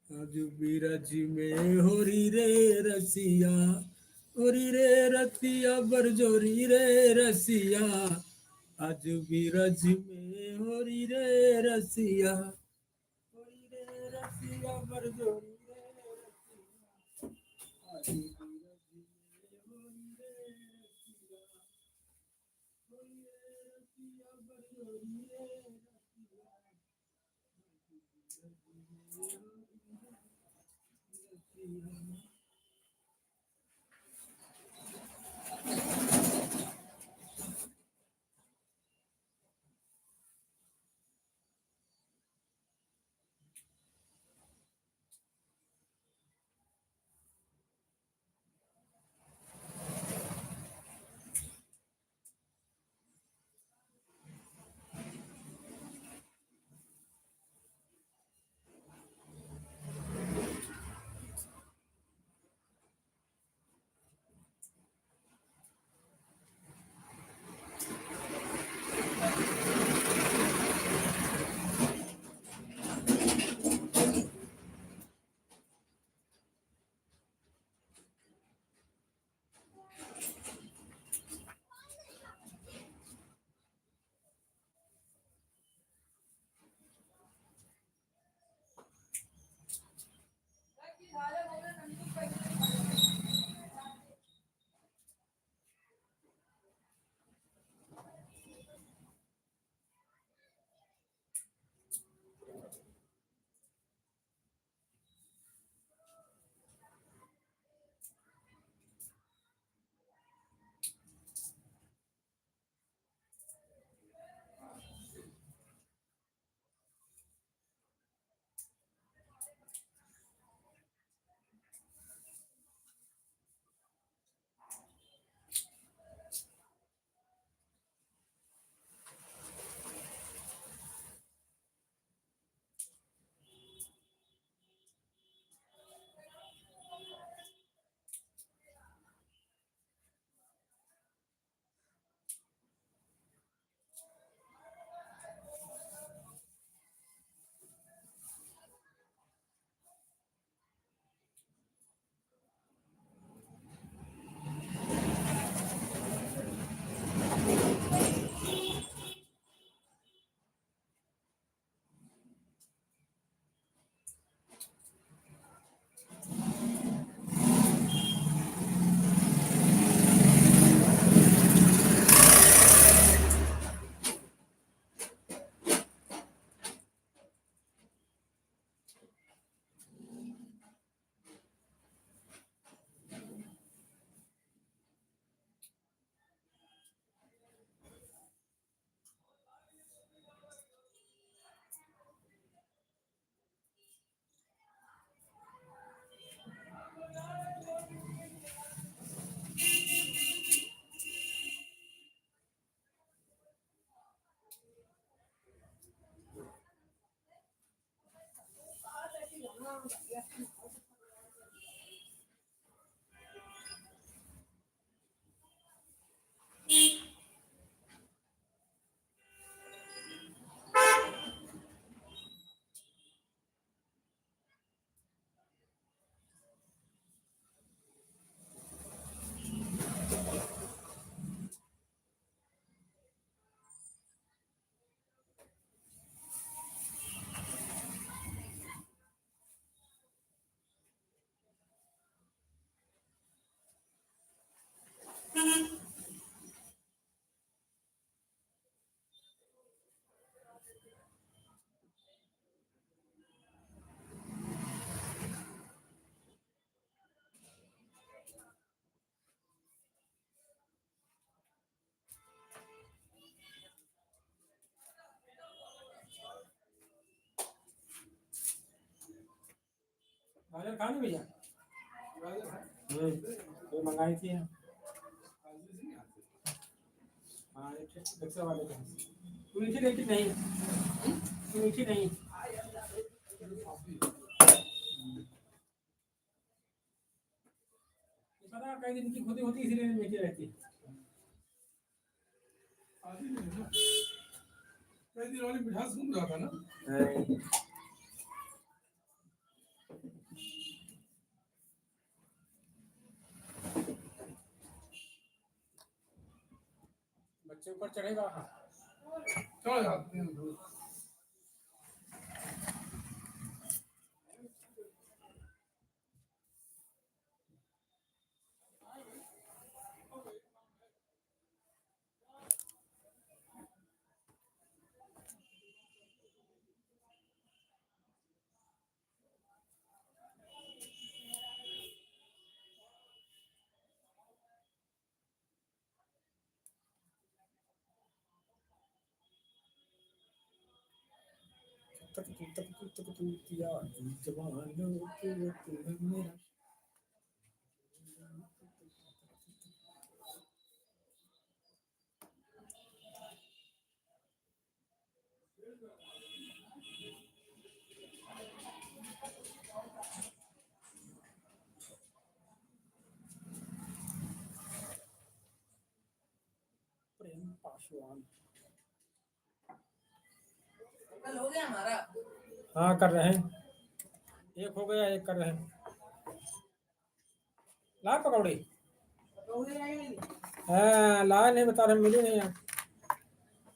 आज बीरज में होरी रे रसिया होरी रे रतिया बरजोरी रे रसिया आज बीरज में होरी रे रसिया होरी रे रसिया बरजोरी रे रसिया आज बीरज में होरी रे रसिया होरी रे रसिया बरजोरी रे रसिया गाजर खाने भैया ये मंगाई थी हाँ रिक्शा वाले के मीठी मीठी नहीं मीठी नहीं पता कई दिन की खुदी होती इसलिए मीठी रहती कई दिन वाली मिठास घूम रहा था ना। बच्चे ऊपर चढ़ेगा चलो जाते हैं तो। प्रेम पासवान कल हो गया हमारा। हाँ कर रहे हैं एक हो गया एक कर रहे हैं ला पकौड़ी हाँ ला नहीं बता रहे मिली नहीं यार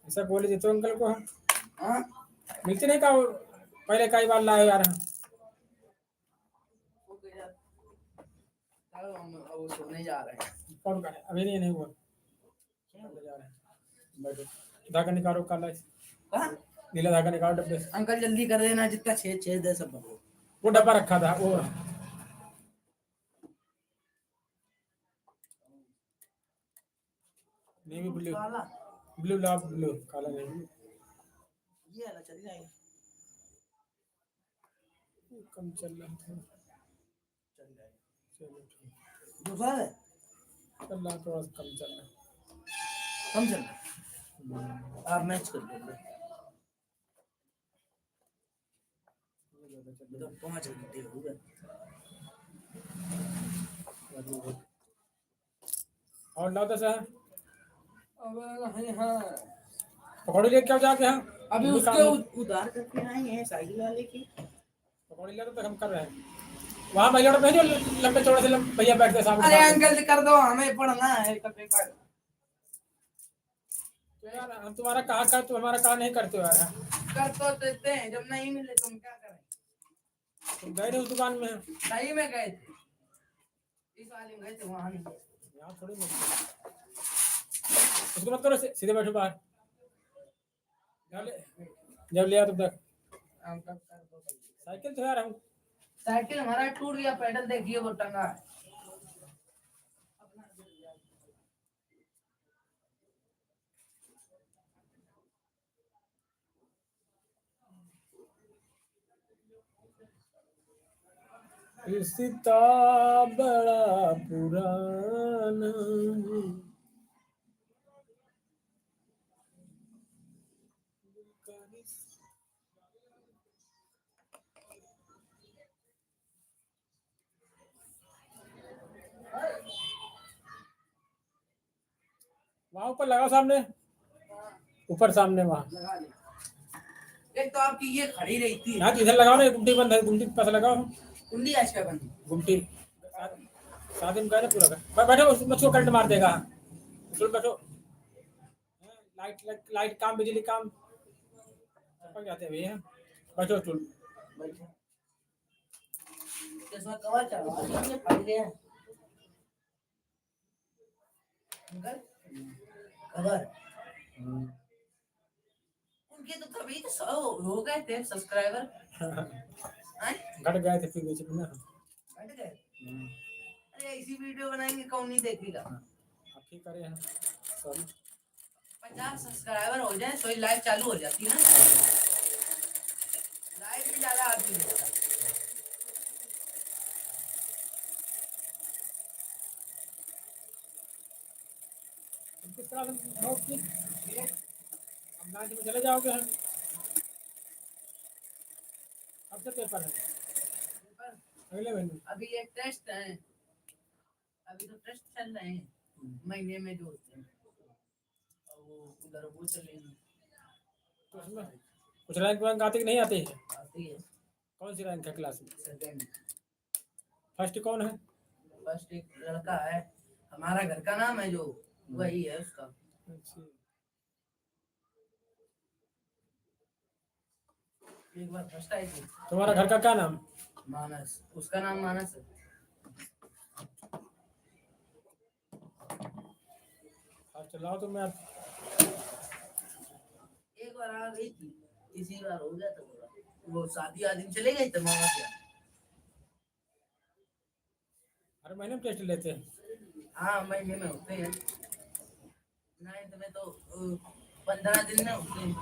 ऐसा बोले जीतो अंकल को हाँ मिलती नहीं कहा पहले कई बार लाए यार हो गया। चलो हम अब सोने जा रहे हैं। कौन कर अभी नहीं हुआ जा रहे हैं बैठो धागा निकालो काला हाँ? नीला धागा निकालो डब्बे से अंकल जल्दी कर देना जितना छेद छेद है सब भरो। वो डब्बा रखा था वो नेवी ब्लू काला ब्लू ला ब्लू काला नहीं ये वाला चल जाएगा। कम चल रहा था चल जाएगा। चलो ठीक दूसरा है चल रहा थोड़ा सा कम चल रहा कम चल रहा। आप मैच कर लो तो 5 घंटे हो गए। और लाओ दस है अब हाँ पकौड़ी लेके आओ जाके हाँ अभी भी उसके काम- उतार करके आए हैं साइकिल वाले की। पकौड़ी ले तो हम कर रहे हैं वहाँ भैया तो भेजो लंबे चौड़े से भैया बैठते सामने अरे अंकल कर दो हमें पढ़ना है कल पेपर। तो यार हम तुम्हारा कहा कर तुम हमारा कहा नहीं करते हो यार कर तो देते हैं जब नहीं मिले तुम क्या करें। तुम गए थे उस दुकान में सही में गए थे इस वाले में गए थे वहाँ नहीं गए। यहाँ थोड़ी मिलती उसको मत करो सीधे बैठो बाहर जब लिया तब तक हम कब कर दो साइकिल तो यार हम साइकिल हमारा टूट गया पैडल देखिए वो टंगा है। रिश्ता बड़ा पुराना वहाँ ऊपर लगाओ सामने ऊपर सामने वहाँ लगा ले। एक तो आपकी ये खड़ी रही थी यहाँ इधर लगाओ ना गुमटी बंद है गुमटी के पास लगाओ कुंडी आज क्या बंदी। गुमटी शादी में कहना पूरा कर बैठो उसको करंट मार देगा उसमें बैठो लाइट लाइट काम बिजली काम पक जाते हैं भैया बैठो स्टूल इसमें कवर चढ़वा ये फट गया अंकल कवर। उनके तो कभी तो 100 हो गए थे सब्सक्राइबर। घट गए थे फिर बेच ना घट गए। अरे ऐसी वीडियो बनाएंगे कौन नहीं देखेगा। आप ही करे हैं सॉरी 50 सब्सक्राइबर हो जाए तो लाइव चालू हो जाती है ना। लाइव भी ज्यादा आती है किस तरह से हो कि अब 9th में चले जाओगे हम, कब से पेपर है? अगले महीने। अभी ये टेस्ट है, अभी तो टेस्ट चल रहे हैं महीने में जो होते हैं, और वो उधर वो चलेंगे। तो उसमें कुछ रैंक वैंक आती कि नहीं आती है? आती है कौन सी रैंक है क्लास में? सेकंड। फर्स्ट कौन है? फर्स्ट एक लड़का है, हमारा घर का नाम है जो, वही है उसका। अच्छा, एक बार फर्स्ट आई थी। तुम्हारा घर का क्या नाम? मानस, उसका नाम मानस है। फर्स्ट लाओ तो मैं एक बार आ गई थी, इसी बार हो गया था थोड़ा, वो शादी आदमी चले गए थे मामा के यहाँ। हर महीने में टेस्ट लेते हैं। हाँ महीने में होते हैं, 9th में तो 15 दिन में होते हैं।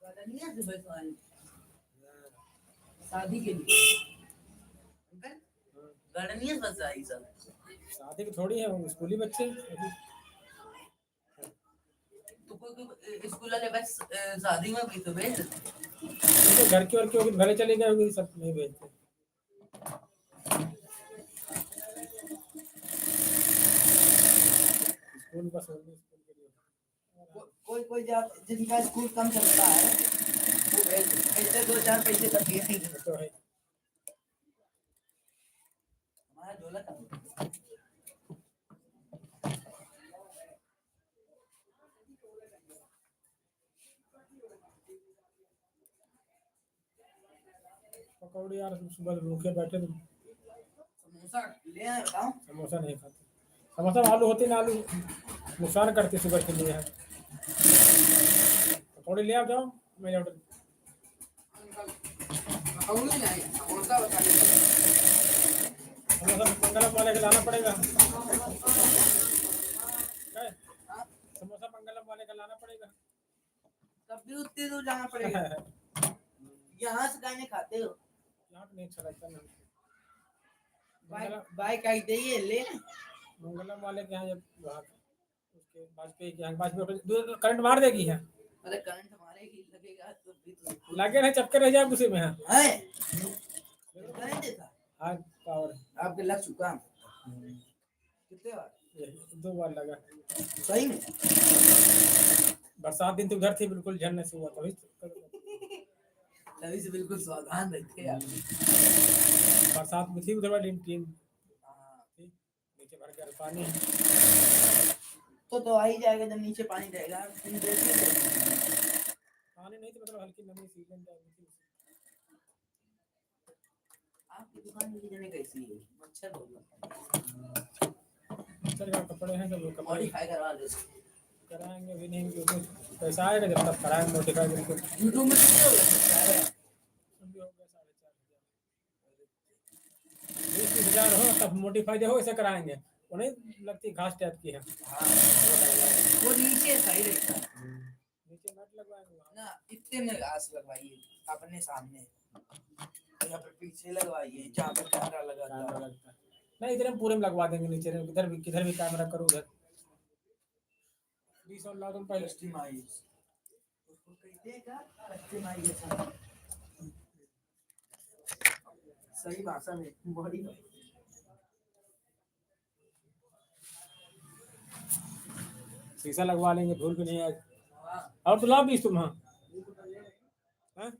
गार्डनिया से बैठवानी शादी के लिए, अंकल गार्डनिया से बस आई सब। शादी की थोड़ी है, वो स्कूली बच्चे अभी। तो कोई स्कूल वाले बस शादी में भी तो भेज देते। उनके घर की और की होगी, घरे चले गए होगी, सब नहीं भेजते। स्कूल बस होगी स्कूल के लिए। कोई कोई जिनका स्कूल कम चलता है वो भेज देते, 2-4 पैसे तक ये नहीं देते। तो है। हमारा ढोलक है। पकौड़ी यार सुबह भूखे बैठे तो समोसा ले आए बताओ। समोसा नहीं खाते। समोसा में आलू होते ना, आलू नुकसान करते सुबह के लिए है। पकौड़ी ले आओ, जाओ मैं ऑर्डर। पकौड़ी नहीं, समोसा बता दीजिए। समोसा मंगलम वाले के लाना पड़ेगा। क्या है? समोसा मंगलम वाले का लाना पड़ेगा। तब भी उतनी दूर जाना पड़ेगा। यहाँ से गाने खाते हो? यहाँ तो नहीं अच्छा लगता ना। बाइक आई चाहिए ले। मंगलम वाले के यहाँ जब वहाँ उसके वाजपेयी के यहाँ, वाजपेयी करंट मार देगी है। अरे करंट मारेगी लगेगा तो भी तो लगे नहीं, चपके रह जाए उसी में। हाँ है करंट देता हाँ पावर आपके लग चुका कितने बार? 2 बार लगा। सही में बरसात दिन तो उधर थी, बिल्कुल झरने से हुआ था। तभी से बिल्कुल सावधान रहते हैं आप। बरसात में थी उधर वाली टीम हाँ, थी, नीचे भर गया पानी। तो आ ही जाएगा जब नीचे पानी रहेगा। तुम देखिए पानी नहीं थी, मतलब हल्की नमी सीजन जाएगी थी। आपकी दुकान की जगह कैसी है? मच्छर होगा। चल का कपड़े हैं सब, कपड़े मॉडिफाई करवा दे। कराएंगे भी नहीं, क्योंकि पैसा आएगा जब तक कराएंगे मॉडिफाई बिल्कुल। यूट्यूब में कितने हो गए? अभी हो गया 4,500 20-30 हज़ार हो तब मॉडिफाई जो हो ऐसे कराएंगे। वो नहीं लगती घास टाइप की है। हाँ वो नीचे सही रहता है नीचे मैट लगवाएंगे वहाँ। ना। इतने में घास लगवाइए अपने सामने, या फिर पीछे लगवाइए जहाँ पे कैमरा लगा कैमरा था। लगता है नहीं, इधर हम पूरे में लगवा देंगे। नीचे किधर भी कैमरा करो उधर। 20 और लाख तुम पहले। कस्टमाइज उसको कहते हैं क्या? कस्टमाइजेशन सही भाषा में बॉडी। शीशा लगवा लेंगे, धूल भी नहीं आज। और तो लाओ 20 तुम। हाँ हाँ?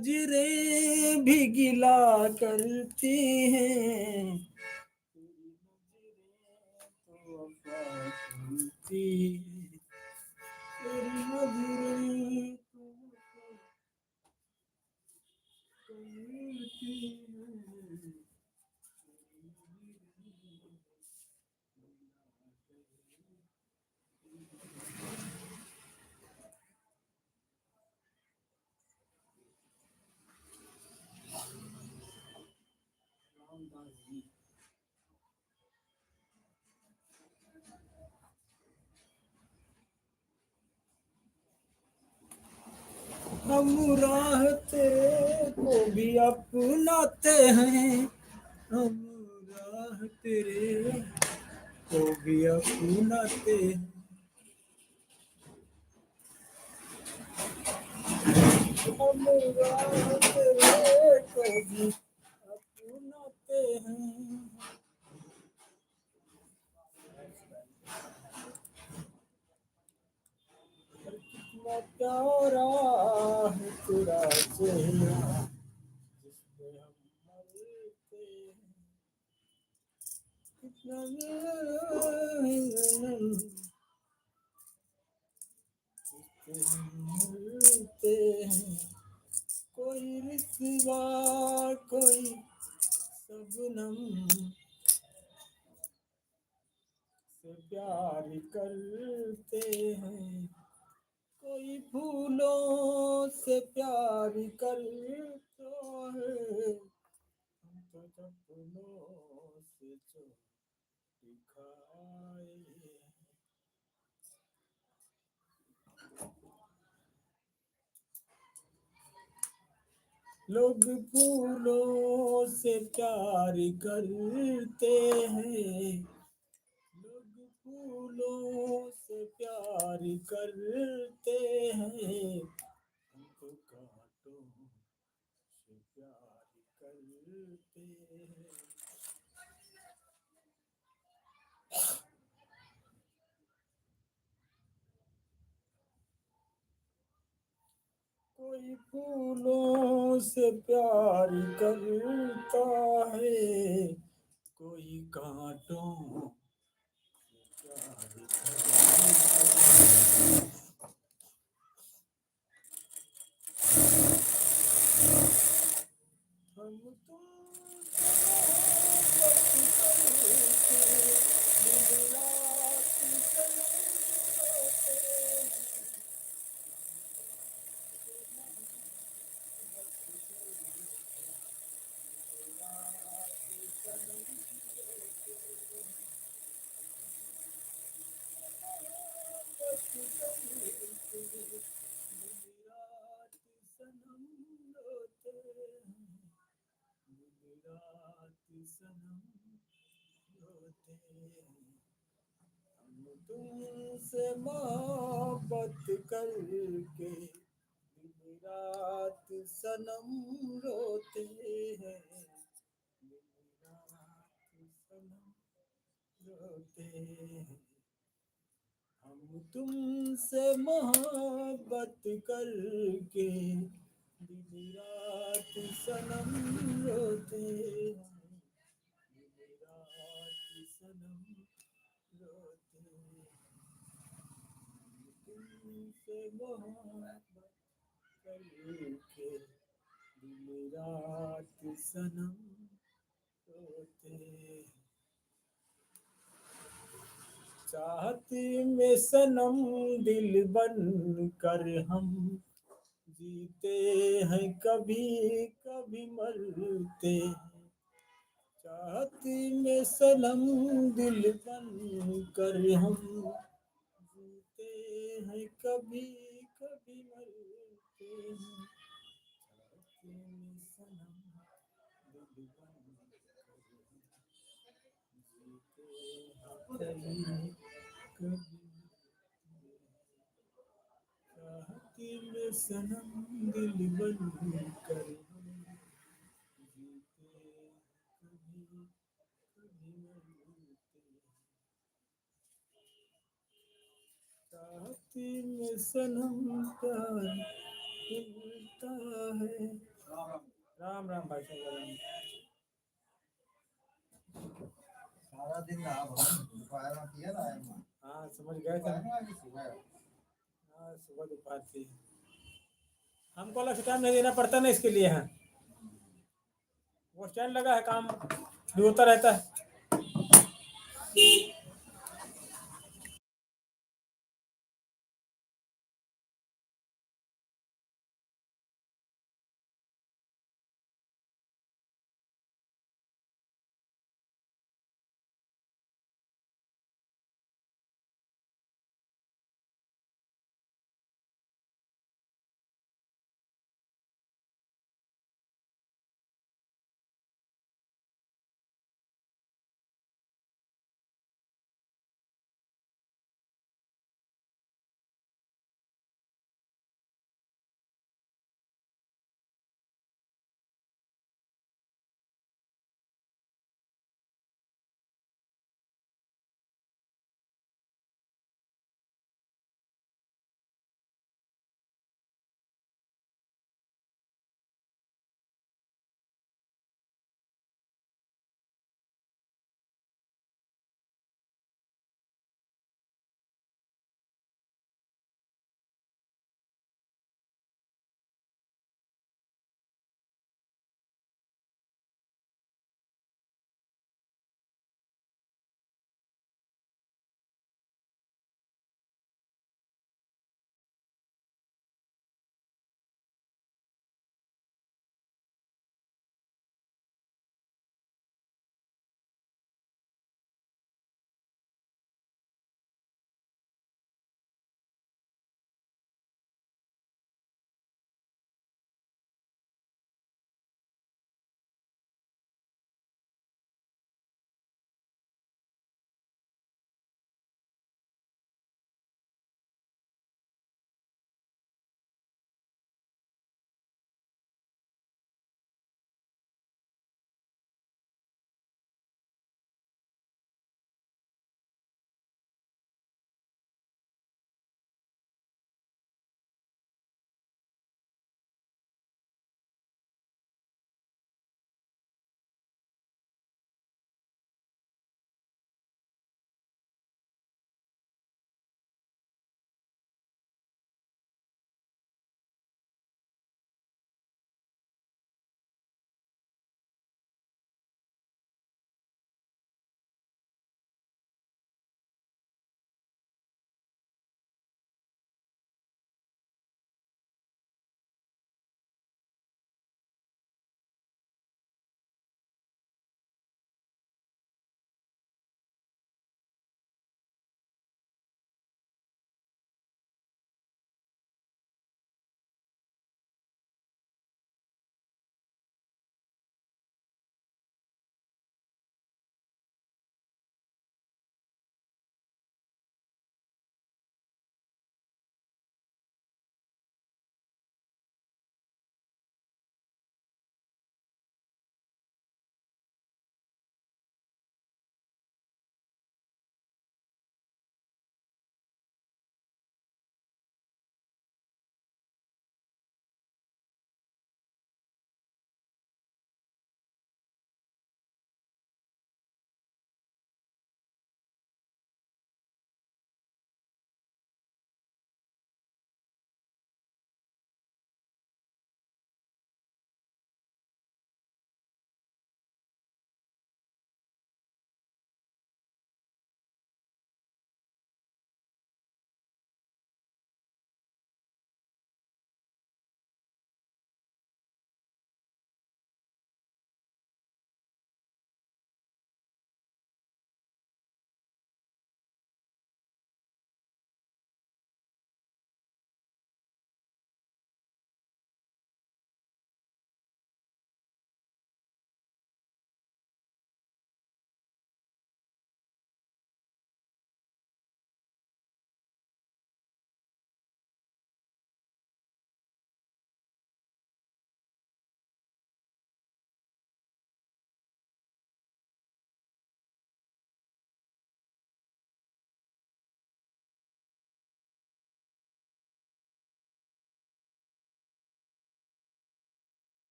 नजरें भी गिला करती हैं, तेरी नजरें तो वफा करती हैं, तेरी नजरें तो वफा करती हैं। हम राह तेरे को भी अपनाते हैं, हम राह तेरे को भी अपनाते हैं, हम राह तेरे को भी अपनाते हैं। कितना प्यारा है तेरा चेहरा, जिसपे हम मरते हैं, कितना जिसपे हम मरते हैं। कोई रिश्वा कोई शबनम से प्यार करते हैं, कोई फूलों से प्यार करता है, हम तो सपनों से जो दिखाए। लोग फूलों से प्यार करते हैं, लोग फूलों से प्यार करते हैं, हम तो कांटों से प्यार करते हैं। कोई फूलों से प्यार करता है, कोई कांटों से प्यार करता है। हम तुमसे मोहब्बत करके दिन रात सनम रोते हैं। हम तुमसे मोहब्बत करके दिन रात सनम रोते हैं, दिन रात सनम रोते हैं। हम तुमसे मोहब्बत करके दिन रात सनम रोते हैं, दिन रात सनम रोते हैं। तुमसे मोहब्बत करके दिन रात सनम रोते हैं। चाहते में सनम दिल बन कर हम जीते हैं, कभी कभी मरते हैं। चाहते में सनम दिल बन कर हम जीते हैं, कभी कभी मरते हैं। चाहते में सनम दिल बन कर हम जीते हैं, कभी कभी चाहते में सनम दिल बन कर हम जीते हैं, कभी कभी मरते हैं। चाहते में सनम प्यार लगता है। राम राम भाई साहब, राम। सारा दिन रहा दोपहर में किया ना हाँ समझ गए थे। सुबह हाँ सुबह दोपहर थी। हमको अलग से टाइम नहीं देना पड़ता ना इसके लिए है। वो स्टैंड लगा है, काम भी होता रहता है।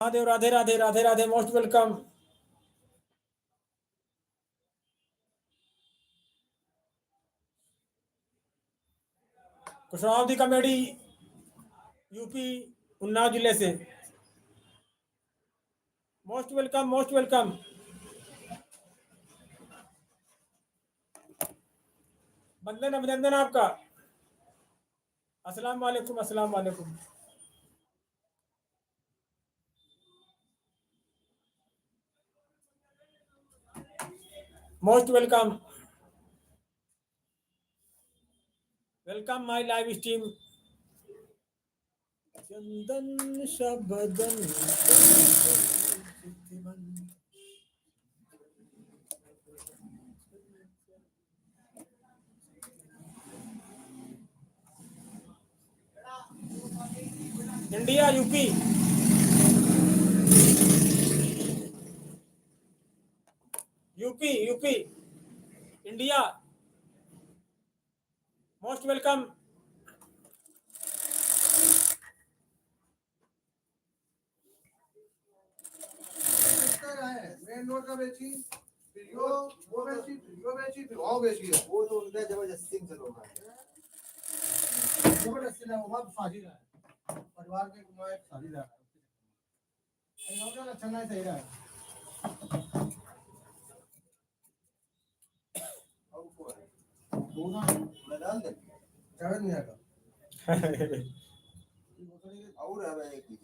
Mahadev, Radhe Radhe Radhe Radhe, most welcome. Kushwaha comedy, UP, Unnao जिले से। Most welcome, most welcome. बंदन अभिनंदन आपका। अस्सलाम वालेकुम, अस्सलाम वालेकुम। Most welcome, welcome my live stream. चंदन शबदन India, UP, UP, UP, India. Most welcome. Main road का बेची, फिर वो बेची, फिर वो बेची, फिर वो बेची है। वो तो उनका जबरदस्ती से लोग हैं। जबरदस्ती ना, वो बात शादी रहा है, परिवार के कुमार एक शादी रहा है। इन लोगों का अच्छा नहीं सही रहा है। अब को है, वो ना मैदान दे, चढ़ नहीं आएगा। और है भाई एक चीज।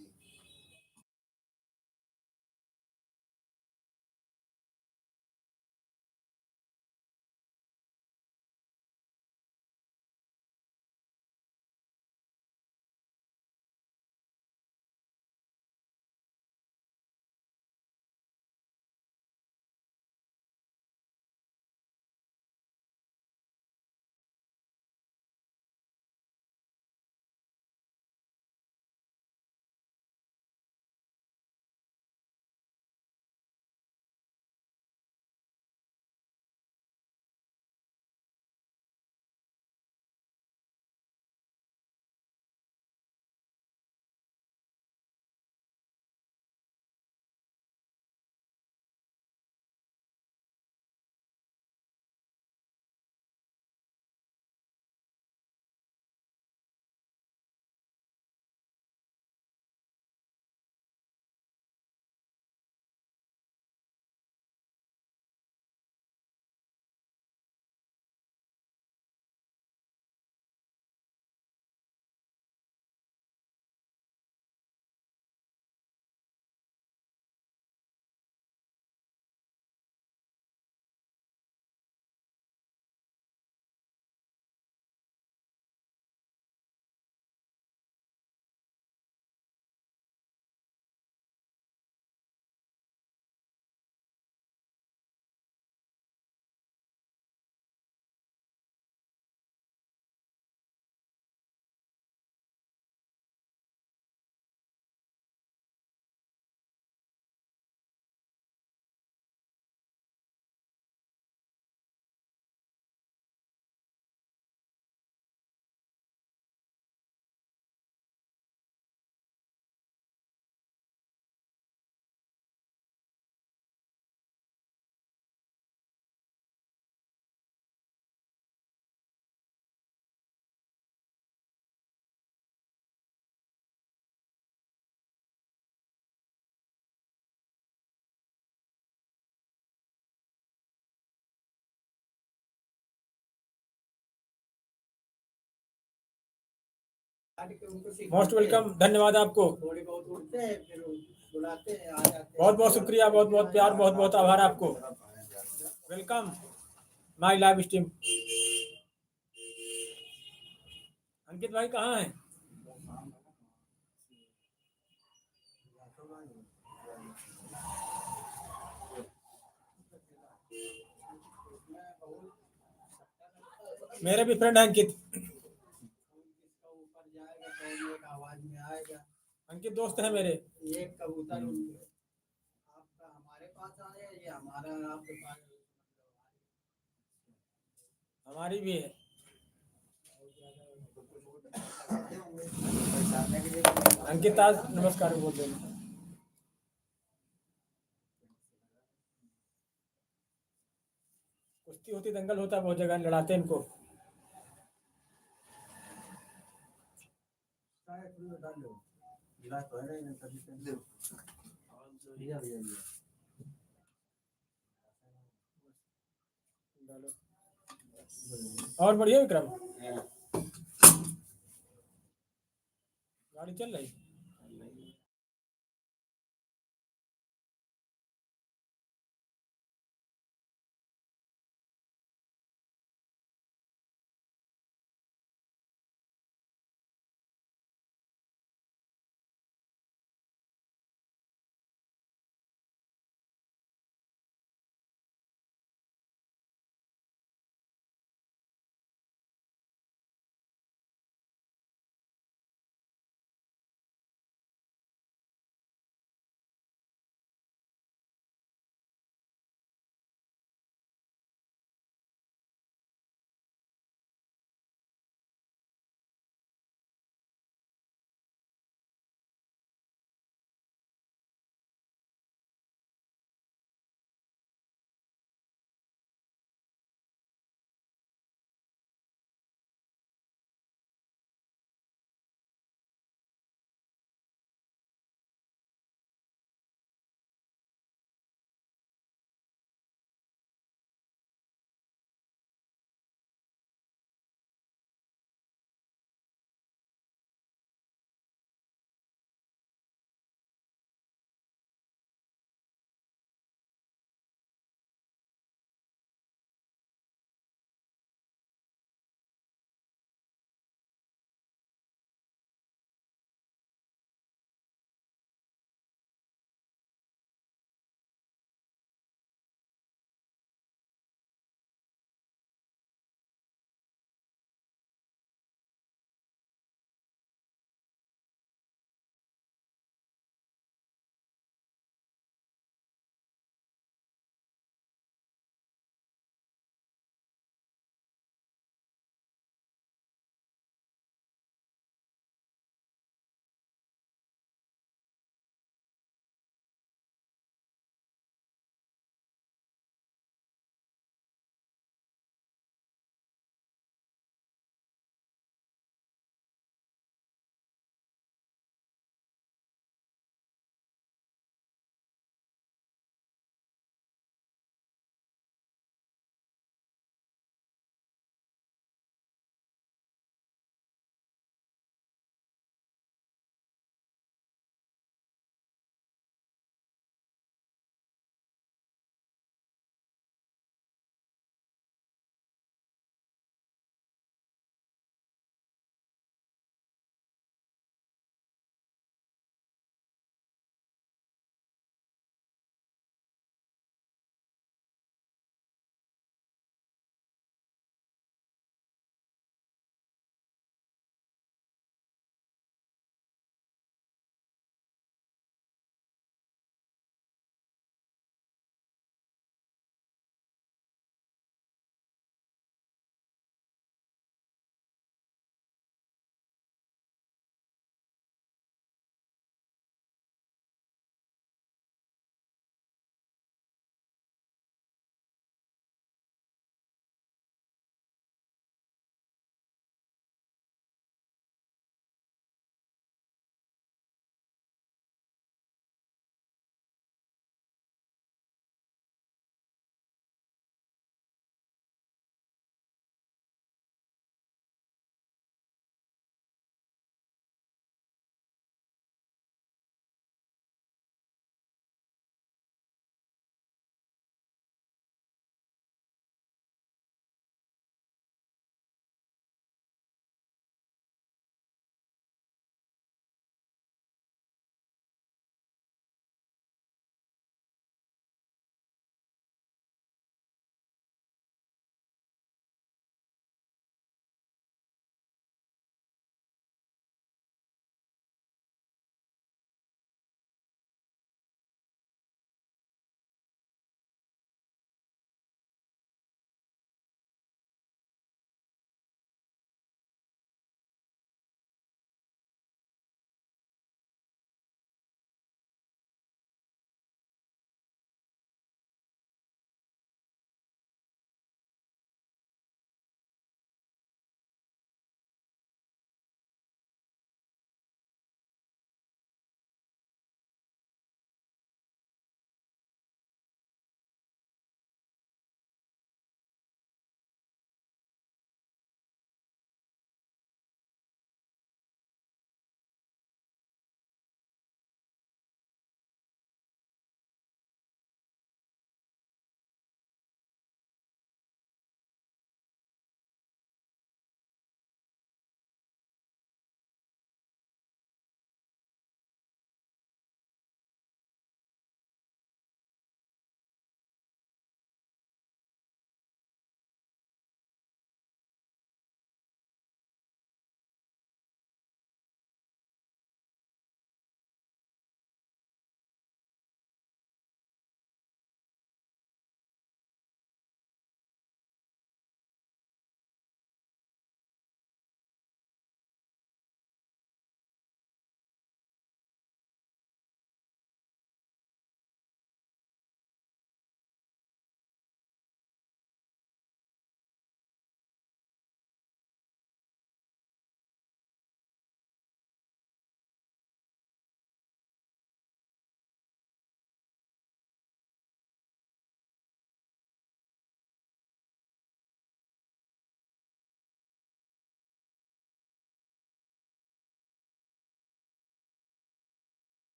मोस्ट वेलकम, धन्यवाद आपको। थोड़ी बहुत उठते हैं, फिर बुलाते हैं, आ जाते हैं। बहुत बहुत शुक्रिया, बहुत बहुत प्यार, बहुत बहुत आभार आपको। Welcome my live stream. Ankit भाई कहाँ हैं? मेरे भी फ्रेंड हैं अंकित। किसका ऊपर जाएगा तो एक आवाज में आएगा। अंकित दोस्त है मेरे। एक कबूतर आपका हमारे पास आया, ये हमारा आपके पास। हमारी भी है। अंकित आज नमस्कार बोल देना। कुश्ती होती, दंगल होता, बहुत जगह लड़ाते इनको। और बढ़िया विक्रम, गाड़ी चल रही।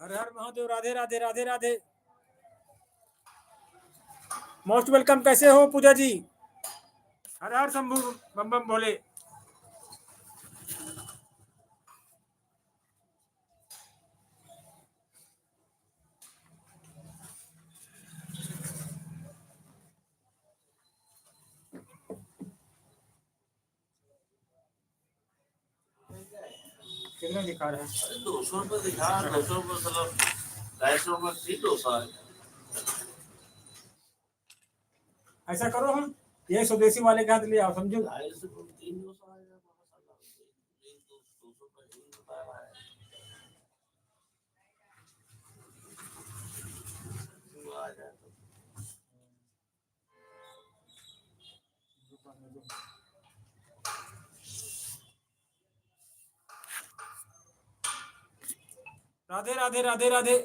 हर हर महादेव, राधे राधे राधे राधे। मोस्ट वेलकम, कैसे हो पूजा जी? हर हर शंभू, बम बम भोले। कितना दिखा रहा है? 200 रुपये दिखा, 200 रुपये मतलब 250 रुपये फ्री डोसा है। ऐसा करो, हम ये स्वदेशी वाले के हाथ ले आओ, समझो। 250 डोसा आएगा मसाला, 200 रुपये ही बता रहा है। आ जाए तो राधे राधे राधे राधे।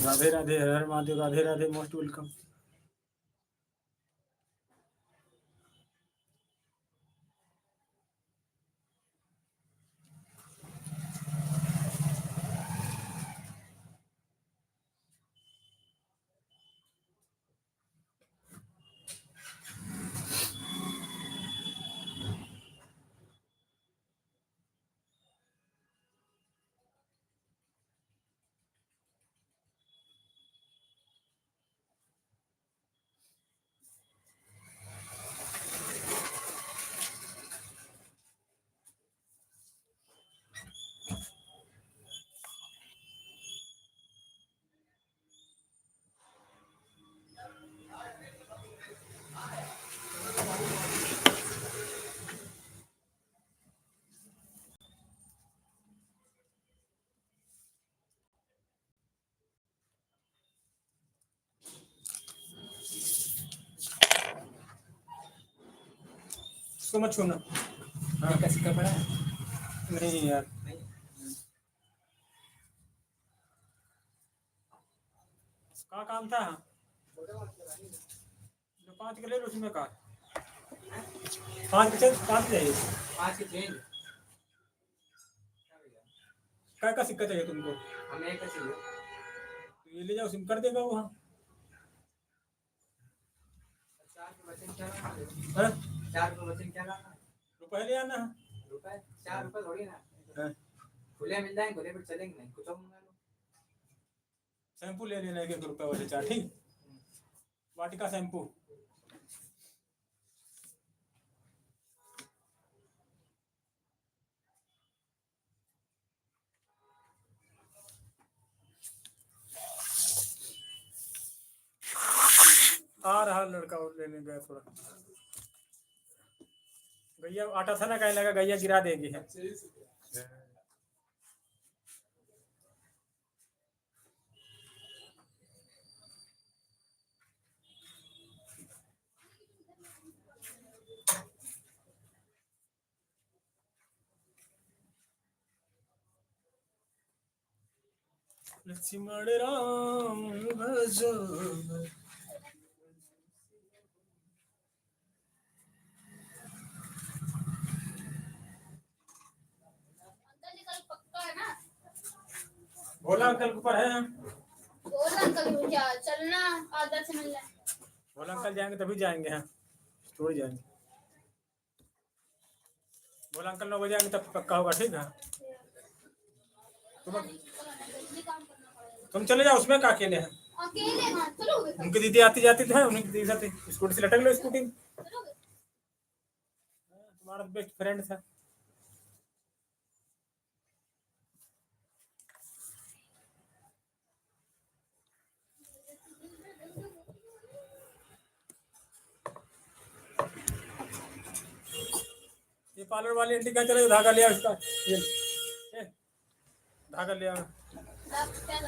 राधे राधे, हर हर महादेव, राधे राधे, मोस्ट वेलकम। इसको मत छूना। हाँ, का सिक्का पड़ा है? नहीं यार, का काम था? जो 5 के ले लो, उसमें का 5 के 5 चाहिए। 5 की चेंज का सिक्का चाहिए तुमको? हमें एक चाहिए। तो ये ले जाओ, सिम कर देगा वहाँ। 4 के वचन क्या लाना है? हाँ? 4 के वचन क्या लाना है? रुपए ले आना है। रुपए 4 रुपए थोड़ी ना हाँ? खुले मिल जाएंगे, खुले पर चलेंगे नहीं, कुछ और मंगा लो। शैम्पू ले लेना 1 रुपए वाले 4, ठीक? वाटिका शैम्पू। आ रहा लड़का और लेने गया थोड़ा। गैया आटा था ना, कहने लगा गैया गिरा देगी है। लक्ष्मण राम भजो। अंकल जी कल पक्का है ना? भोला अंकल ऊपर है। बोला अंकल क्या चलना आदत से मिलना है। भोला अंकल जाएंगे तभी जाएंगे। हाँ, स्टोर जाएंगे। भोला अंकल 9 बजे आएंगे तब पक्का होगा, ठीक है? जल्दी काम करना पड़ेगा। तुम चले जाओ, उसमें का अकेले हैं? अकेले हाँ चलोगे? उनकी दीदी आती जाती तो है, उनकी दीदी साथ स्कूटी से लटक लो, स्कूटी में। चलोगे? तुम्हारा बेस्ट फ्रेंड था। ये पार्लर वाली आंटी क्या चले, धागा ले आओ इसका। ये धागा ले आओ। क्या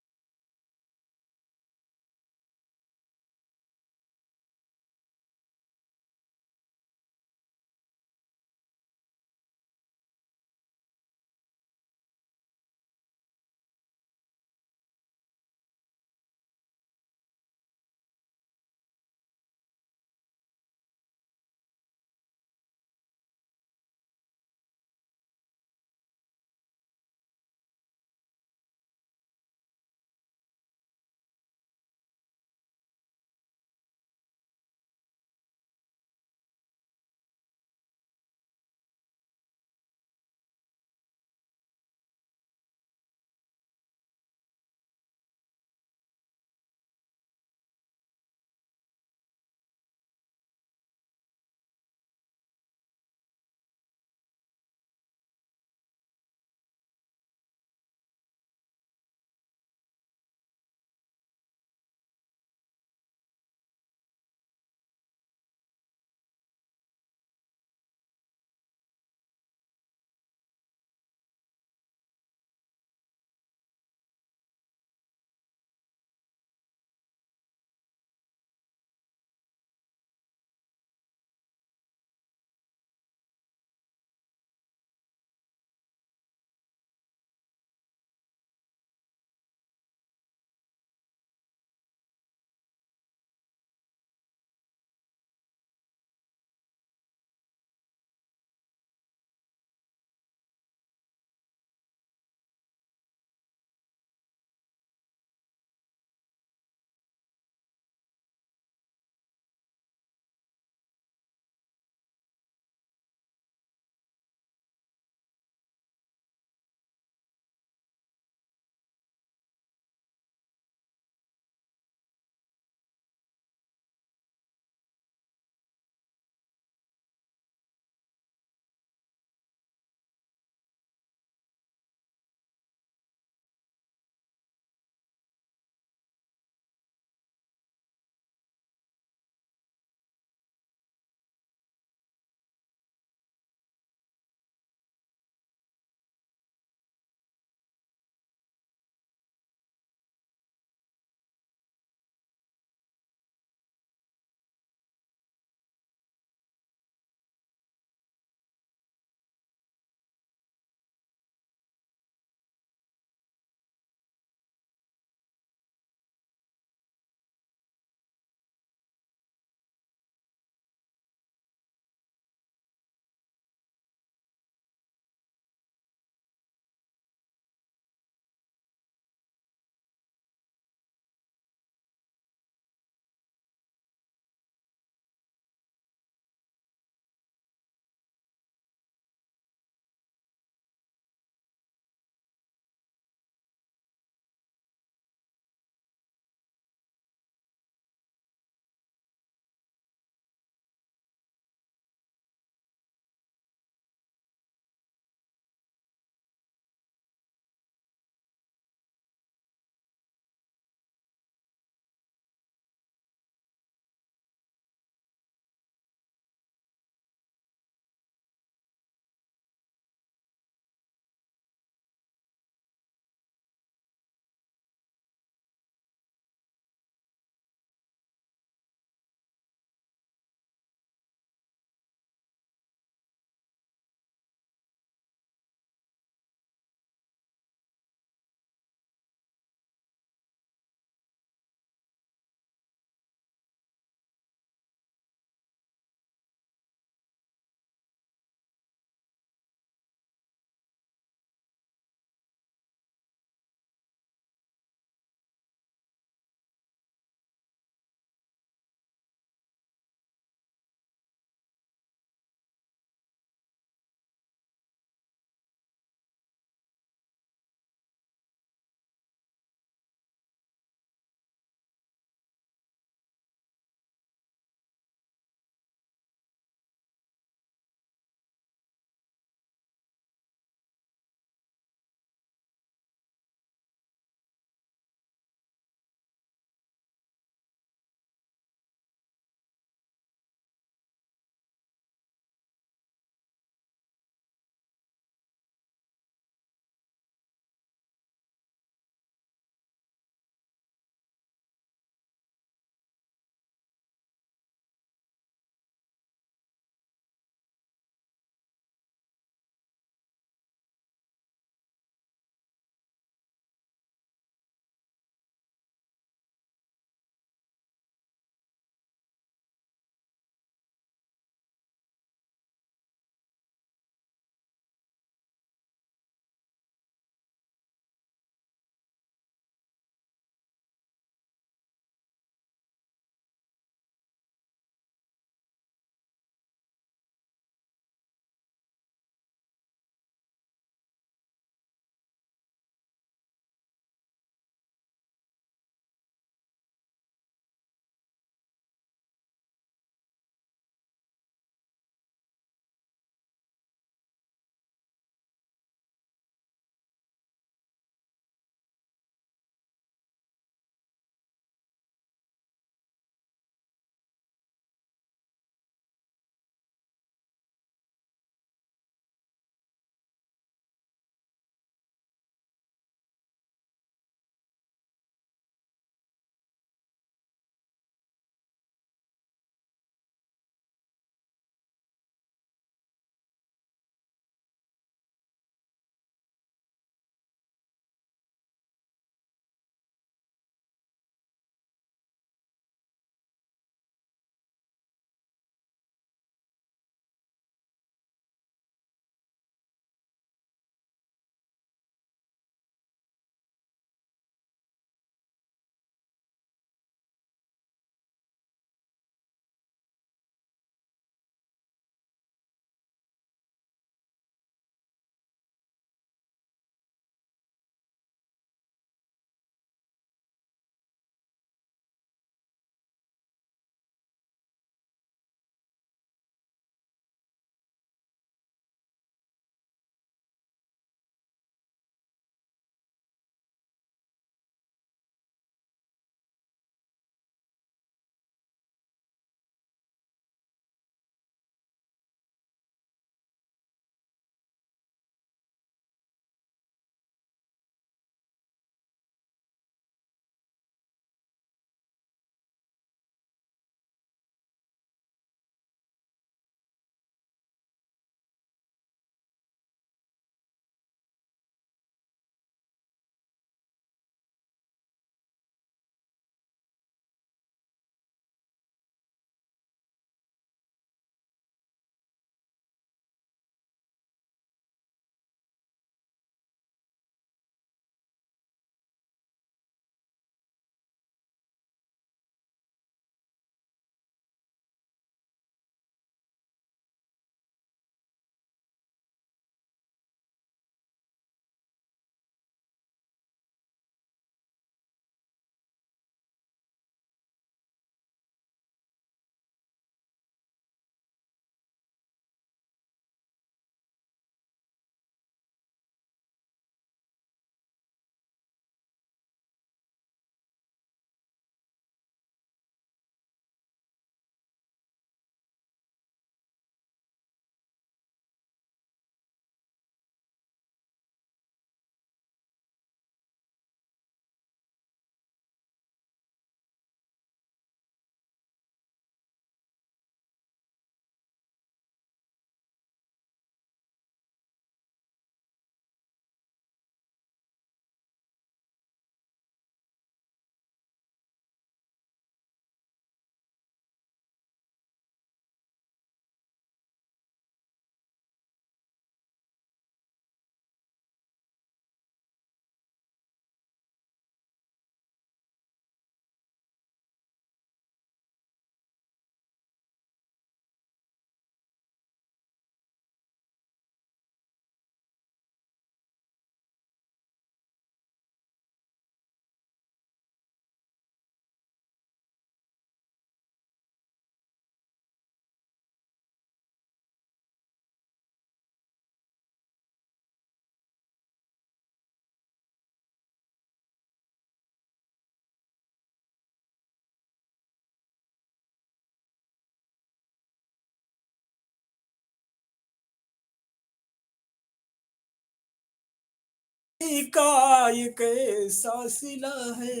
खुशी का ये कैसा सिला है।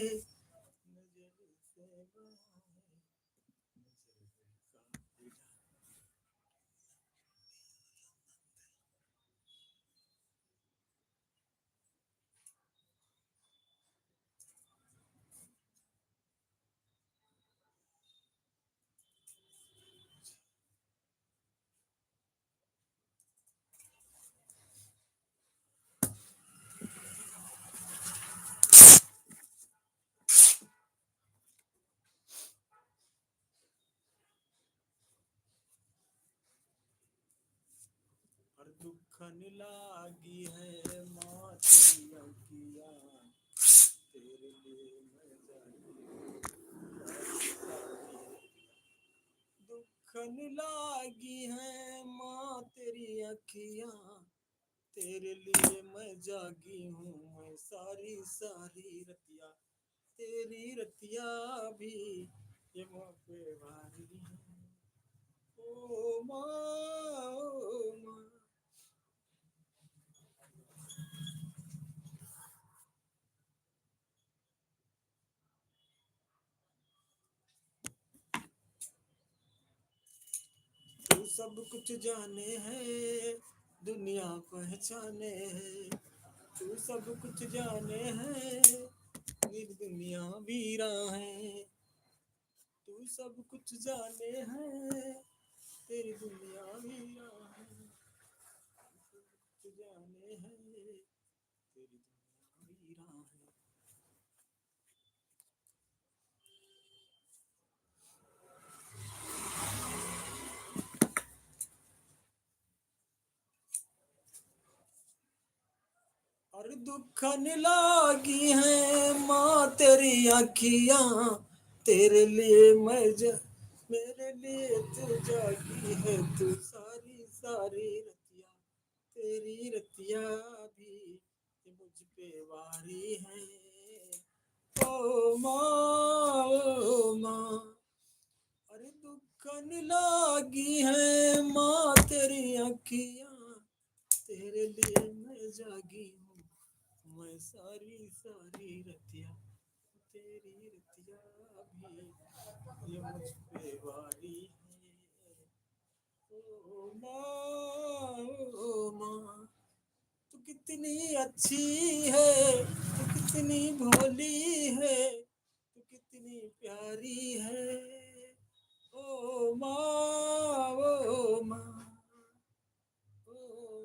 पर दुखन लागी है माँ तेरी अखियाँ, तेरे लिए मैं दुखन लागी है माँ तेरी अखियाँ, तेरे लिए मैं जागी हूँ मैं सारी सारी रतिया, तेरी रतिया भी ये माँ पे भारी है। ओ माँ ओ माँ। तू सब कुछ जाने है दुनिया पहचाने है, तू सब कुछ जाने है मेरी दुनिया वीरा है, तू सब कुछ जाने है तेरी दुनिया वीरा है, तू सब कुछ जाने है तेरी दुनिया वीरा है। और दुखन लागी है माँ तेरी अखियाँ, तेरे लिए मेरे लिए तू जागी है, तू सारी सारी रतिया, तेरी रतिया भी ये मुझ पे वारी है। ओ माँ ओ माँ। अरे दुखन लागी है माँ तेरी अखियाँ, तेरे लिए मैं जागी हूँ मैं सारी सारी रतिया, तेरी रतिया भी ये मुझ पे वारी है। ओ माँ ओ माँ। तू कितनी अच्छी है, तू कितनी भोली है, तू कितनी प्यारी है। ओ माँ ओ माँ ओ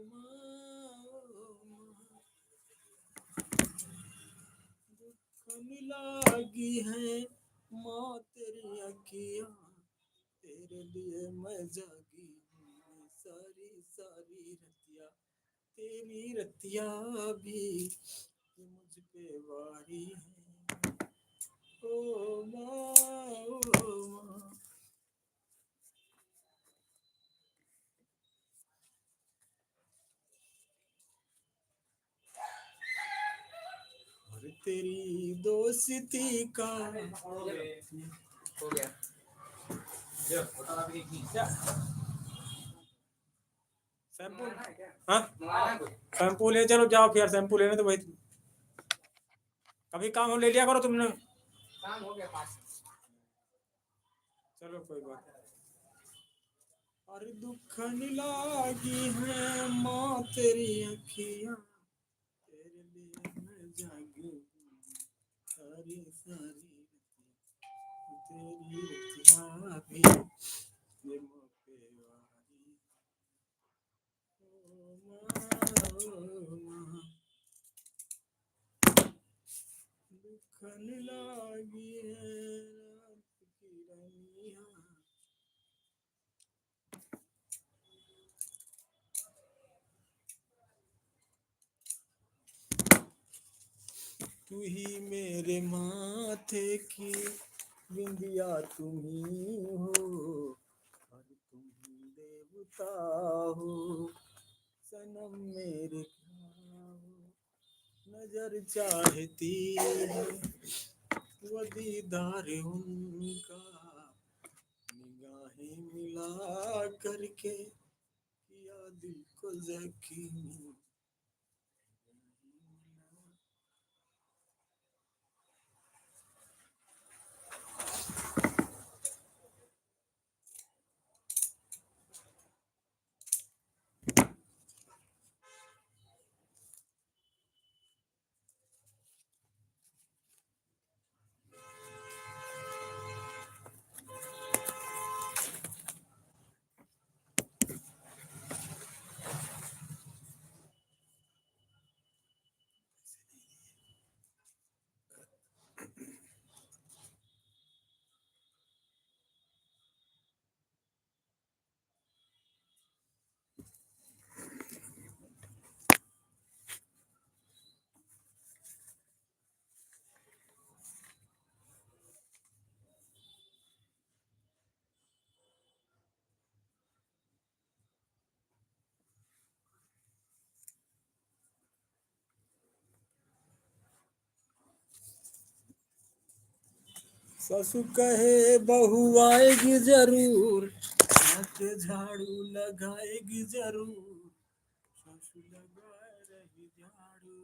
माँ ओ माँ। दुखन लागी है माँ तेरी अखियाँ, तेरे लिए मैं जागी हूँ मैं सारी सारी रतिया, तेरी रतिया भी ये मुझ पे वारी है। ओ माँ ओ माँ। और तेरी दोस्ती का हो गया शैम्पू, हाँ शैम्पू ले चलो जाओ फिर, शैम्पू लेने तो भाई कभी काम हो ले लिया करो तुमने। काम हो गया पास। चलो कोई बात नहीं। और दुखन लागी है माँ तेरी अखियाँ, तेरे लिए मैं जागी हूँ सारी सारी रतियाँ, तेरी रतियाँ भी ये मुझ पे वारी। ओ माँ दुखन लागी है रात की रानियाँ। तू ही मेरे माथे की बिंदिया तुम ही हो, और तुम ही देवता हो सनम मेरे क्या हो। नजर चाहती है वो दीदार उनका, निगाहें मिला करके किया दिल को जख्मी। ससु कहे बहू आएगी जरूर, हाथ झाड़ू लगाएगी जरूर, ससु लगा रही झाड़ू।